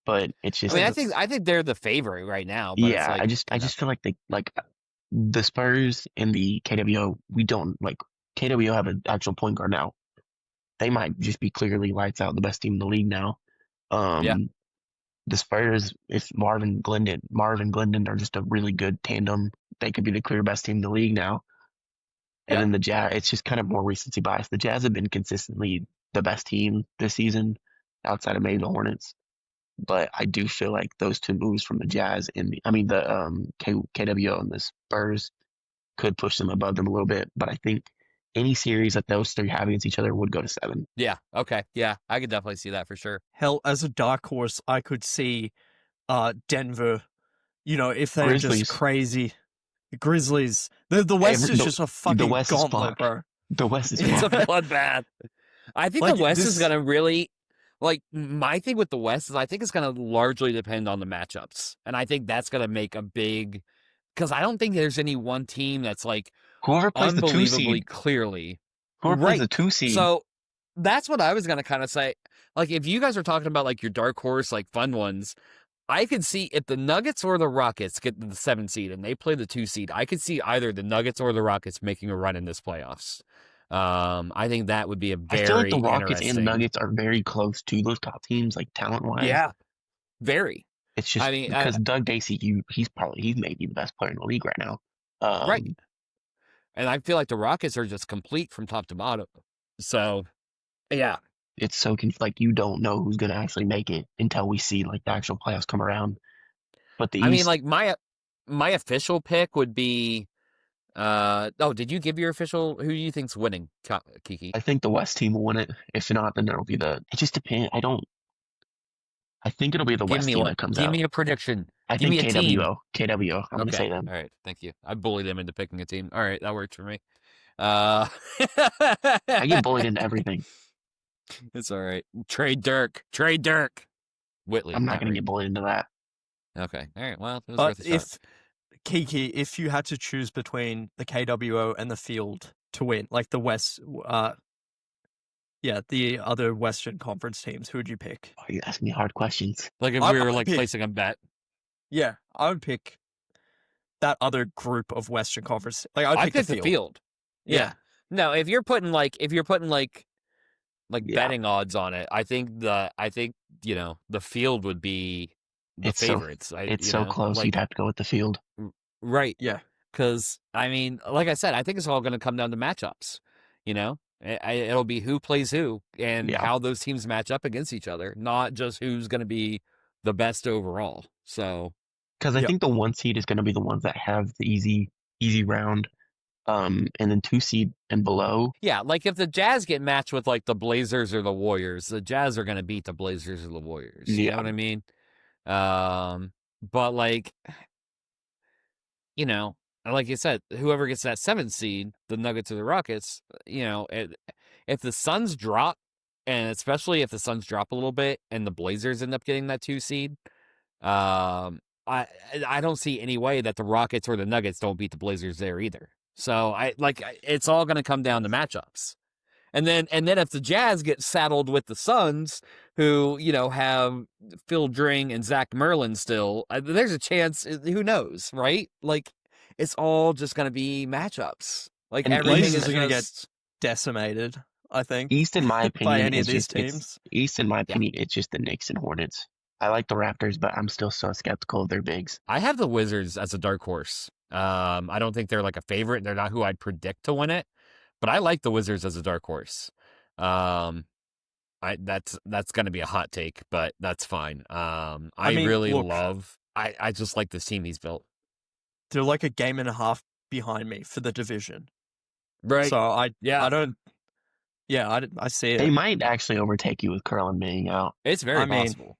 S3: but it's just
S1: I think they're the favorite right now. But it's
S3: yeah.
S1: like,
S3: I just feel like the Spurs and the KWO. We don't like KWO have an actual point guard now. They might just be clearly lights out the best team in the league now.
S1: Yeah.
S3: The Spurs, if Marvin Glendon are just a really good tandem, they could be the clear best team in the league now. And
S2: Yeah.
S3: then the Jazz, it's just kind of more recency bias. The Jazz have been consistently the best team this season, outside of maybe the Hornets. But I do feel like those two moves from the Jazz and the KWO and the Spurs could push them above them a little bit. But I think any series that those three have against each other would go to 7.
S1: yeah, okay, yeah, I could definitely see that for sure.
S2: Hell, as a dark horse, I could see Denver, if they're
S3: Grizzlies.
S2: just crazy. The Grizzlies. The West is just a fucking
S3: West is
S2: gauntlet,
S3: fucked.
S2: bro.
S3: The West is
S1: It's a
S3: fucked.
S1: bloodbath. I think
S2: Like,
S1: the West is
S2: this-
S1: gonna really my thing with the West is I think it's gonna largely depend on the matchups, and I think that's gonna make a big because I don't think there's any one team that's like
S3: Whoever plays the 2
S1: unbelievably
S3: seed,
S1: clearly.
S3: whoever plays
S1: Right.
S3: the 2 seed,
S1: So that's what I was gonna kind of say. Like if you guys are talking about like your dark horse, like fun ones, I could see if the Nuggets or the Rockets get the 7 seed and they play the 2 seed, I could see either the Nuggets or the Rockets making a run in this playoffs. I think that would be a very
S3: I feel like the Rockets and the
S1: interesting-
S3: Nuggets are very close to those top teams, like talent wise.
S1: Yeah, very.
S3: It's just
S1: I mean,
S3: because Doug Dacey, he's maybe the best player in the league right now.
S1: Right. And I feel like the Rockets are just complete from top to bottom. So, yeah.
S3: It's so like you don't know who's gonna actually make it until we see like the actual playoffs come around. But the
S1: I mean,
S3: East,
S1: like my official pick would be. Did you give your official? Who do you think's winning, Kiki?
S3: I think the West team will win it. If not, then it'll be It just depends. I think it'll be the West team that comes
S1: Give
S3: out.
S1: me a prediction.
S3: I
S1: give
S3: think
S1: me a team.
S3: KWO. I'm gonna say them.
S1: All right. Thank you. I bullied him into picking a team. All right, that works for me.
S3: I get bullied into everything.
S1: It's all right. Trade Dirk. Whitley.
S3: I'm not gonna
S1: Reed.
S3: get bullied into that.
S1: Okay. All right. Well, it was
S2: But
S1: worth a shot.
S2: if you had to choose between the KWO and the field to win, like the West, the other Western Conference teams, who would you pick?
S3: Oh, you asking me hard questions.
S1: Like if
S2: I-
S1: we were
S2: I
S1: like
S2: pick-
S1: placing a bet.
S2: Yeah, I would pick that other group of Western Conference. Like I would
S1: I
S2: pick
S1: picked
S2: the
S1: the
S2: field.
S1: field. Yeah. No, if you're putting like
S3: Yeah.
S1: betting odds on it, I think the field would be the
S3: It's so-
S1: favorites.
S3: It's so close.
S1: Like,
S3: You'd have to go with the field.
S1: right.
S2: Yeah.
S1: Because I mean, like I said, I think it's all going to come down to matchups. It'll be who plays who and
S3: Yeah.
S1: how those teams match up against each other, not just who's going to be the best overall. So
S3: Because I
S2: Yep.
S3: think the 1 seed is going to be the ones that have the easy round, and then 2 seed and below.
S1: yeah, like if the Jazz get matched with like the Blazers or the Warriors, the Jazz are going to beat the Blazers or the Warriors. You
S3: Yeah.
S1: know what I mean? But like you said, whoever gets that 7th seed, the Nuggets or the Rockets, if the Suns drop, and especially if the Suns drop a little bit and the Blazers end up getting that 2 seed, I don't see any way that the Rockets or the Nuggets don't beat the Blazers there either. So it's all going to come down to matchups. And then if the Jazz get saddled with the Suns, who have Phil Dring and Zach Merlin still, there's a chance. Who knows, right? Like it's all just going to be matchups. Like
S3: And
S1: everything
S2: Blazers
S1: is
S2: are gonna get
S1: just
S2: decimated, I think,
S3: East, in my opinion,
S2: by any of
S3: is
S2: these
S3: just- it's-
S2: teams.
S3: East, in my opinion, it's just the Knicks and Hornets. I like the Raptors, but I'm still so skeptical of their bigs.
S1: I have the Wizards as a dark horse. I don't think they're like a favorite. They're not who I'd predict to win it, but I like the Wizards as a dark horse. That's going to be a hot take, but that's fine. I
S2: mean,
S1: really
S2: look-
S1: love. I just like this team he's built.
S2: They're like a game and a half behind me for the division.
S1: Right.
S2: So I don't. Yeah, I see it.
S3: They might actually overtake you with Curlin being out,
S1: It's very
S2: I mean,
S1: possible.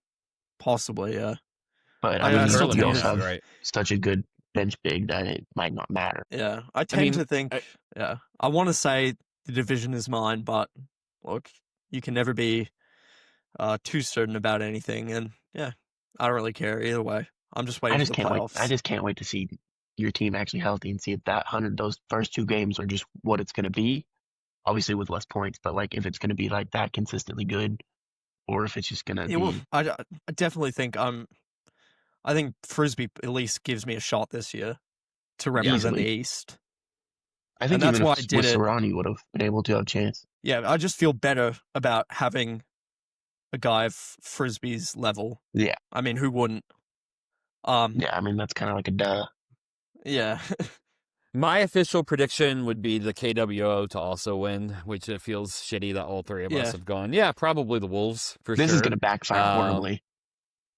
S2: Possibly, yeah.
S3: but
S2: I
S3: I mean,
S2: still
S3: you
S2: think
S3: also
S2: it's
S3: have
S1: right.
S3: such a good bench big that it might not matter.
S2: Yeah, I tend to think,
S1: I-
S2: I want to say the division is mine, but look, you can never be too certain about anything, and yeah, I don't really care either way. I'm just waiting
S3: I
S2: for
S3: just
S2: the
S3: can't wait.
S2: playoffs.
S3: I just can't wait to see your team actually healthy and see if those first 2 games are just what it's going to be. Obviously with less points, but like if it's going to be like that consistently good, or if it's just gonna
S2: Yeah, well,
S3: be
S2: I definitely think I think Frisbee at least gives me a shot this year to represent the
S3: easily.
S2: East.
S3: I think
S2: And that's
S3: even
S2: why
S3: if
S2: I did
S3: with
S2: it.
S3: Serrano, you would have been able to have a chance.
S2: Yeah, I just feel better about having a guy of Frisbee's level.
S3: Yeah.
S2: I mean, who wouldn't?
S3: Yeah, I mean that's kind of like a duh.
S2: Yeah.
S1: My official prediction would be the KWO to also win, which it feels shitty that all three of us
S2: Yeah.
S1: have gone. Yeah, probably the Wolves for
S3: This
S1: sure.
S3: is gonna backfire horribly.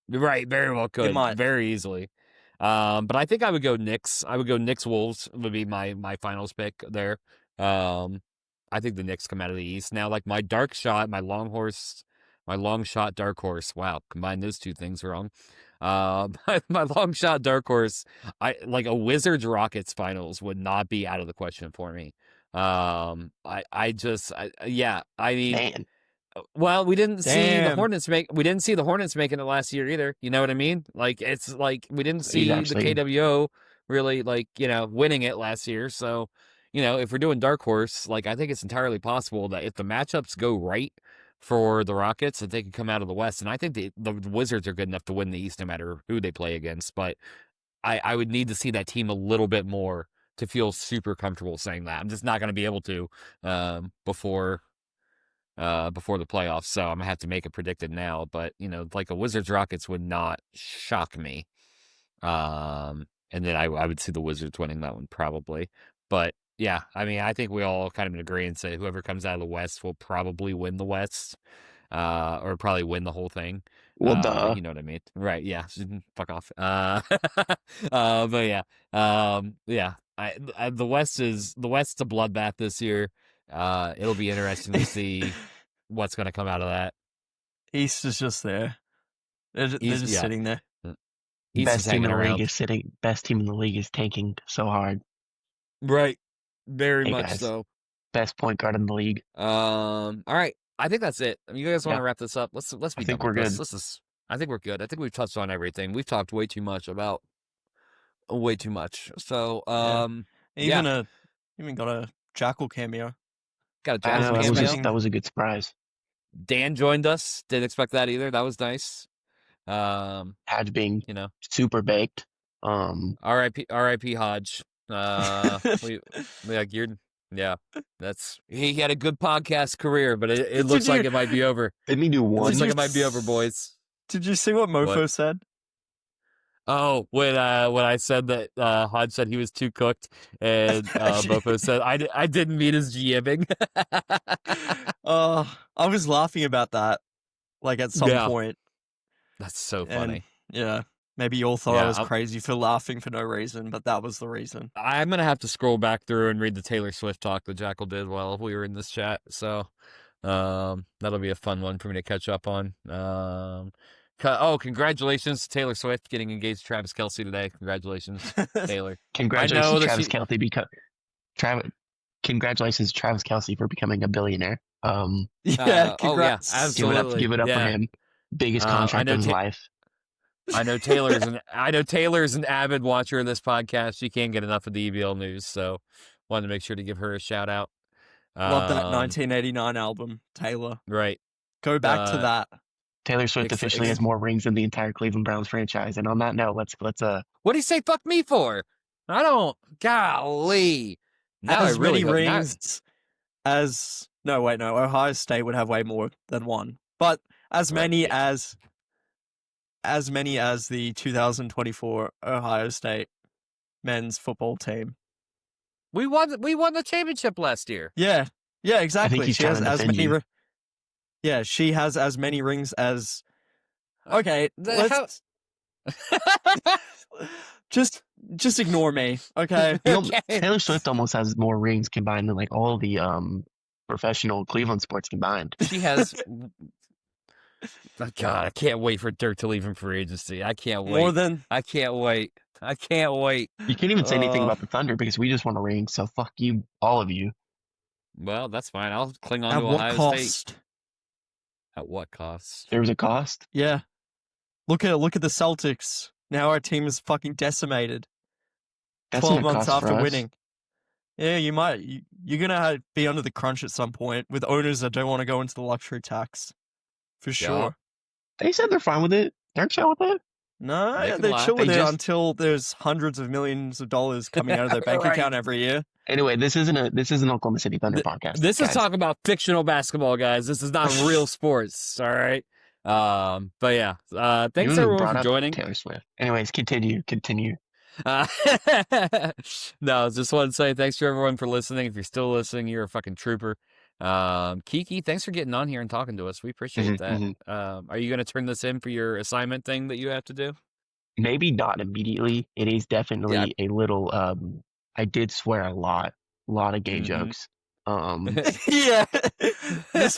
S1: Right, very well could,
S2: might.
S1: very easily. But I think I would go Knicks. I would go Knicks Wolves would be my finals pick there. I think the Knicks come out of the East now. Like my dark shot, my long shot dark horse. Wow, combine those two things wrong. My long shot dark horse. I like a Wizards Rockets finals would not be out of the question for me. I mean.
S3: Man,
S1: Well, we didn't see the
S2: Damn.
S1: Hornets making it last year either. You know what I mean? Like it's like we didn't see
S3: actually-
S1: the KWO really winning it last year. So, if we're doing dark horse, like I think it's entirely possible that if the matchups go right for the Rockets, that they can come out of the West. And I think the Wizards are good enough to win the East no matter who they play against. But I would need to see that team a little bit more to feel super comfortable saying that. I'm just not going to be able to before the playoffs, so I'm gonna have to make it predicted now. But like a Wizards Rockets would not shock me, and then I would see the Wizards winning that one probably. But yeah, I mean, I think we all kind of agree and say whoever comes out of the West will probably win the West, or probably win the whole thing.
S3: well, duh.
S1: You know what I mean, right? Yeah, fuck off. But yeah, yeah. The West's a bloodbath this year. It'll be interesting to see what's going to come out of that.
S2: East is just there. They're just
S1: yeah.
S2: sitting there.
S1: East
S3: Best
S1: is
S3: team in
S1: hanging
S3: the
S1: around.
S3: league is sitting. Best team in the league is tanking so hard.
S1: Right. Very
S3: Hey,
S1: much
S3: guys.
S1: so.
S3: Best point guard in the league.
S1: All right. I think that's it. You guys want to wrap this up? Let's be
S3: I think
S1: done with
S3: we're
S1: this.
S3: good.
S1: I think we're good. I think we've touched on everything. We've talked way too much about way too much. So,
S2: Even got a Jackal cameo.
S1: got a
S3: I
S1: Jackal
S3: know
S1: cameo.
S3: that was a good surprise.
S1: Dan joined us. Didn't expect that either. That was nice.
S3: Hadge being super baked.
S1: R.I.P. Hodge. He had a good podcast career, but it looks like it might be over.
S3: Didn't he do
S1: It
S3: one?
S1: looks like it might be over, boys.
S2: Did you see what Mofo said?
S1: Oh, when I said that Hodge said he was too cooked, and Mofo said I didn't mean his GMing.
S2: I was laughing about that, like at some point.
S1: That's so funny.
S2: And, maybe you all thought I was crazy for laughing for no reason, but that was the reason.
S1: I'm gonna have to scroll back through and read the Taylor Swift talk that Jackal did while we were in this chat. So that'll be a fun one for me to catch up on. Congratulations to Taylor Swift getting engaged to Travis Kelce today. Congratulations, Taylor.
S3: Congratulations to Travis Kelce congratulations to Travis Kelce for becoming a billionaire.
S2: Congrats.
S1: Absolutely.
S3: You would have to give it up for him. Biggest contract in his life.
S1: I know Taylor's an avid watcher of this podcast. She can't get enough of the EBL news, so wanted to make sure to give her a shout out.
S2: Love that 1989 album, Taylor.
S1: Right.
S2: Go back to that.
S3: Taylor Swift officially has more rings than the entire Cleveland Browns franchise. And on that note, let's
S1: What do you say fuck me for? I don't golly. Now
S2: as
S1: I really
S2: many rings as Ohio State would have way more than one. But as many as the 2024 Ohio State men's football team.
S1: We won the championship last year.
S2: Yeah, exactly.
S3: I think he's trying to defend you.
S2: She has as many rings as. Okay, just ignore me, okay?
S3: Taylor Swift almost has more rings combined than like all the professional Cleveland sports combined.
S1: She has. God, I can't wait for Dirk to leave him for agency. I can't wait. I can't wait.
S3: You can't even say anything about the Thunder because we just won a ring. So fuck you, all of you.
S1: Well, that's fine. I'll cling on
S2: At
S1: to
S2: what
S1: Ohio
S2: cost?
S1: State. At what cost?
S3: There was a cost.
S2: Yeah. Look at the Celtics. Now our team is fucking decimated.
S3: That's
S2: 12
S3: not a
S2: months
S3: cost for
S2: after
S3: us.
S2: winning. Yeah, you might. You're gonna be under the crunch at some point with owners that don't want to go into the luxury tax. for sure.
S3: They said they're fine with it. They're chill with it.
S2: No,
S1: They can
S2: they're
S1: lie.
S2: chill with
S3: They
S2: it
S3: just-
S2: until there's hundreds of millions of dollars coming out of their bank
S1: Right.
S2: account every year.
S3: Anyway, this isn't Oklahoma City Thunder podcast.
S1: This is
S3: guys.
S1: talking about fictional basketball, guys. This is not real sports. All right. But yeah. Thanks
S3: You even
S1: everyone
S3: brought
S1: for
S3: up
S1: joining.
S3: Taylor Swift. Anyways, continue.
S1: Uh, no, just want to say thanks to everyone for listening. If you're still listening, you're a fucking trooper. Kiki, thanks for getting on here and talking to us. We appreciate that. Are you going to turn this in for your assignment thing that you have to do?
S3: Maybe not immediately. It is definitely a little. I did swear a lot of gay
S1: Mhm.
S3: jokes.
S2: Yeah. This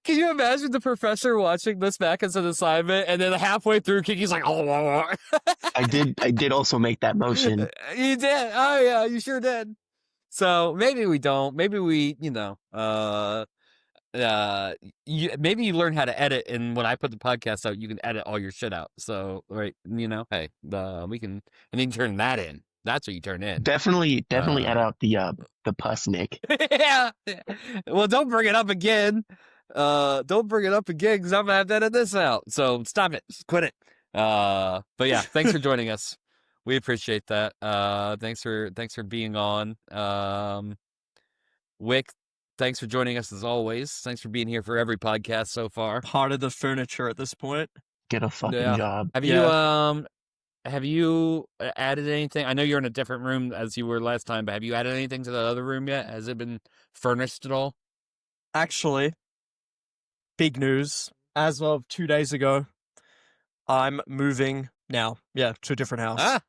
S1: Can you imagine the professor watching this back as an assignment, and then halfway through, Kiki's like, "Oh,
S3: I did also make that motion.
S1: You did? Oh yeah, you sure did." So maybe we don't. Maybe we, maybe you learn how to edit, and when I put the podcast out, you can edit all your shit out. So right, hey, we can, and then turn that in. That's what you turn in.
S3: Definitely add out the pus Nick.
S1: Yeah. Well, don't bring it up again. Don't bring it up again because I'm gonna have to edit this out. So stop it. Just quit it. But yeah, thanks for joining us. We appreciate that. Thanks for being on. Wick, thanks for joining us as always. Thanks for being here for every podcast so far.
S2: Part of the furniture at this point.
S3: Get a fucking
S1: Yeah.
S3: job.
S1: Have you added anything? I know you're in a different room as you were last time, but have you added anything to the other room yet? Has it been furnished at all?
S2: Actually, big news. As of 2 days ago, I'm moving now. Yeah, to a different house.
S1: Ah,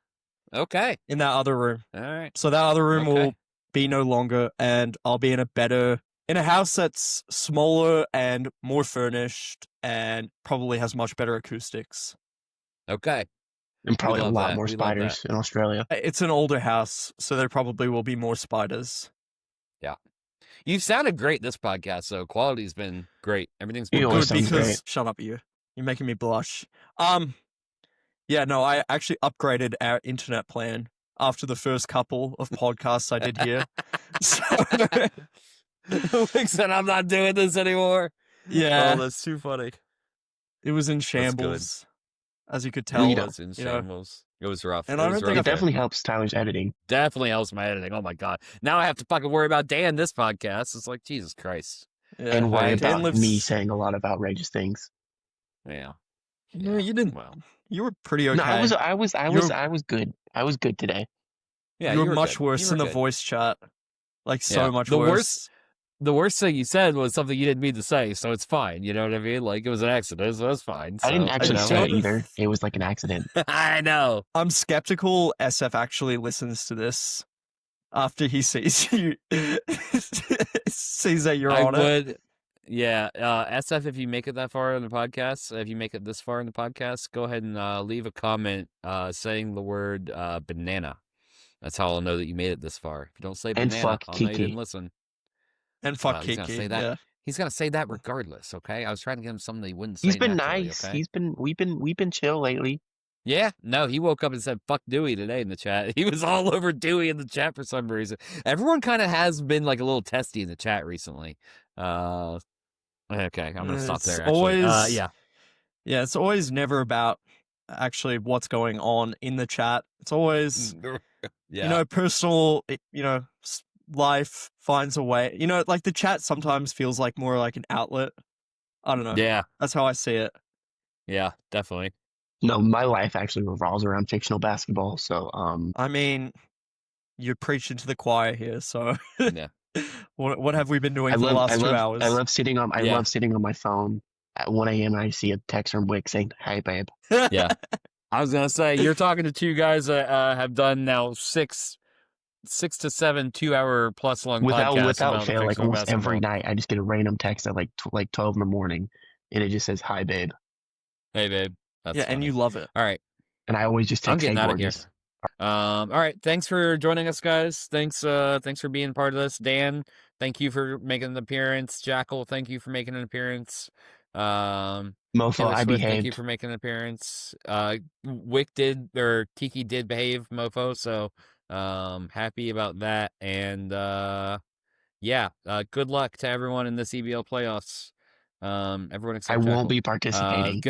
S1: okay.
S2: In that other room.
S1: All right.
S2: So that other room
S1: Okay.
S2: will be no longer, and I'll be in a house that's smaller and more furnished and probably has much better acoustics.
S1: Okay.
S3: And probably a
S1: love
S3: lot
S1: that.
S3: more
S1: We love
S3: spiders in Australia.
S2: It's an older house, so there probably will be more spiders.
S1: You've sounded great this podcast, so quality's been great. Everything's been
S3: You
S1: good.
S3: always
S2: Good
S3: sounds
S2: because
S3: great.
S2: shut up, you're making me blush. Yeah, no, I actually upgraded our internet plan after the first couple of podcasts I did here. So,
S1: Wick said, "I'm not doing this anymore."
S2: yeah,
S1: Oh, that's too funny.
S2: it was in
S1: good.
S2: shambles, as you could tell.
S3: We
S1: It
S3: know.
S1: was in
S2: you know.
S1: shambles. It was rough.
S2: And
S1: It
S2: I
S1: was
S2: don't think
S1: rough.
S3: It definitely helps Tyler's editing.
S1: Definitely helps my editing. Oh my god! Now I have to fucking worry about Dan this podcast. It's like Jesus Christ.
S2: Yeah,
S3: And worry
S1: Dan
S3: about
S2: lives-
S3: me saying a lot of outrageous things.
S1: Yeah.
S2: No, you didn't.
S1: Well,
S2: You were pretty okay.
S3: No, I was
S2: You're-
S3: good. I was good today.
S1: yeah,
S2: you were
S1: were
S2: much
S1: good.
S2: worse
S1: You
S2: in
S1: were
S2: the
S1: good.
S2: voice chat. Like so
S1: Yeah.
S2: much
S1: The
S2: worse.
S1: The worst thing you said was something you didn't mean to say, so it's fine. You know what I mean? Like it was an accident, so it's fine.
S3: I didn't
S1: So,
S3: actually
S1: you know.
S3: say it either. It was like an accident.
S1: I know.
S2: I'm skeptical SF actually listens to this after he sees you sees that you're
S1: I
S2: on it.
S1: would. Yeah, SF, if you make it that far in the podcast, if you make it this far in the podcast, go ahead and leave a comment saying the word banana. That's how I'll know that you made it this far. If you don't say
S3: And
S1: banana,
S3: fuck
S1: I'll know you
S3: Kiki.
S1: didn't listen.
S2: And fuck
S1: He's gonna
S2: Kiki.
S1: say that.
S2: Yeah.
S1: He's gonna say that regardless. Okay, I was trying to get him something that he wouldn't say.
S3: He's been
S1: naturally,
S3: nice.
S1: Okay?
S3: We've been chill lately.
S1: Yeah, no, he woke up and said "fuck Dewey" today in the chat. He was all over Dewey in the chat for some reason. Everyone kind of has been like a little testy in the chat recently. Okay, I'm gonna stop
S2: It's
S1: there. Actually.
S2: always-
S1: Yeah.
S2: Yeah, it's always never about actually what's going on in the chat. It's always
S1: Yeah.
S2: you know, personal, life finds a way. You know, like the chat sometimes feels like more like an outlet. I don't know.
S1: Yeah.
S2: That's how I see it.
S1: Yeah. Definitely.
S3: No, my life actually revolves around fictional basketball. So,
S2: I mean, you're preaching to the choir here. So,
S1: Yeah.
S2: what have we been doing
S3: I
S2: for the
S3: love,
S2: last 2 hours?
S3: I love sitting on my phone at 1 a.m. and I see a text from Wick saying, "Hey, babe."
S1: Yeah. I was gonna say you're talking to two guys that have done now 6 to 7 2-hour plus long podcasts
S3: Without
S1: about
S3: fail, like
S1: fictional
S3: almost every
S1: basketball.
S3: night, I just get a random text at like 12 in the morning, and it just says, "Hi, babe,"
S1: Hey, babe. That's
S2: yeah, and
S1: funny.
S2: you love it.
S1: All right.
S3: and I always just
S1: I'm
S3: text, "Hey,
S1: getting out of here.
S3: gorgeous."
S1: All right. Thanks for joining us, guys. Thanks for being part of this. Dan, thank you for making an appearance. Jackal, thank you for making an appearance.
S3: Mofo,
S1: Taylor
S3: I
S1: Swift, thank you
S3: behaved.
S1: for making an appearance. Wick did, or Kiki did behave, Mofo. So, happy about that. And, yeah, good luck to everyone in this EBL playoffs. Everyone
S3: I
S1: except
S3: won't
S1: Jackal.
S3: be participating.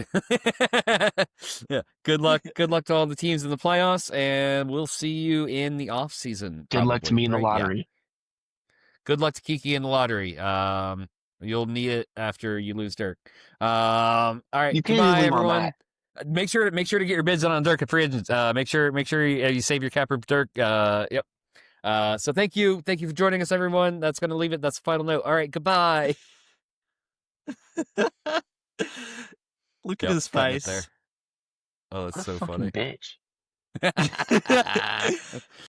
S1: Yeah. Good luck. Good luck to all the teams in the playoffs, and we'll see you in the off season.
S3: Good luck to me in the
S1: right? Yeah.
S3: lottery.
S1: Good luck to Kiki in the lottery. You'll need it after you lose Dirk. All right.
S3: You can't
S1: Goodbye,
S3: just leave on
S1: everyone.
S3: that.
S1: Make sure to get your bids on Dirk at free agents. Make sure you save your cap for Dirk. Yep. So thank you for joining us, everyone. That's gonna leave it. That's the final note. All right. Goodbye.
S5: Look
S1: Yep,
S5: at his
S1: cutting it there.
S5: face.
S1: Oh, it's
S3: What a
S1: so
S3: fucking
S1: funny.
S3: bitch.